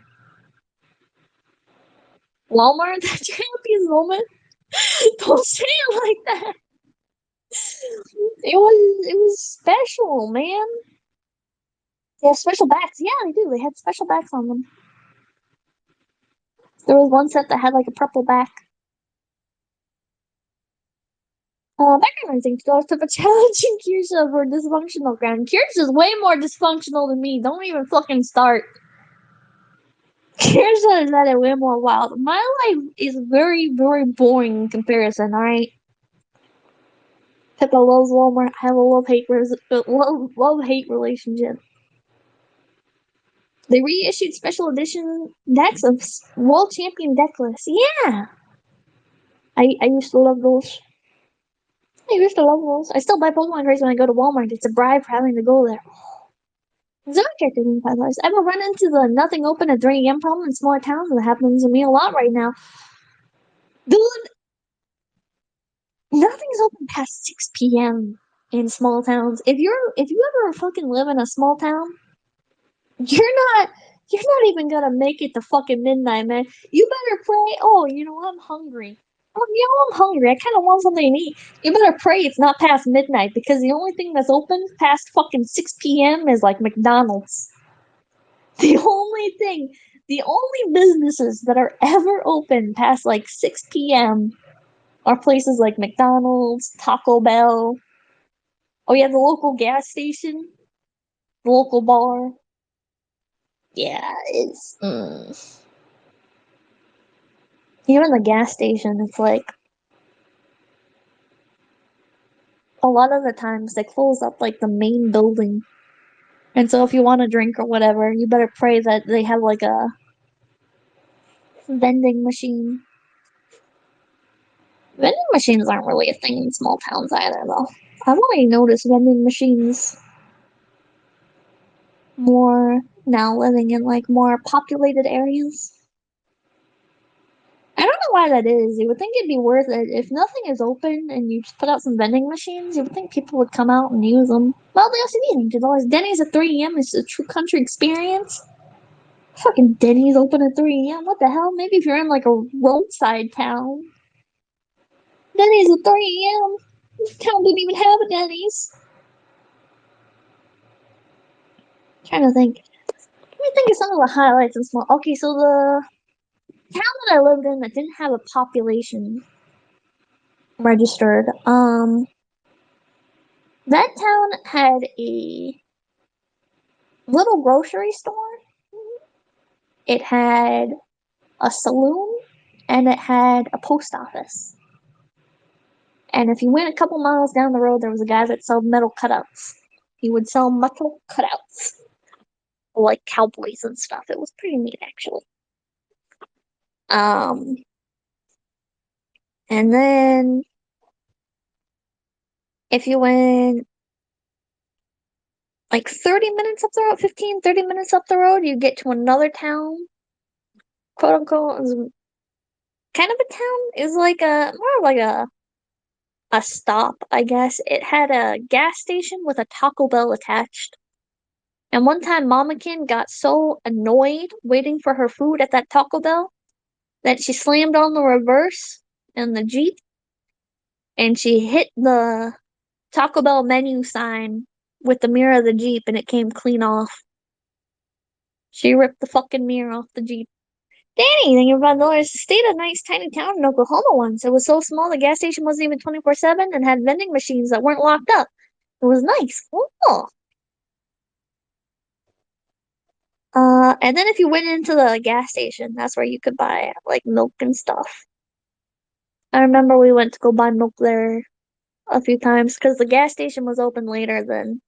Walmart the champions moment. Don't say it like that. It was special, man. They have special backs. Yeah, they do. They had special backs on them. There was one set that had like a purple back. Background things goes to the challenging Kirsa for dysfunctional ground. Kirsa's way more dysfunctional than me. Don't even fucking start. Kirsa is at it way more wild. My life is very, very boring in comparison, alright? Pippa loves Walmart. I have a love hate relationship. They reissued special edition decks of World Champion deck lists. Yeah! I used to love those. I used to love those. I still buy Pokemon cards when I go to Walmart. It's a bribe for having to go there. Zodiac in $5. Ever run into the nothing open at 3 a.m. problem in smaller towns? That happens to me a lot right now. Dude, nothing's open past 6 p.m. in small towns. If you ever fucking live in a small town, you're not you're not even gonna make it to fucking midnight, man. You better pray. Oh, I'm hungry. Oh, I'm hungry. I kind of want something to eat. You better pray it's not past midnight because the only thing that's open past fucking 6 p.m. is like McDonald's. The only thing, the only businesses that are ever open past like 6 p.m. are places like McDonald's, Taco Bell. Oh, yeah, the local gas station, the local bar. Yeah, it's. Even the gas station, it's like a lot of the times they close up like the main building. And so if you want a drink or whatever, you better pray that they have like a vending machine. Vending machines aren't really a thing in small towns either, though. I've only noticed vending machines more now living in like more populated areas. I don't know why that is. You would think it'd be worth it. If nothing is open and you just put out some vending machines, you would think people would come out and use them. Well, they also need $100. Denny's at 3 a.m. is a true country experience. Fucking Denny's open at 3 a.m. What the hell? Maybe if you're in like a roadside town. Denny's at 3 a.m. This town didn't even have a Denny's. I'm trying to think. Let me think of some of the highlights in small. Okay, so the town that I lived in that didn't have a population registered, that town had a little grocery store. It had a saloon and it had a post office. And if you went a couple miles down the road, there was a guy that sold metal cutouts. He would sell metal cutouts, like cowboys and stuff. It was pretty neat, actually. Um, and then if you went like 30 minutes up the road, 15, 30 minutes up the road, you get to another town, quote unquote, is kind of a town, is like a more like a stop, I guess. It had a gas station with a Taco Bell attached. And one time Mamakin got so annoyed waiting for her food at that Taco Bell that she slammed on the reverse in the Jeep and she hit the Taco Bell menu sign with the mirror of the Jeep and it came clean off. She ripped the fucking mirror off the Jeep. Danny, think about dollars. Stayed a nice tiny town in Oklahoma once. It was so small the gas station wasn't even 24/7 and had vending machines that weren't locked up. It was nice. Oh. And then if you went into the gas station, that's where you could buy like milk and stuff. I remember we went to go buy milk there a few times because the gas station was open later than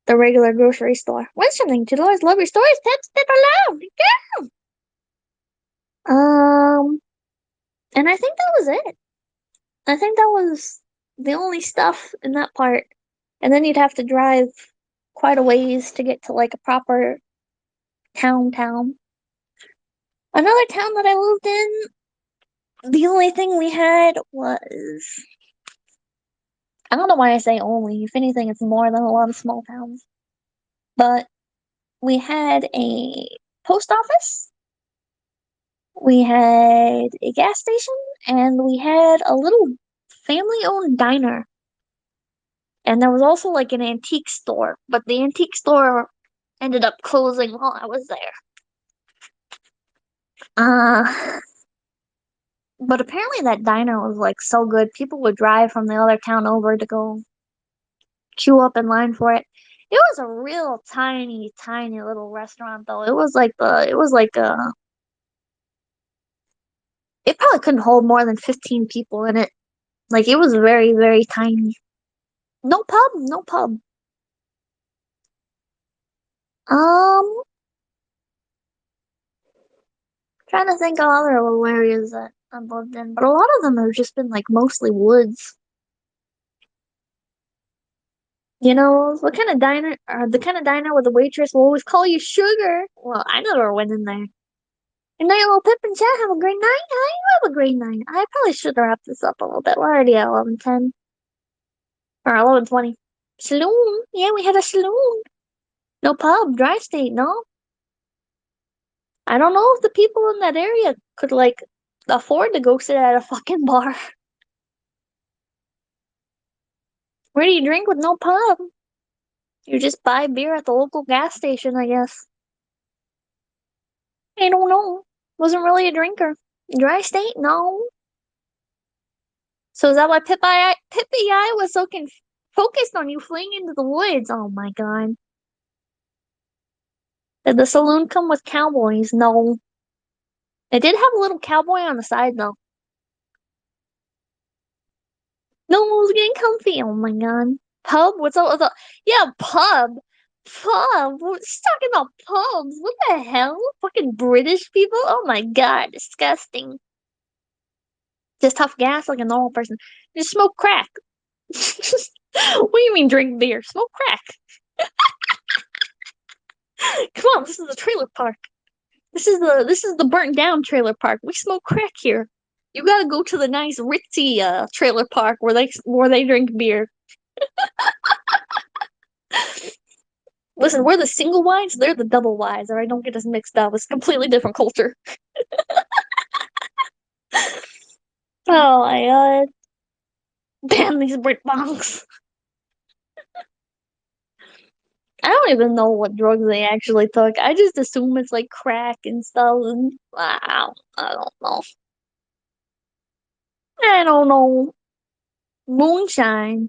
the regular grocery store. What's something? $2 love your stories, pets that are loud. Um, and I think that was it. I think that was the only stuff in that part. And then you'd have to drive quite a ways to get to like a proper town. Another town that I lived in, the only thing we had was, I don't know why I say only. If anything, it's more than a lot of small towns. But we had a post office, we had a gas station, and we had a little family-owned diner. And there was also like an antique store, but the antique store ended up closing while I was there. Uh, but apparently that diner was like so good, people would drive from the other town over to go queue up in line for it. It was a real tiny, tiny little restaurant though. It probably couldn't hold more than 15 people in it. Like it was very, very tiny. No pub, no pub. Um, Trying to think of other little areas that I've lived in, but a lot of them have just been like mostly woods. You know, what kind of diner, or the kind of diner where the waitress will always call you sugar? Well, I never went in there. Good night, little Pip and Chat. Have a great night. How you have a great night? I probably should wrap this up a little bit. We're already at 11:10 or 11:20. Saloon? Yeah, we had a saloon. No pub, dry state, no. I don't know if the people in that area could like afford to go sit at a fucking bar. Where do you drink with no pub? You just buy beer at the local gas station, I guess. I don't know. Wasn't really a drinker. Dry state? No. So is that why Pippi Eye was so focused on you fleeing into the woods? Oh my god. Did the saloon come with cowboys? No. It did have a little cowboy on the side though. No one was getting comfy. Oh my god. Pub? What's up with the Yeah, pub. Pub. What's talking about pubs? What the hell? Fucking British people? Oh my god, disgusting. Just tough gas like a normal person. Just smoke crack. What do you mean drink beer? Smoke crack. Come on, this is a trailer park. This is the burnt down trailer park. We smoke crack here. You gotta go to the nice ritzy trailer park where they drink beer. Listen, we're the single wides, they're the double wides, alright? Don't get us mixed up. It's a completely different culture. Oh my god. Damn these Brit bonks. I don't even know what drugs they actually took. I just assume it's like crack and stuff. And wow, I don't know. I don't know. Moonshine.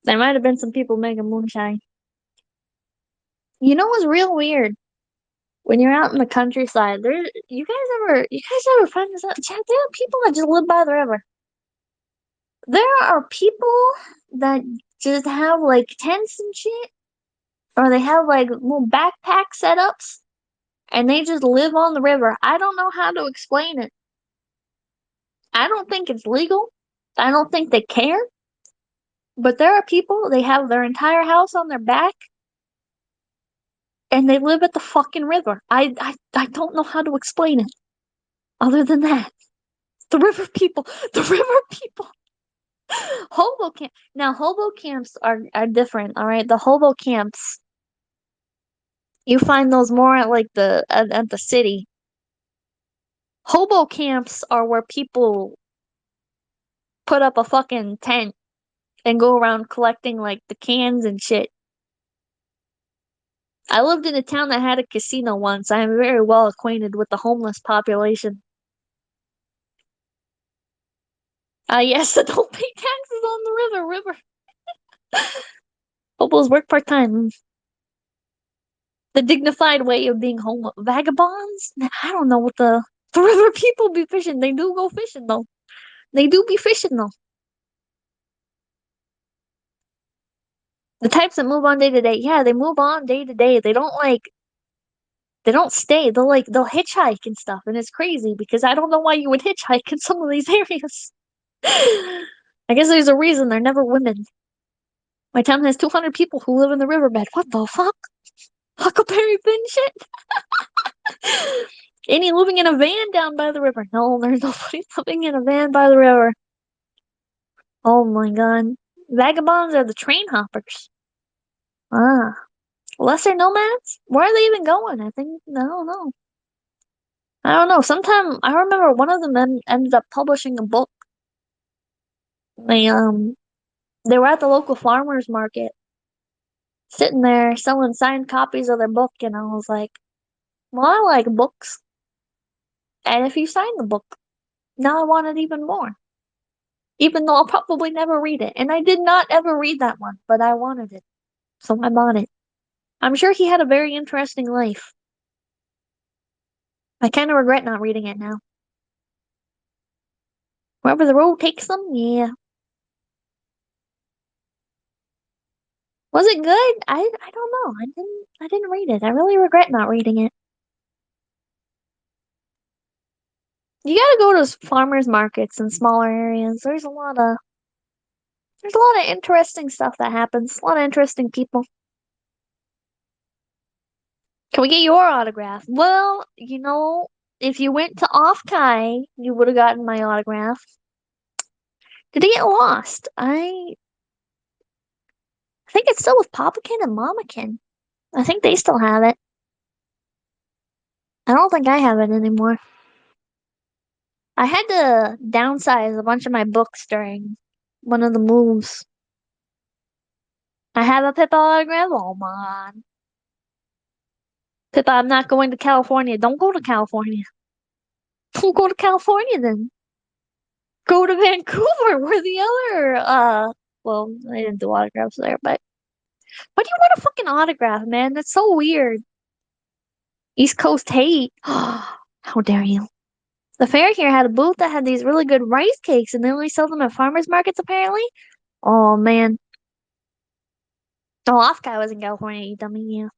There might have been some people making moonshine. You know what's real weird? When you're out in the countryside, you guys ever find this out? There are people that just live by the river. There are people that just have like tents and shit, or they have like little backpack setups, and they just live on the river. I don't know how to explain it. I don't think it's legal. I don't think they care. But there are people, they have their entire house on their back, and they live at the fucking river. I don't know how to explain it other than that. The river people, the river people. Hobo camp. Now, hobo camps are different, all right? The hobo camps, you find those more at like at the city. Hobo camps are where people put up a fucking tent and go around collecting like the cans and shit. I lived in a town that had a casino once. I am very well acquainted with the homeless population. Yes, so don't pay taxes on the river. Hobos work part-time. The dignified way of being homeless. Vagabonds? I don't know what the river people be fishing. They do go fishing though. They do be fishing though. The types that move on day to day, yeah, they move on day to day. They don't stay. They'll hitchhike and stuff, and it's crazy because I don't know why you would hitchhike in some of these areas. I guess there's a reason they're never women. My town has 200 people who live in the riverbed. What the fuck? Huckleberry Finn shit? Any living in a van down by the river? No, there's nobody living in a van by the river. Oh my god. Vagabonds are the train hoppers. Ah. Lesser nomads? Where are they even going? I think, I don't know. I don't know. Sometime, I remember one of them ended up publishing a book. They, um, they were at the local farmer's market, sitting there selling signed copies of their book, and I was like, well, I like books. And if you sign the book, now I want it even more. Even though I'll probably never read it. And I did not ever read that one, but I wanted it. So I bought it. I'm sure he had a very interesting life. I kind of regret not reading it now. Wherever the road takes them, yeah. Was it good? I don't know. I didn't read it. I really regret not reading it. You gotta go to farmers markets in smaller areas. There's a lot of interesting stuff that happens. A lot of interesting people. Can we get your autograph? Well, if you went to Off Kai, you would have gotten my autograph. Did it get lost? I think it's still with Papakin and Mamakin. I think they still have it. I don't think I have it anymore. I had to downsize a bunch of my books during one of the moves. I have a Pippa autograph. Oh man. Pippa, I'm not going to California. Don't go to California. Don't go to California then. Go to Vancouver where the other well, I didn't do autographs there, but why do you want a fucking autograph, man? That's so weird. East Coast hate. How dare you? The fair here had a booth that had these really good rice cakes, and they only sell them at farmers markets, apparently. Oh, man. Oh, Off Guy was in California, you dummy, yeah.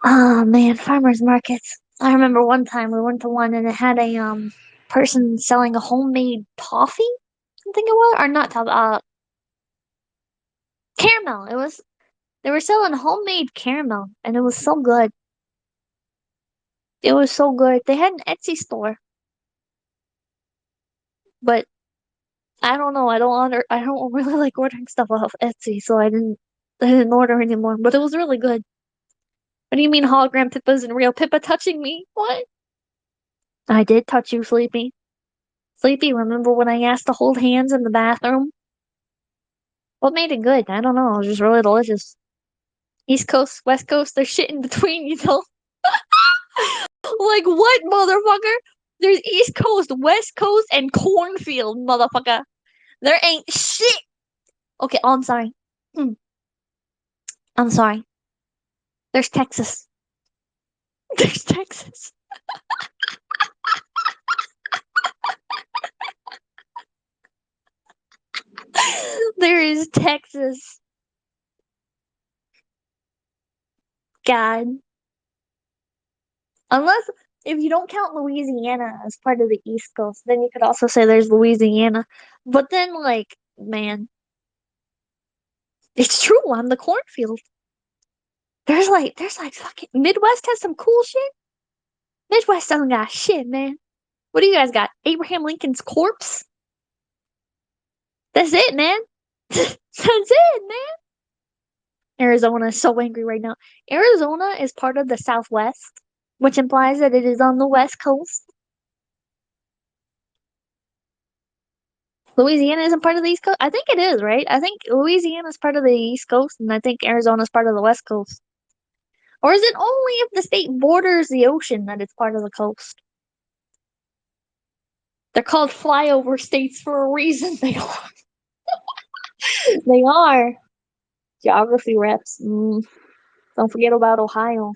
Oh, man, farmers markets. I remember one time we went to one and it had a person selling a homemade toffee. I think it was, or not toffee, caramel. It was they were selling homemade caramel, and it was so good. It was so good. They had an Etsy store, but I don't know. I don't really like ordering stuff off Etsy, so I didn't order anymore. But it was really good. What do you mean hologram Pippa isn't real? Pippa touching me? What? I did touch you, Sleepy. Sleepy, remember when I asked to hold hands in the bathroom? What made it good? I don't know. It was just really delicious. East Coast, West Coast, there's shit in between, you know? Like what, motherfucker? There's East Coast, West Coast, and cornfield, motherfucker. There ain't shit. Okay, oh, I'm sorry. I'm sorry. There's Texas. There's Texas. There is Texas. God. Unless, if you don't count Louisiana as part of the East Coast, then you could also say there's Louisiana. But then, like, man, it's true. I'm the cornfield. There's like fucking Midwest has some cool shit. Midwest doesn't got shit, man. What do you guys got? Abraham Lincoln's corpse? That's it, man. That's it, man. Arizona is so angry right now. Arizona is part of the Southwest, which implies that it is on the West Coast. Louisiana isn't part of the East Coast? I think it is, right? I think Louisiana is part of the East Coast, and I think Arizona is part of the West Coast. Or is it only if the state borders the ocean that it's part of the coast? They're called flyover states for a reason. They are. They are. Geography reps. Don't forget about Ohio.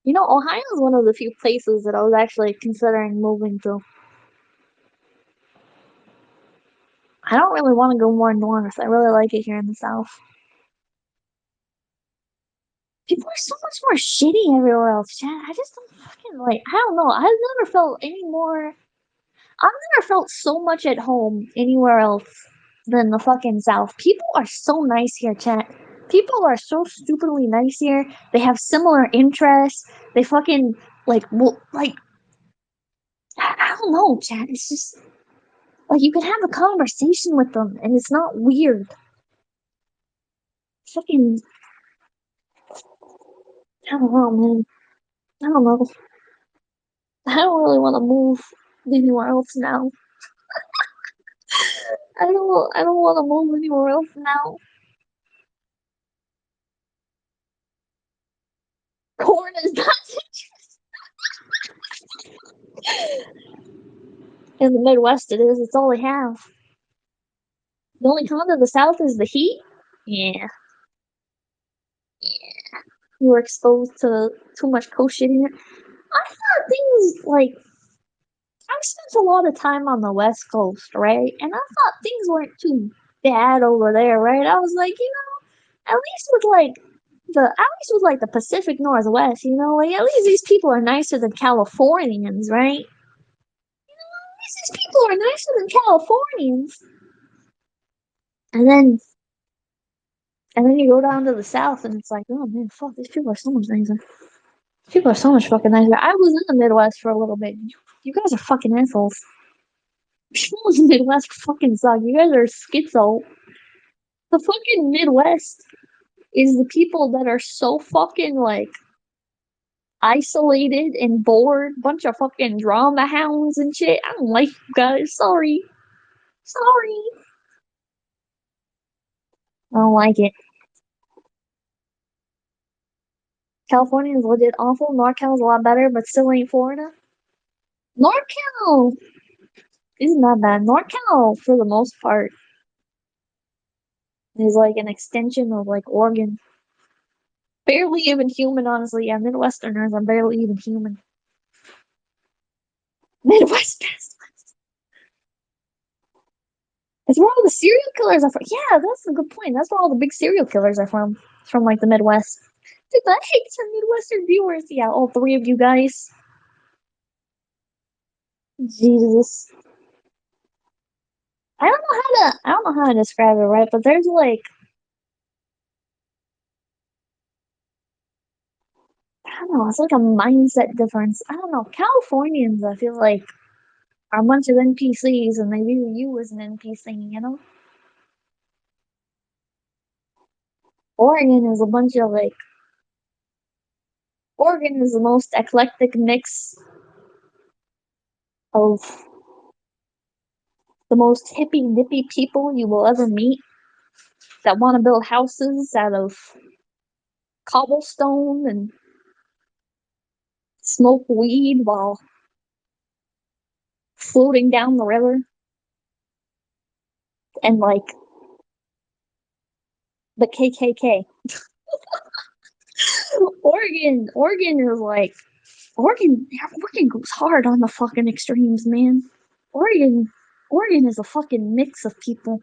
You know, Ohio is one of the few places that I was actually considering moving to. I don't really want to go more north. I really like it here in the South. People are so much more shitty everywhere else, Chad. I just don't fucking like. I don't know. I've never felt any more. I've never felt so much at home anywhere else than the fucking South. People are so nice here, Chad. People are so stupidly nice here. They have similar interests. They fucking like I don't know, Chad. It's just like you can have a conversation with them and it's not weird. Fucking I don't know, man. I don't know. I don't really want to move anywhere else now. I don't want to move anywhere else now. Corn is not in the Midwest. It is. It's all they have. The only con of the South is the heat. Yeah, you were exposed to too much coast shitting. I thought things like I spent a lot of time on the West Coast, right? And I thought things weren't too bad over there, right? I was like, at least with the Pacific Northwest, like at least these people are nicer than Californians, right? At least these people are nicer than Californians. And then you go down to the South and it's like, oh man, fuck, these people are so much nicer. People are so much fucking nicer. I was in the Midwest for a little bit. You guys are fucking assholes. People in the Midwest fucking suck. You guys are schizo. The fucking Midwest is the people that are so fucking like isolated and bored, bunch of fucking drama hounds and shit. I don't like you guys. Sorry. Sorry. I don't like it. California is legit awful. NorCal is a lot better, but still ain't Florida. NorCal isn't that bad. NorCal, for the most part, is like an extension of like Oregon. Barely even human, honestly. Yeah, Midwesterners are barely even human. Midwest best. It's where all the serial killers are from. Yeah, that's a good point. That's where all the big serial killers are from. It's from like the Midwest. Dude, I hate some Midwestern viewers. Yeah, all three of you guys. Jesus. I don't know how to describe it, right? But there's like, I don't know, it's like a mindset difference. I don't know. Californians, I feel like, are a bunch of NPCs and they view you as an NPC, you know? Oregon is a bunch of like, Oregon is the most eclectic mix of the most hippy dippy people you will ever meet that want to build houses out of cobblestone and smoke weed while floating down the river and like the KKK. Oregon is like Oregon goes hard on the fucking extremes, man. Oregon, Oregon is a fucking mix of people.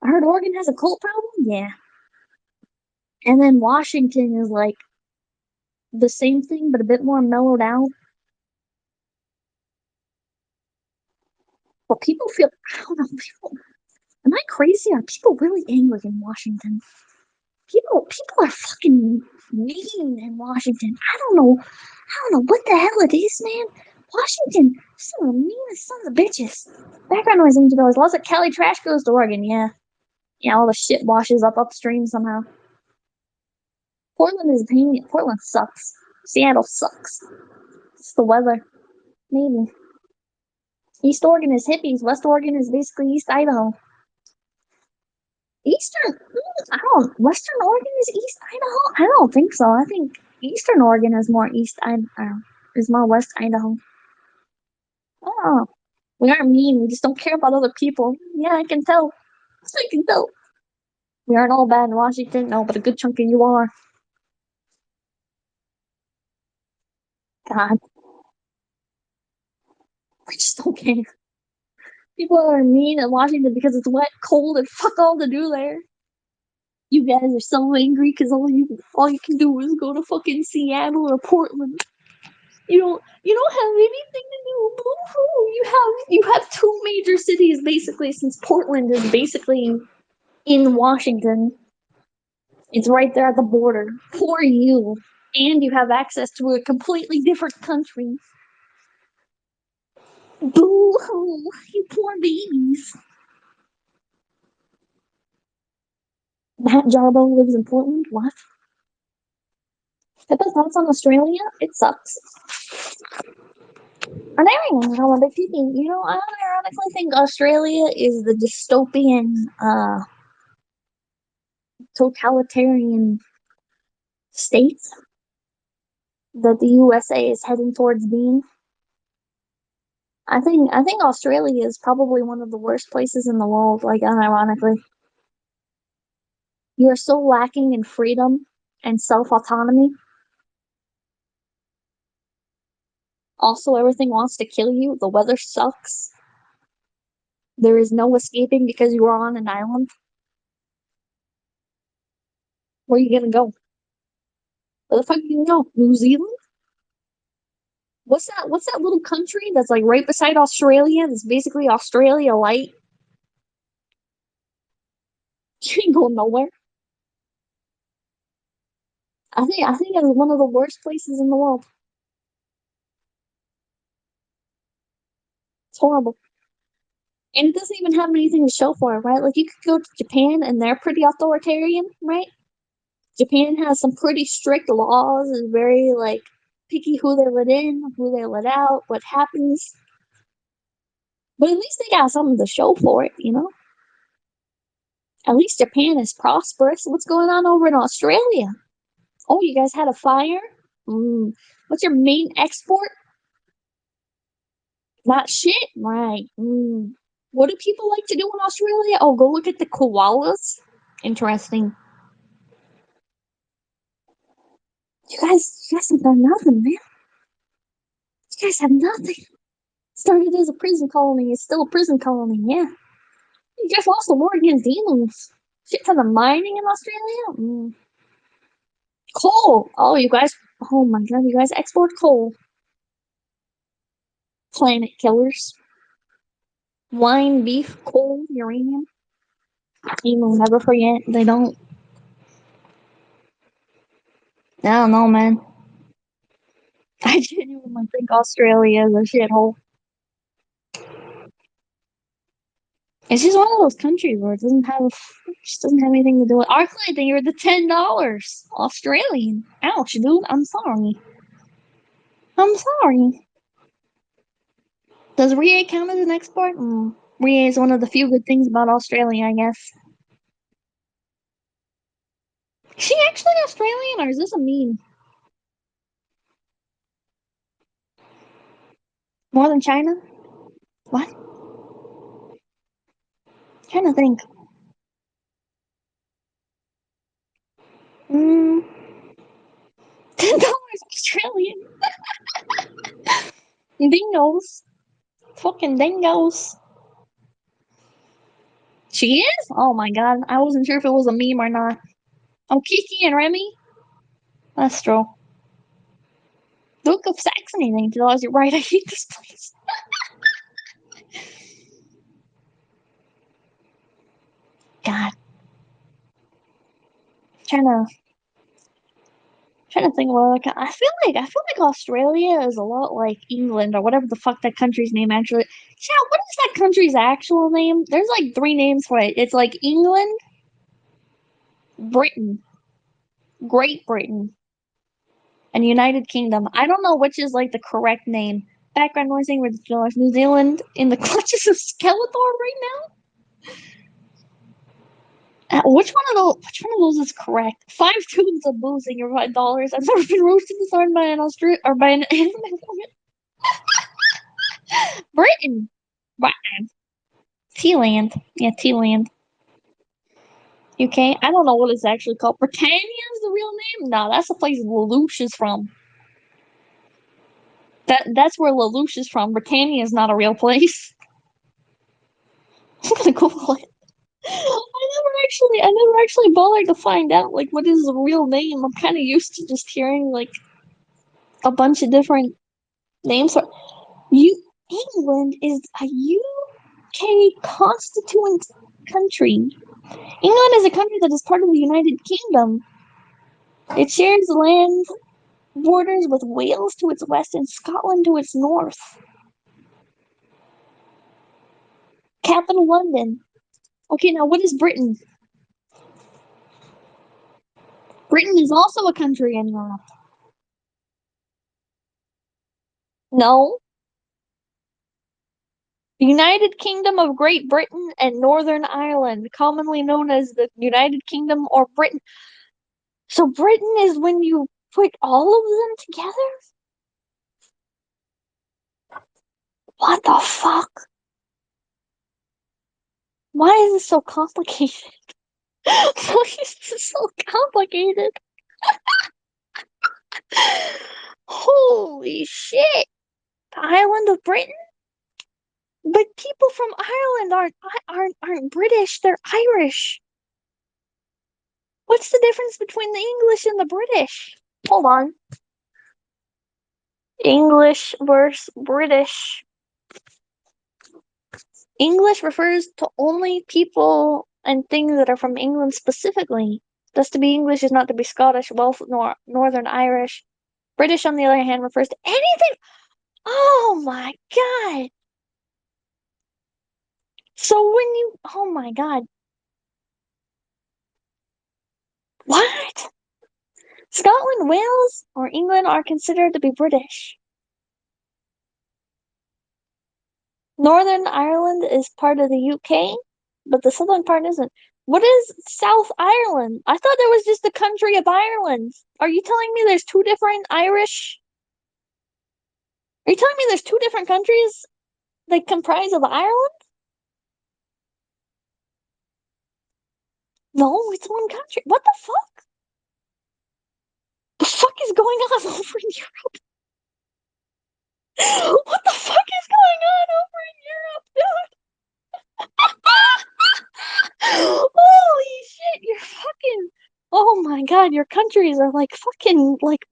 I heard Oregon has a cult problem. Yeah, and then Washington is like the same thing, but a bit more mellowed out. But people feel, I don't know, people, am I crazy? Are people really angry in Washington? People are fucking mean in Washington. I don't know what the hell it is, man. Washington, some of the meanest sons of bitches. Background noise into those. Lots of Cali trash goes to Oregon, yeah. Yeah, all the shit washes up upstream somehow. Portland is a pain. Portland sucks. Seattle sucks. It's the weather. Maybe. East Oregon is hippies. West Oregon is basically East Idaho. Eastern, I don't. Western Oregon is East Idaho. I don't think so. I think Eastern Oregon is more is more West Idaho. Oh, we aren't mean. We just don't care about other people. Yeah, I can tell. I can tell. We aren't all bad in Washington. No, but a good chunk of you are. God, we just don't care. People are mean in Washington because it's wet, cold, and fuck all to do there. You guys are so angry because all you can do is go to fucking Seattle or Portland. You don't have anything to do. Boo-hoo. You have two major cities basically, since Portland is basically in Washington. It's right there at the border for you, and you have access to a completely different country. Boo hoo, you poor babies. Matt Jarbo lives in Portland. What? Pippa thoughts on Australia? It sucks. And everyone, I'm a big thinking, I ironically think Australia is the dystopian, totalitarian state that the USA is heading towards being. I think Australia is probably one of the worst places in the world, like unironically. You are so lacking in freedom and self-autonomy. Also, everything wants to kill you. The weather sucks. There is no escaping because you are on an island. Where are you gonna go? Where the fuck are you gonna go? New Zealand? What's that little country that's like right beside Australia? That's basically Australia light. You ain't going nowhere. I think it's one of the worst places in the world. It's horrible. And it doesn't even have anything to show for it, right? Like you could go to Japan and they're pretty authoritarian, right? Japan has some pretty strict laws and very like picky who they let in, who they let out, what happens. But at least they got something to show for it, you know? At least Japan is prosperous. What's going on over in Australia? Oh, you guys had a fire? Mm. What's your main export? Not shit, right? Mm. What do people like to do in Australia? Oh, go look at the koalas. Interesting. You guys have done nothing, man. You guys have nothing. Started as a prison colony, it's still a prison colony, yeah. You just lost the war against demons. Shit ton of mining in Australia? Mm. Coal. Oh, you guys. Oh my god, you guys export coal. Planet killers. Wine, beef, coal, uranium. You will never forget. They don't. I don't know, man. I genuinely think Australia is a shithole. It's just one of those countries where it just doesn't have anything to do with. Our client thing, you're the $10 Australian. Ouch, dude. I'm sorry. I'm sorry. Does Rie count as an export? Rie is one of the few good things about Australia, I guess. Is she actually Australian, or is this a meme? More than China? What? I'm trying to think. Mm, $10 Australian. Dingoes. Fucking dingoes. She is? Oh my god. I wasn't sure if it was a meme or not. Oh, Kiki and Remy? That's true. Duke of Saxony, they tell us you're right. I hate this place. God. Trying to trying to think what other I feel like Australia is a lot like England or whatever the fuck that country's name actually. Yeah, what is that country's actual name? There's like three names for it. It's like England, Britain, Great Britain, and United Kingdom. I don't know which is like the correct name. Background noise thing with New Zealand in the clutches of Skeletor right now. Which one of those is correct? 5 tubes of booze and you're $5. I've never been roasted this hard by an Australian or by an anime woman. Britain. Britain. T-Land. Yeah, T-Land. UK. I don't know what it's actually called. Britannia is the real name? No, that's the place Lelouch is from. That's where Lelouch is from. Britannia is not a real place. I'm gonna Google it. I never actually bothered to find out like what is the real name. I'm kind of used to just hearing like a bunch of different names. You England is a UK constituent country. England is a country that is part of the United Kingdom. It shares land borders with Wales to its west and Scotland to its north. Capital London. Okay, now what is Britain? Britain is also a country in Europe. No. The United Kingdom of Great Britain and Northern Ireland, commonly known as the United Kingdom or Britain. So Britain is when you put all of them together? What the fuck? Why is this so complicated? Why is this so complicated? Holy shit! The island of Britain? But people from Ireland aren't British, they're Irish. What's the difference between the English and the British? Hold on. English versus British. English refers to only people and things that are from England specifically. Thus, to be English is not to be Scottish, Welsh, nor Northern Irish. British, on the other hand, refers to anything. Oh my god. So when you, oh my god. What? Scotland, Wales, or England are considered to be British. Northern Ireland is part of the UK, but the southern part isn't. What is South Ireland? I thought there was just the country of Ireland. Are you telling me there's two different Irish? Are you telling me there's two different countries that comprise of Ireland? No, it's one country. What the fuck? The fuck is going on over in Europe? What the fuck is going on over in Europe, dude? Holy shit, you're fucking. Oh my my god, your countries are like fucking like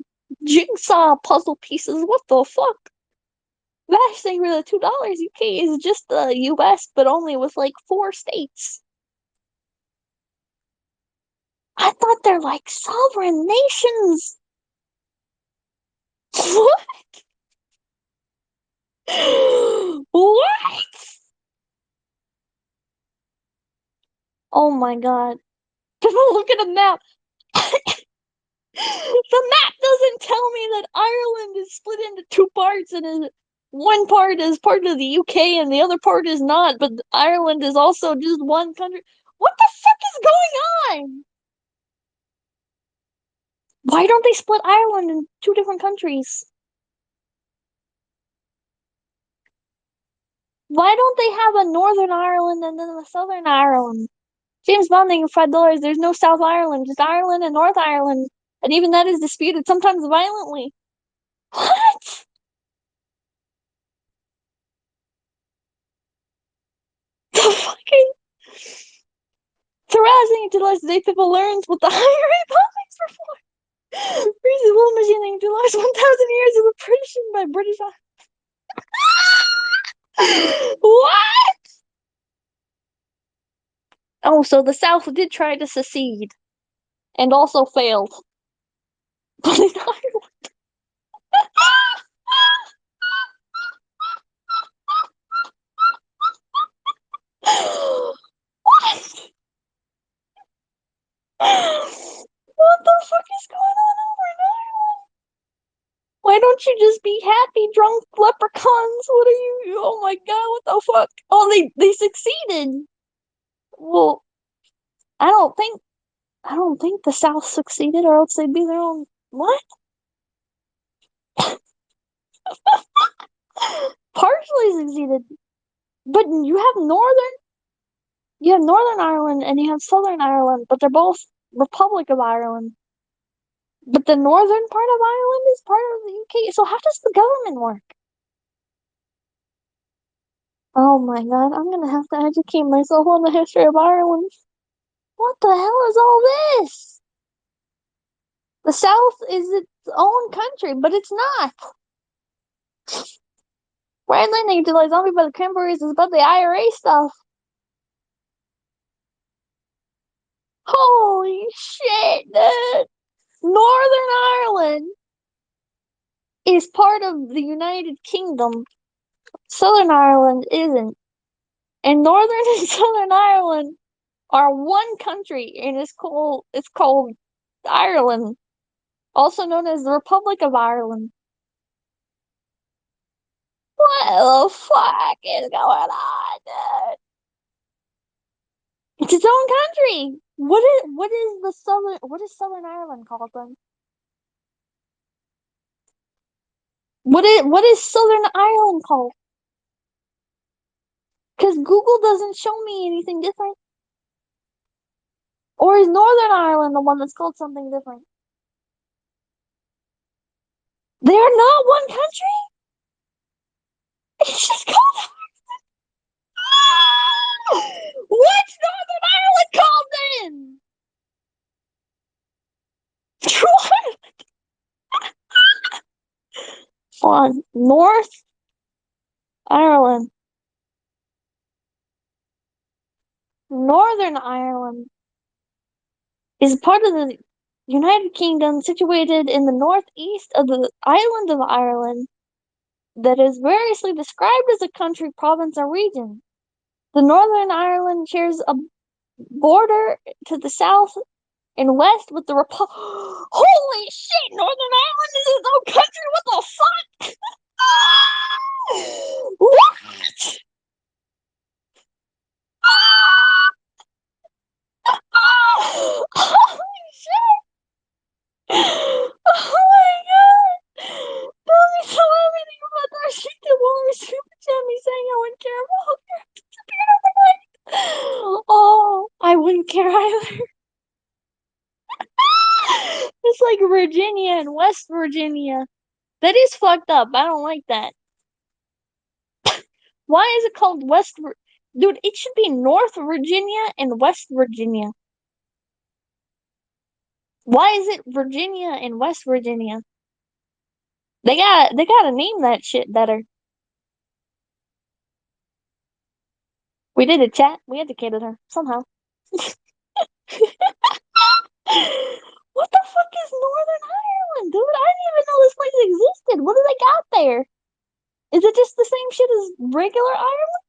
jigsaw puzzle pieces. What the fuck? Vash saying for the $2, UK is just the US, but only with like 4 states. I thought they're like sovereign nations. What? What? Oh my god. Look at a map. The map doesn't tell me that Ireland is split into 2 parts and is one part is part of the UK and the other part is not, but Ireland is also just one country. What the fuck is going on? Why don't they split Ireland in 2 different countries? Why don't they have a Northern Ireland and then a Southern Ireland? James Bond thinking $5. There's no South Ireland, just Ireland and North Ireland, and even that is disputed, sometimes violently. What? The fucking harassing to they people learns what the higher republics were for. Reason Will Machine thinking to last 1,000 years of oppression by British. What? Oh, so the South did try to secede and also failed. But in Ireland. What? What the fuck is going on over in Ireland? Why don't you just be happy, drunk leprechauns? What are you? Oh my god, what the fuck? Oh, they succeeded. Well, I don't think I don't think the South succeeded, or else they'd be their own. What? Partially succeeded, but you have Northern Ireland and you have Southern Ireland, but they're both Republic of Ireland. But the northern part of Ireland is part of the UK. So how does the government work? Oh my god, I'm gonna have to educate myself on the history of Ireland. What the hell is all this? The South is its own country, but it's not. Brand Landing to like Zombie by the Cranberries is about the IRA stuff. Holy shit, dude! Northern Ireland is part of the United Kingdom. Southern Ireland isn't. And Northern and Southern Ireland are one country, and it's called Ireland, also known as the Republic of Ireland. What the fuck is going on, dude? It's its own country. What is Southern Ireland called then? What is Southern Ireland called? Because Google doesn't show me anything different. Or is Northern Ireland the one that's called something different? They're not one country. It's just called. What's Northern Ireland called then? On North Ireland. Northern Ireland is part of the United Kingdom situated in the northeast of the island of Ireland that is variously described as a country, province, or region. The Northern Ireland shares a border to the south and west with the Republic. Holy shit! Northern Ireland is its own country. What the fuck? What? Holy shit! Oh my god! Tell me so everything about that shit that will super chat me saying I wouldn't care about disappeared overnight. Oh, I wouldn't care either. It's like Virginia and West Virginia. That is fucked up. I don't like that. Why is it called Dude, it should be North Virginia and West Virginia. Why is it Virginia and West Virginia? They gotta name that shit better. We did a chat. We educated her somehow. What the fuck is Northern Ireland, dude? I didn't even know this place existed. What do they got there? Is it just the same shit as regular Ireland?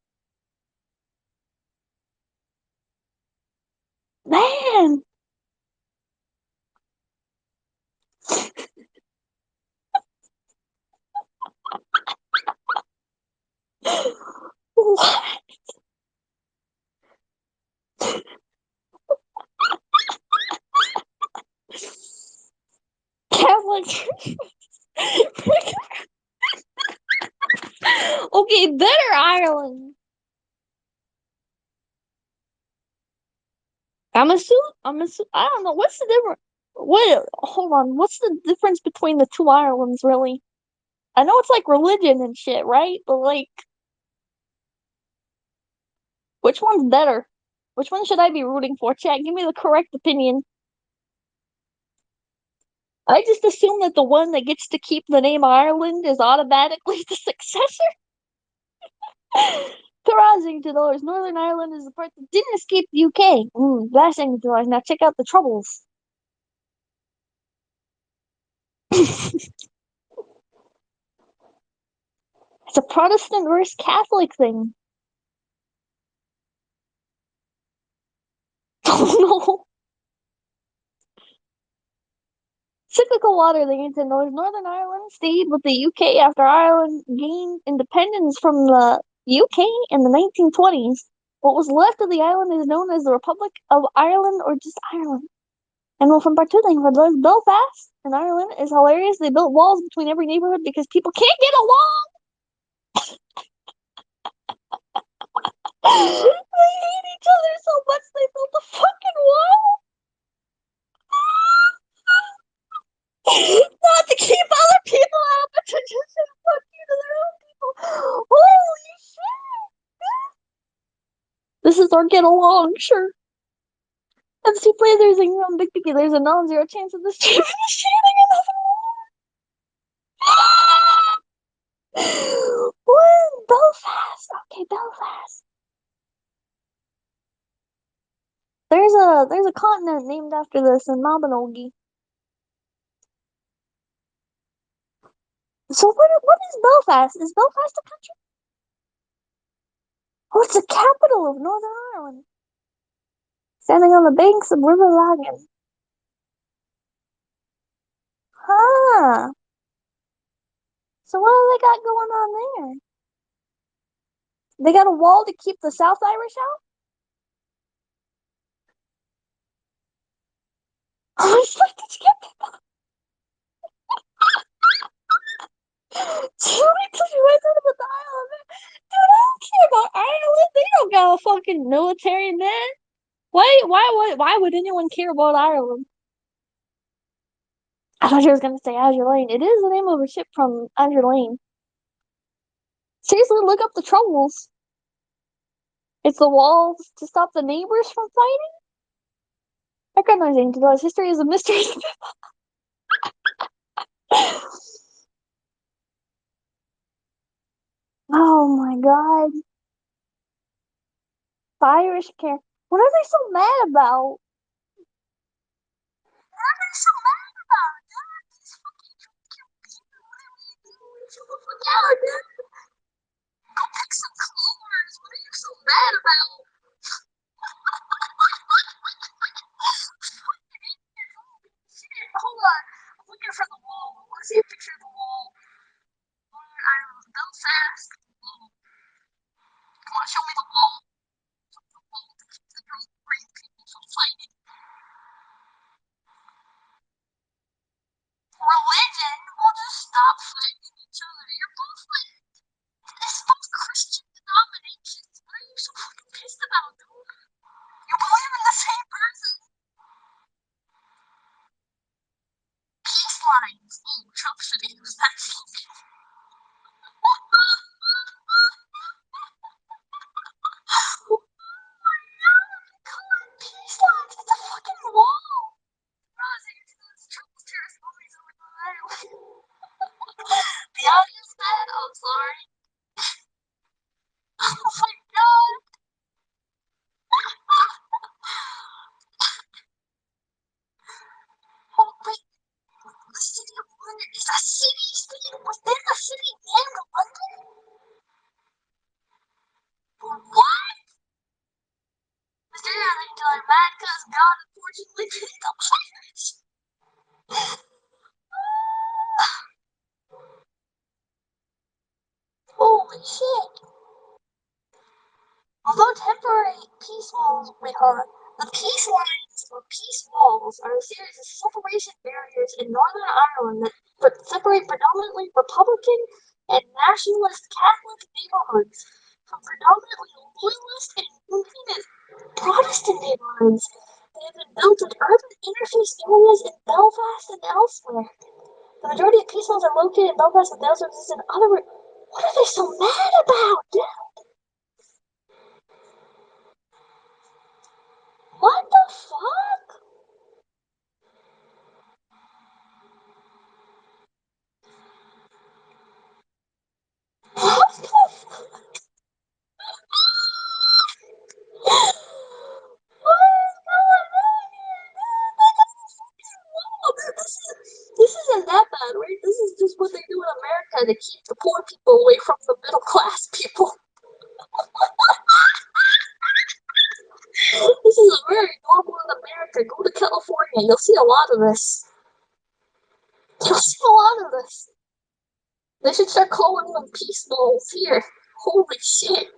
Man. What? Catholic Church? Okay, better Ireland. I don't know. What's the difference? Hold on. What's the difference between the two Irelands, really? I know it's like religion and shit, right? But like, which one's better? Which one should I be rooting for? Chat, give me the correct opinion. I just assume that the one that gets to keep the name Ireland is automatically the successor. Surprising to those, Northern Ireland is the part that didn't escape the UK. Blasting to us. Now check out the troubles. It's a Protestant versus Catholic thing. Oh no. Cyclical water, the ancient Northern Ireland stayed with the UK after Ireland gained independence from the UK in the 1920s. What was left of the island is known as the Republic of Ireland or just Ireland. And well, from part two thing, for those Belfast in Ireland is hilarious. They built walls between every neighborhood because people can't get along. They hate each other so much they built a fucking wall. Not to keep other people out, but to just fuck you to their own people. Holy shit! This is our get along shirt. FC play, there's a big picky. There's a non-zero chance of this team sharing another one. What? Belfast. Okay, Belfast. There's a continent named after this in Mabinogi. So what is Belfast? Is Belfast a country? Oh, it's the capital of Northern Ireland. Standing on the banks of River Lagan. Huh. So what do they got going on there? They got a wall to keep the South Irish out? How much like did you get people? Wait till you went out about the island. Dude, I don't care about Ireland. They don't got a fucking military, man. Why would anyone care about Ireland? I thought you was gonna say Azure Lane. It is the name of a ship from Azure Lane. Seriously, look up the troubles. It's the walls to stop the neighbors from fighting? Recognizing to those history is a mystery. Oh my god. The Irish care. What are they so mad about? What are they so mad about? These fucking people. Yeah, dude. Go pick some clovers. What are you so mad about? Hold on. I'm looking for the wall. I want to see a picture of the wall. I don't know. Belfast. Come on, show me the wall. The wall to keep the brave people from fighting. Religion will just stop fighting each other. You're both like, this is both Christian denominations. What are you so fucking pissed about, dude? You believe in the same person. Peace lines. Oh, Trump should use that. Oh my god, peace lines. It's a fucking wall. living the pirates. Holy shit. Although temporary peace walls, the peace lines or peace walls are a series of separation barriers in Northern Ireland that separate predominantly Republican and nationalist Catholic neighborhoods from predominantly loyalist and independent Protestant neighborhoods. They have been built in urban interface areas in Belfast and elsewhere. The majority of peace walls are located in Belfast and elsewhere. What are they so mad about, dude? What the fuck? What the fuck? What is going on here, dude? This isn't that bad, right? This is just what they do in America to keep the poor people away from the middle class people. This is very normal in America. Go to California, you'll see a lot of this. You'll see a lot of this. They should start calling them peace balls here. Holy shit.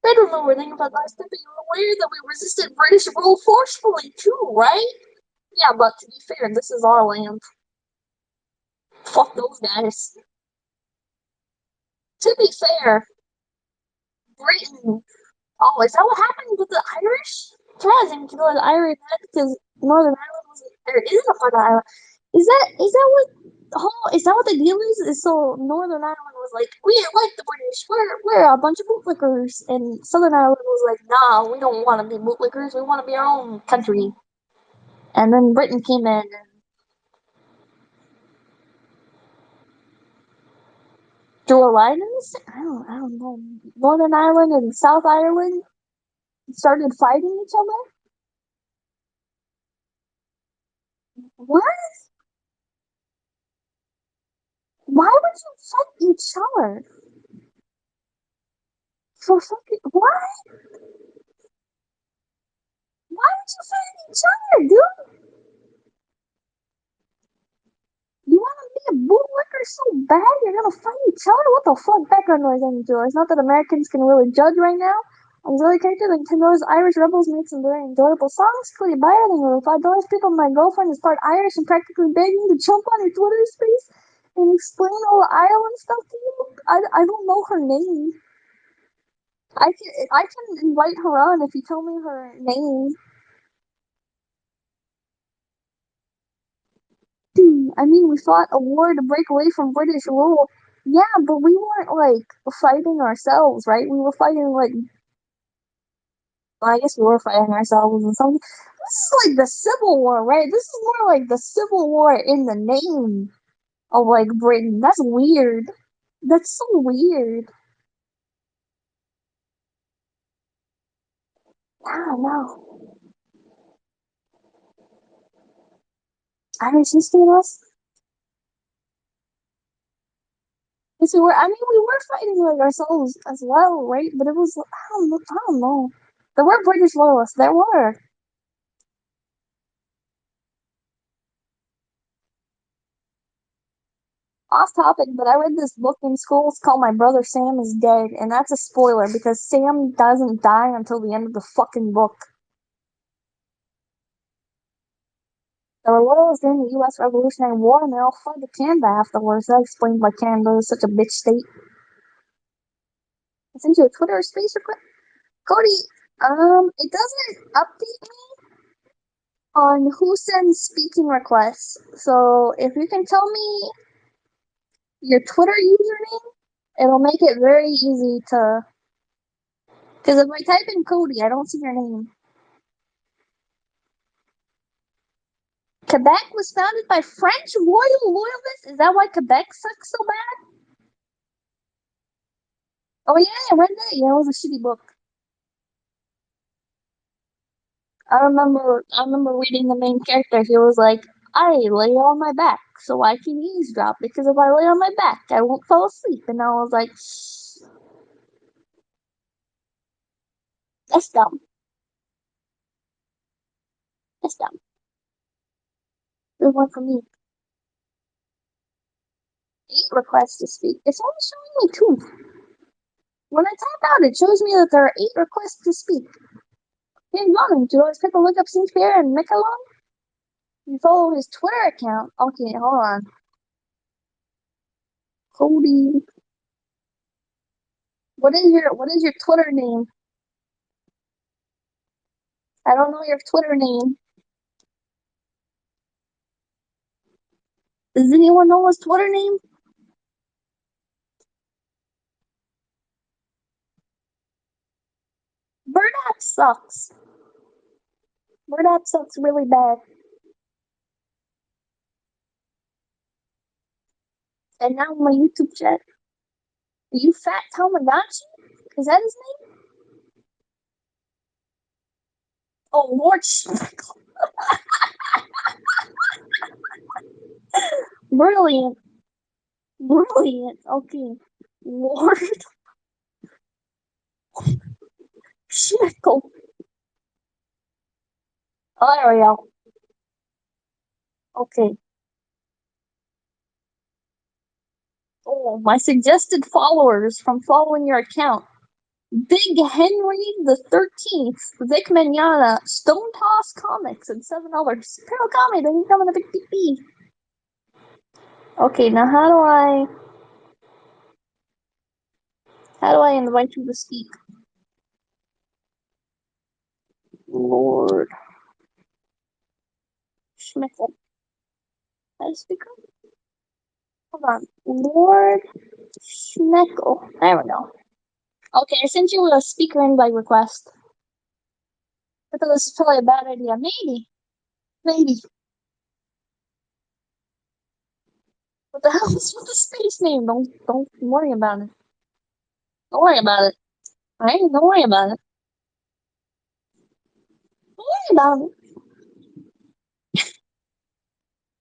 I don't know anything about last time, but you're aware that we resisted British rule forcefully too, right? Yeah, but to be fair, this is our land. Fuck those guys. To be fair, Britain. Oh, is that what happened with the Irish? Surprising to go to the Irish because Northern Ireland was there isn't a part of Ireland. Is that what the deal is? Is so Northern Ireland was like, we ain't like the British. We're a bunch of bootlickers, and Southern Ireland was like, nah, we don't want to be bootlickers. We want to be our own country. And then Britain came in and drew a line in this. I don't know. Northern Ireland and South Ireland started fighting each other. What? Why would you fight each other? For fucking what? Why would you fight each other, dude? You want to be a bootlicker so bad you're gonna fight each other? What the fuck? Background noise I need to. It's not that Americans can really judge right now. Auxiliary character, the Nintendo's Irish Rebels make some very enjoyable songs. Clearly buyer than over $5. Pick up my girlfriend is part Irish and practically begging to jump on your Twitter space and explain all the Ireland stuff to you. I don't know her name. I can invite her on if you tell me her name. I mean, we fought a war to break away from British rule. Yeah, but we weren't like fighting ourselves, right? We were fighting like, well, I guess we were fighting ourselves and something. This is like the Civil War, right? This is more like the Civil War in the name of like Britain. That's weird. That's so weird. I don't know. Irish history was. I mean, we were fighting like ourselves as well, right? But it was, I don't know. There were British loyalists. There were. Off topic, but I read this book in school. It's called My Brother Sam is Dead, and that's a spoiler because Sam doesn't die until the end of the fucking book. They were loyalists during the U.S. Revolutionary War, and they all fled to Canada afterwards. That explains why Canada is such a bitch state. I sent you a Twitter space request. Cody, it doesn't update me on who sends speaking requests. So if you can tell me your Twitter username, it'll make it very easy to. Because if I type in Cody, I don't see your name. Quebec was founded by French royal loyalists. Is that why Quebec sucks so bad? Oh yeah, I read that. Yeah, it was a shitty book. I remember reading the main character. He was like, I lay on my back so I can eavesdrop because if I lay on my back, I won't fall asleep. And I was like, that's dumb. That's dumb. There's one for me. 8 requests to speak. It's only showing me 2. When I type out, it shows me that there are 8 requests to speak. Hey, Lonnie, do you always pick a look up St. Pierre and Miquelon? You follow his Twitter account. Okay, hold on. Cody. What is your Twitter name? I don't know your Twitter name. Does anyone know his Twitter name? Bird app sucks. Bird app sucks really bad. And now my YouTube chat. Are you fat Tamagotchi? Is that his name? Oh, Lord Schmeckle. Brilliant. Brilliant. Okay. Lord Schmeckle. Oh, there we go. Okay. Oh, my suggested followers from following your account. Big Henry the 13th, Vic Mignogna, Stone Toss Comics, and 7 others. Pearl Kami, then you come in a big PP. Okay, now how do I invite you to speak? Lord Schmeckle. How to speak? Hold on. Lord Schmeckle. There we go. Okay, I sent you a speaker invite request. I thought this is probably a bad idea. Maybe. Maybe. What the hell is with the space name? Don't worry about it. Don't worry about it. Alright? Don't worry about it. Don't worry about it.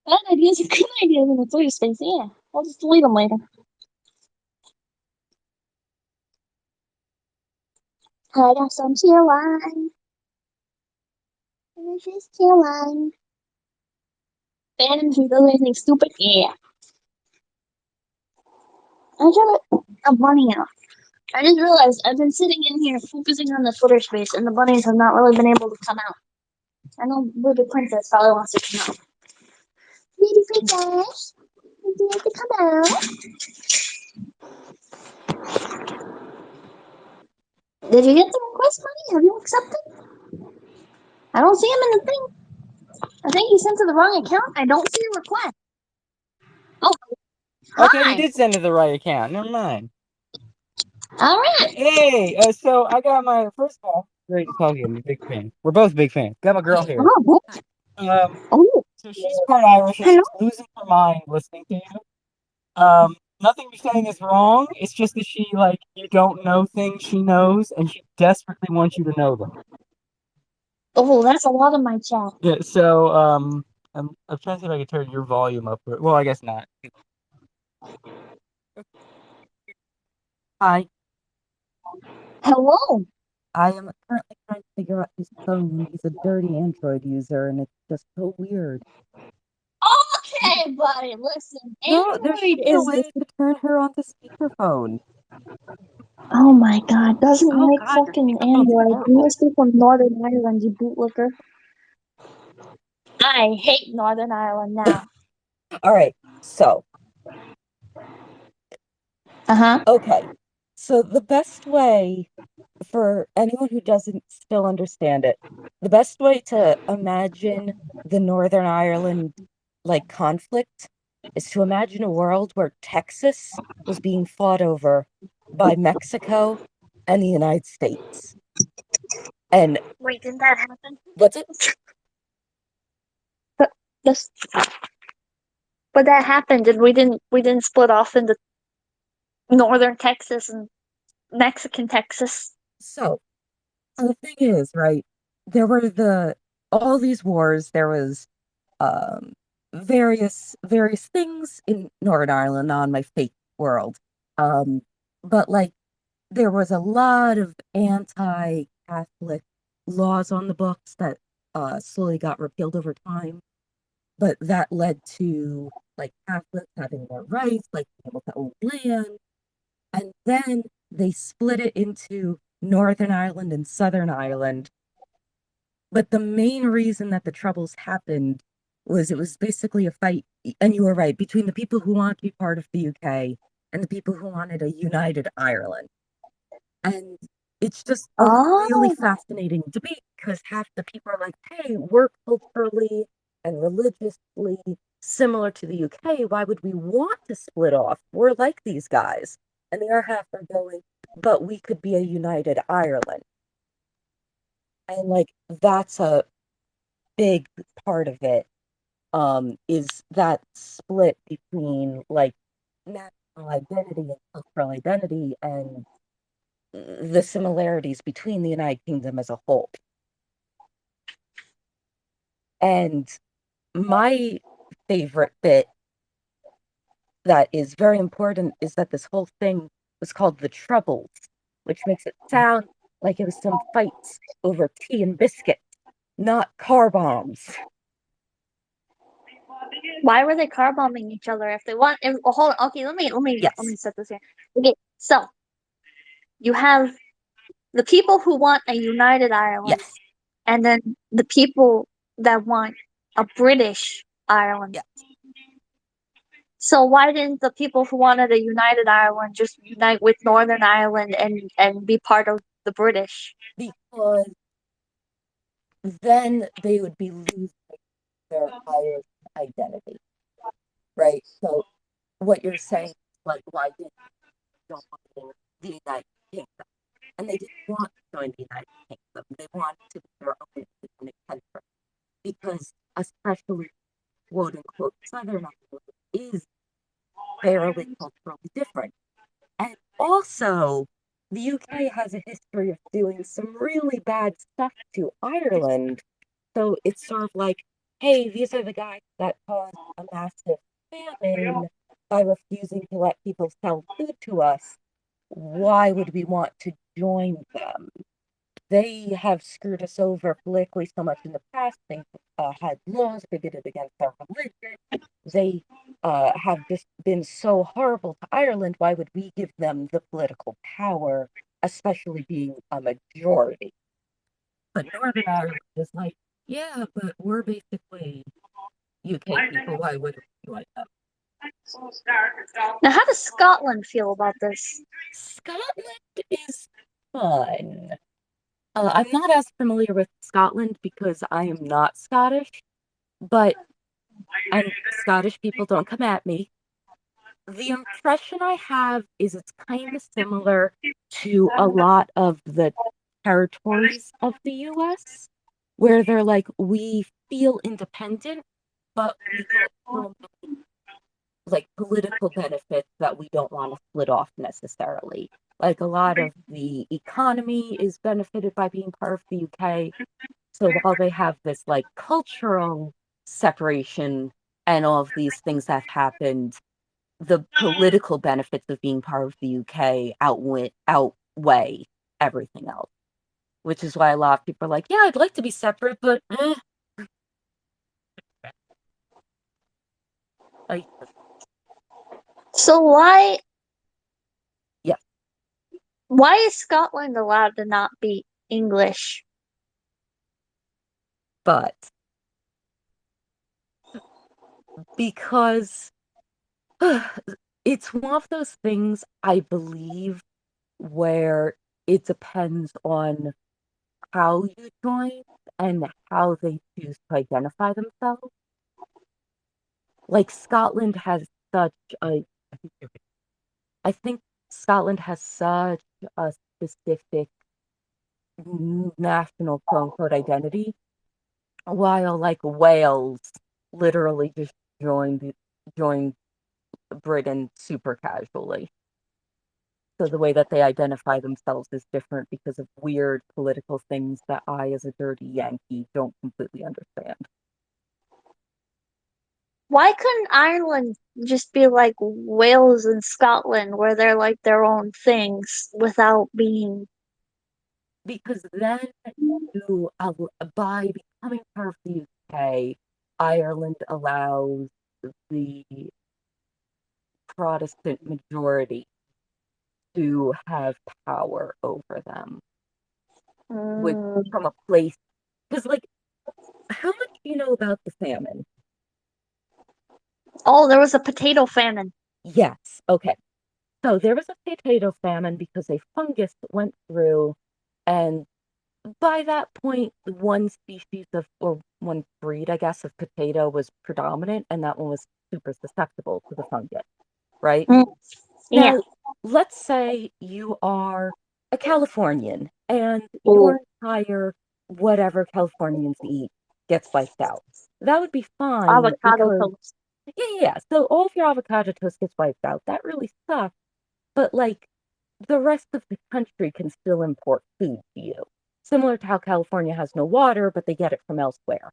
Bad ideas are good ideas in the Twitter space, yeah. I'll just delete them later. I got some chill wine. This is chill wine. Phantom, who does anything stupid? Yeah. I got a bunny out. I just realized I've been sitting in here focusing on the Twitter space, and the bunnies have not really been able to come out. I know Baby Princess probably wants to come out. Baby Princess, would you like to come out? Did you get the request, buddy? Have you accepted? I don't see him in the thing. I think you sent to the wrong account. I don't see a request. Oh, Okay, you hi. did send to the right account. Never mind. All right. Hey, so I got my first of all, great to talk to you. I'm a big fan. We're both big fans. Got my girl here. Oh, Um, oh, so she's part Irish and hello. she's losing her mind listening to you. Nothing you're saying is wrong. It's just that she you don't know things she knows, and she desperately wants you to know them. Oh, that's a lot of my chat. Yeah. So I'm trying to see if I can turn your volume up. Well, I guess not. Hi. Hello. I am currently trying to figure out his phone. He's a dirty Android user, and it's just so weird. Okay, buddy. Listen, No, there Android should be a is way this. to turn her onto speakerphone. Oh my God! Doesn't Oh like God, your fucking speakerphone's Android. You horrible. must be from Northern Ireland, you bootlicker. I hate Northern Ireland now. All right, so Uh-huh. okay, so the best way for anyone who doesn't still understand it, the best way to imagine the Northern Ireland conflict is to imagine a world where Texas was being fought over by Mexico and the United States. And Wait, didn't that happen? what's it? But this, but that happened, and we didn't split off into Northern Texas and Mexican Texas. So the thing is, right, there were all these wars, there was um various things in Northern Ireland on my fake world. But there was a lot of anti-Catholic laws on the books that slowly got repealed over time, but that led to like Catholics having more rights, like being able to own land, and then they split it into Northern Ireland and Southern Ireland. But the main reason that the Troubles happened was it was basically a fight, and you were right, between the people who wanted to be part of the UK and the people who wanted a united Ireland. And it's just a really Oh, fascinating debate because half the people are like, hey, we're culturally and religiously similar to the UK. Why would we want to split off? We're like these guys. And the other half are going, but we could be a united Ireland. And like that's a big part of it, is that split between like national identity and cultural identity and the similarities between the United Kingdom as a whole. And my favorite bit that is very important is that this whole thing was called the Troubles, which makes it sound like it was some fights over tea and biscuits, not car bombs. why were they car bombing each other if they want? Oh, hold on. Okay, let Yes, me set this here. Okay, so you have the people who want a united Ireland, yes, and then the people that want a British Ireland. yes. So why didn't the people who wanted a united Ireland just unite with Northern Ireland and be part of the British? Because then they would be losing their Irish identity, right? So what you're saying is like, why didn't they join the United Kingdom? And they didn't want to join the United Kingdom. They wanted to be their own independent country because, especially quote unquote Southern Ireland, is fairly culturally different. And also, the UK has a history of doing some really bad stuff to Ireland. So it's sort of like, hey, these are the guys that caused a massive famine by refusing to let people sell food to us. Why would we want to join them? They have screwed us over politically so much in the past. They've had laws bigoted against our religion. They have just been so horrible to Ireland. Why would we give them the political power, especially being a majority? But Northern Ireland is like, yeah, but we're basically UK people. Why would we like them? Now, how does Scotland feel about this? Scotland is fun. I'm not as familiar with Scotland because I am not Scottish, but and Scottish people don't come at me. The impression I have is it's kind of similar to a lot of the territories of the US, where they're like, we feel independent, but we get so many like political benefits that we don't want to split off necessarily. Like a lot of the economy is benefited by being part of the UK. So while they have this like cultural separation and all of these things that have happened, the political benefits of being part of the UK outweigh everything else. Which is why a lot of people are like, yeah, I'd like to be separate, but like, So yeah, why is Scotland allowed to not be English? but because it's one of those things I believe where it depends on how you join and how they choose to identify themselves. Like Scotland has such a, I think Scotland has such a specific national quote unquote identity, while like Wales literally just joined Britain super casually. So the way that they identify themselves is different because of weird political things that I, as a dirty Yankee, don't completely understand. Why couldn't Ireland just be like Wales and Scotland, where they're like their own things without being? Because then you abide coming part of the UK, Ireland allows the Protestant majority to have power over them, which Mm. from a place, because like, how much do you know about the famine? Oh, there was a potato famine. Yes. Okay. So there was a potato famine because a fungus went through, and by that point, one species of, or one breed, I guess, of potato was predominant, and that one was super susceptible to the fungus, right? Mm. Yeah. Now, let's say you are a Californian and Oh, your entire whatever Californians eat gets wiped out. That would be fine avocado because, toast. yeah. So all of your avocado toast gets wiped out. That really sucks. But like the rest of the country can still import food to you. Similar to how California has no water, but they get it from elsewhere.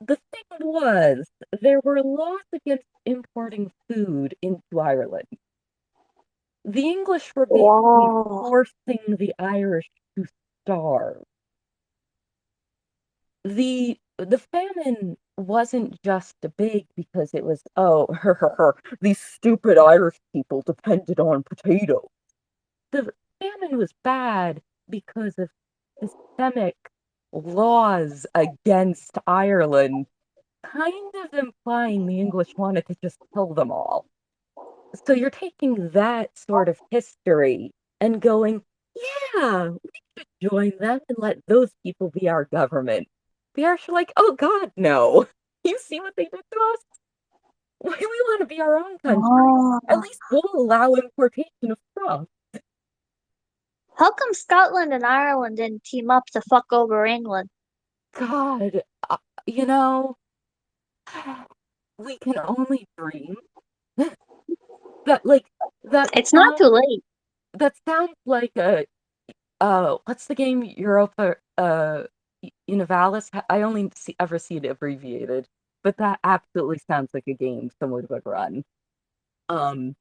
The thing was, there were laws against importing food into Ireland. The English were basically Wow. forcing the Irish to starve. The famine wasn't just big because it was, oh, these stupid Irish people depended on potatoes. The famine was bad because of systemic laws against Ireland, kind of implying the English wanted to just kill them all. So you're taking that sort of history and going, yeah, we should join them and let those people be our government. The Irish are like, oh God, no. You see what they did to us? We want to be our own country. At Oh. least we'll allow importation of stuff. How come Scotland and Ireland didn't team up to fuck over England? God, you know, we can only dream. That like It's not too late. that sounds like a what's the game Europa Univalis? I only ever see it abbreviated, but that absolutely sounds like a game someone would run. Um,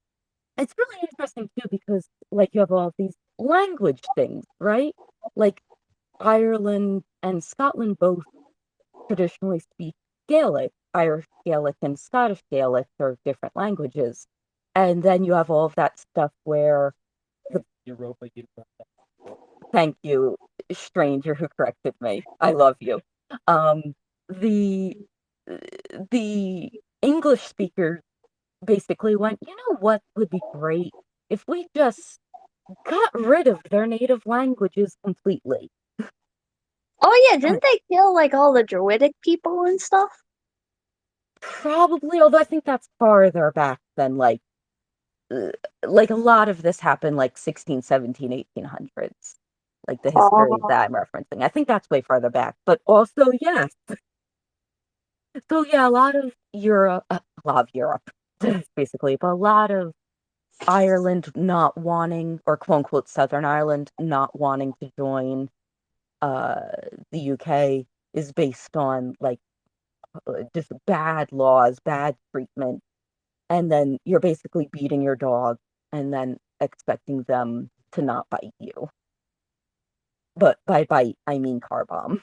it's really interesting too because like you have all these language things, right? Like Ireland and Scotland both traditionally speak Gaelic. Irish Gaelic and Scottish Gaelic are different languages. And then you have all of that stuff where the Europa thank you, stranger who corrected me. I love you. Um, the the English speakers basically went, you know what would be great if we just got rid of their native languages completely. Oh yeah, And didn't they kill like all the druidic people and stuff? probably, although I think that's farther back than uh, like a lot of this happened like 16, 17, 1800s. Like the history Oh. that I'm referencing. I think that's way farther back. But also, yes, so yeah, a lot of Europe, basically, but a lot of Ireland not wanting, or quote unquote Southern Ireland not wanting to join uh the UK is based on like just bad laws, bad treatment, and then you're basically beating your dog and then expecting them to not bite you. But by bite, I mean car bomb.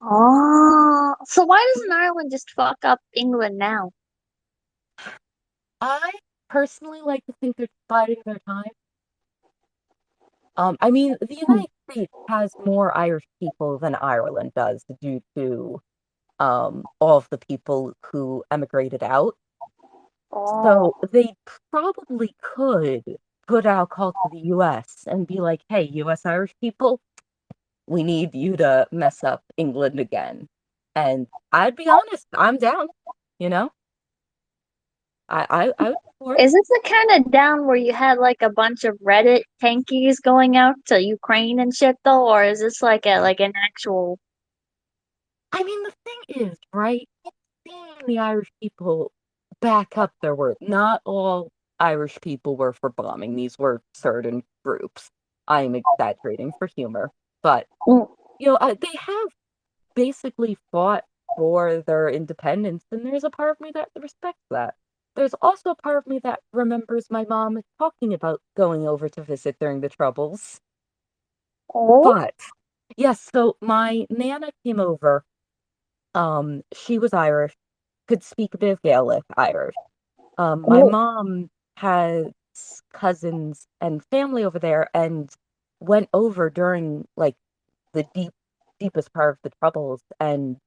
Oh. So why doesn't Ireland just fuck up England now? I personally like to think they're biding their time. I mean, the Hmm. United States has more Irish people than Ireland does due to all of the people who emigrated out. Oh. So they probably could put out a call to the US and be like, hey, US Irish people, we need you to mess up England again. And I'd be honest, I'm down, you know? I would support. Is this the kind of down where you had like a bunch of Reddit tankies going out to Ukraine and shit though, or is this like a like an actual? I mean, the thing is, right? It's seeing the Irish people back up their word. Not all Irish people were for bombing. These were certain groups. I am exaggerating for humor. But, Mm. they have basically fought for their independence, and there's a part of me that respects that. There's also a part of me that remembers my mom talking about going over to visit during the Troubles. Oh. But Yes, so my Nana came over. She was Irish, could speak a bit of Gaelic Irish. My Oh, mom has cousins and family over there and went over during like the deepest part of the Troubles, and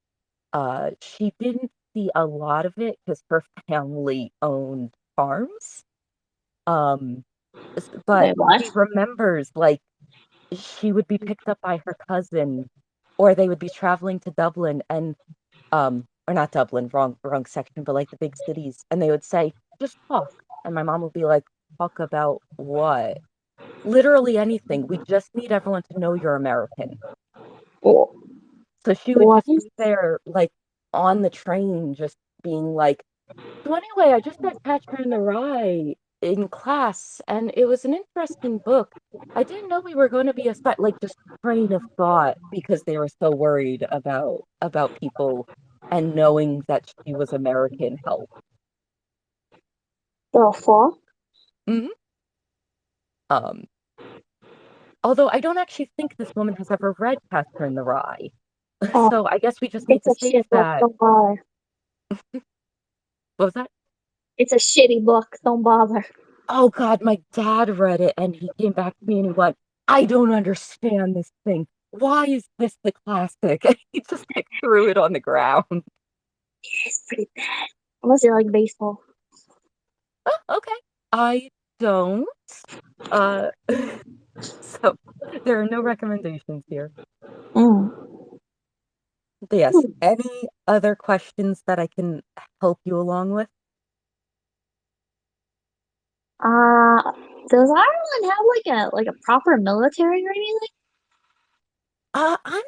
she didn't see a lot of it because her family owned farms. Um, but wait, what? she remembers like she would be picked up by her cousin, or they would be traveling to Dublin and or not Dublin, wrong section, but like the big cities, and they would say, just talk. And my mom would be like, talk about what? Literally anything. We just need everyone to know you're American. Oh, So she would what? just be there, like on the train, just being like, so anyway, I just read Catcher in the Rye in class, and it was an interesting book. I didn't know we were going to be a spy, like just train of thought because they were so worried about people and knowing that she was American help. The fuck? Hmm. Um, Although I don't actually think this woman has ever read Catcher in the Rye, Oh, so I guess we just need it's to a save shit book. that. Don't bother. What was that? It's a shitty book. Don't bother. Oh God, my dad read it and he came back to me and he went, I don't understand this thing. Why is this the classic? And he just like threw it on the ground. It's pretty bad. Unless you like baseball. Oh, okay. I don't. Uh, so there are no recommendations here. Mm. But yes, any other questions that I can help you along with? Uh, does Ireland have like a proper military or anything? I'm not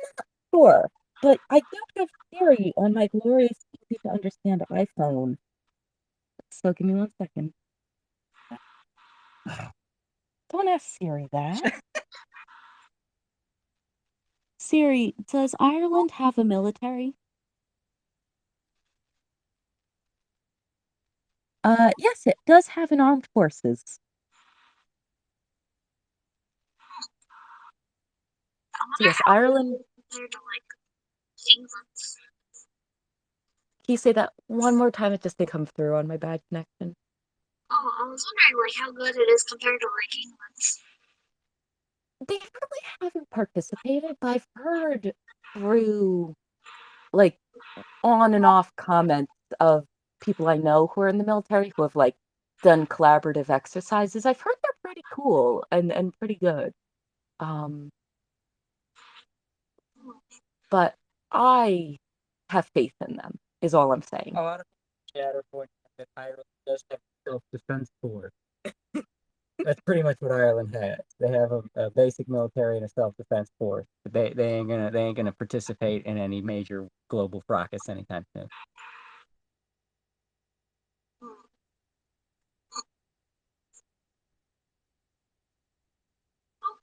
sure, but I do have Siri on my glorious, easy to understand iPhone. So give me 1 second. Don't ask Siri that. Siri, does Ireland have a military? Yes, it does have an armed forces. I So wonder yes, how good it Ireland. is compared to like England. Can you say that one more time? It just did come through on my bad connection. Oh, I was wondering like how good it is compared to like England. They really haven't participated, but I've heard through like on and off comments of people I know who are in the military who have like done collaborative exercises. I've heard they're pretty cool and pretty good. Um, but I have faith in them, is all I'm saying. A lot of chat are pointing out that Ireland does have a self-defense force. That's pretty much what Ireland has. They have a basic military and a self-defense force. But they ain't gonna participate in any major global fracas anytime soon.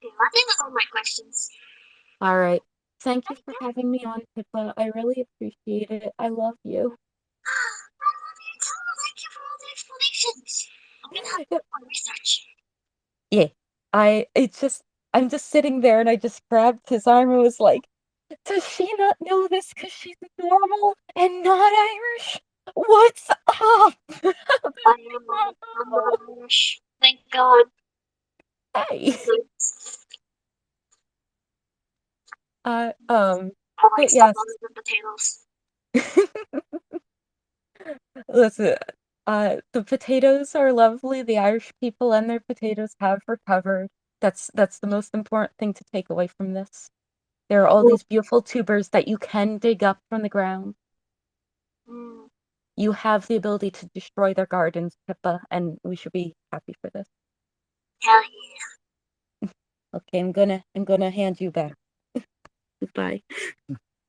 Okay, I think that's all my questions. All right. Thank you for having me on, Pippa. I really appreciate it. I love you. I love you too. Thank you for all the explanations. I'm gonna help you on research. Yeah. I'm just sitting there and I just grabbed his arm and was like, does she not know this because she's normal and not Irish? What's up? I'm not Irish. Thank God. Hey. Uh, um, I like but stuff yes, other than potatoes. listen, the potatoes are lovely. The Irish people and their potatoes have recovered. That's the most important thing to take away from this. There are all these beautiful tubers that you can dig up from the ground. Mm, You have the ability to destroy their gardens, Pippa, and we should be happy for this. hell Okay, I'm gonna hand you back. Goodbye.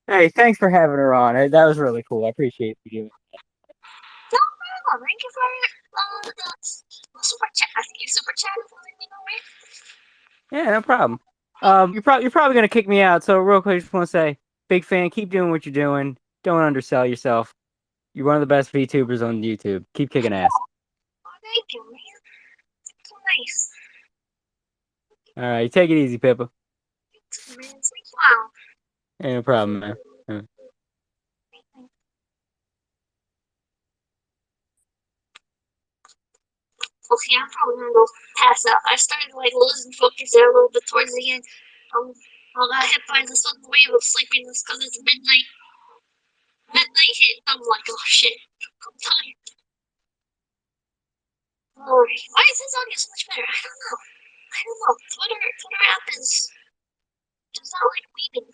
Hey, thanks for having her on. That was really cool. I appreciate you doing. yeah. No problem. Thank you for the super chat. I think you super chatted for me, Yeah, no problem. You're probably gonna kick me out. So real quick, I just want to say, big fan. Keep doing what you're doing. Don't undersell yourself. You're one of the best VTubers on YouTube. Keep kicking ass. Oh, thank you, man. So nice. All right, take it easy, Pippa. Man, it's like, wow. No problem, man. Okay, I'm probably gonna go pass out. I started like losing focus there a little bit towards the end. I got hit by the sudden wave of sleepiness because it's midnight. Midnight hit. I'm like, oh shit, I'm tired. Alright, why is this audio so much better? I don't know. Twitter app is does not like weeping.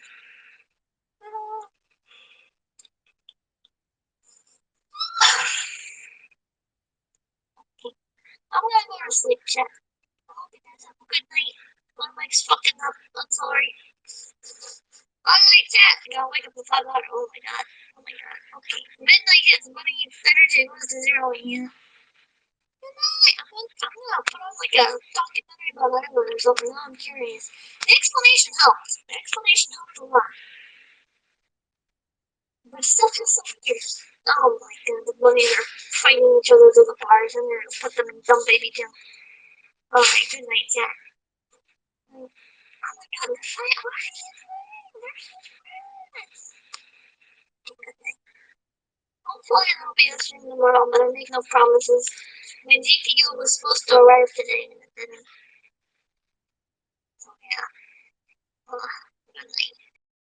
I'm gonna go to sleep, chat. I hope you guys have a good night. My mic's fucking up. I'm sorry. Good night, chat. I gotta wake up at 5 hours. Oh my god. Oh my god. Okay. Midnight hits, buddy. Energy goes to zero. Yeah. Good night. I'm gonna put on like a documentary about Edward or something. Now I'm curious. The explanation helped. The explanation helped a lot. But still feels so weird. Oh my god. The bunnies are fighting each other through the bars and they're gonna put them in dumb baby jail. Alright, good night, chat. Oh my god, they're fighting. Why are they fighting? They're so friends. Good night. Hopefully I'll be answering tomorrow, but I make no promises. My GPU was supposed to arrive today, and it didn't. So yeah. Good night.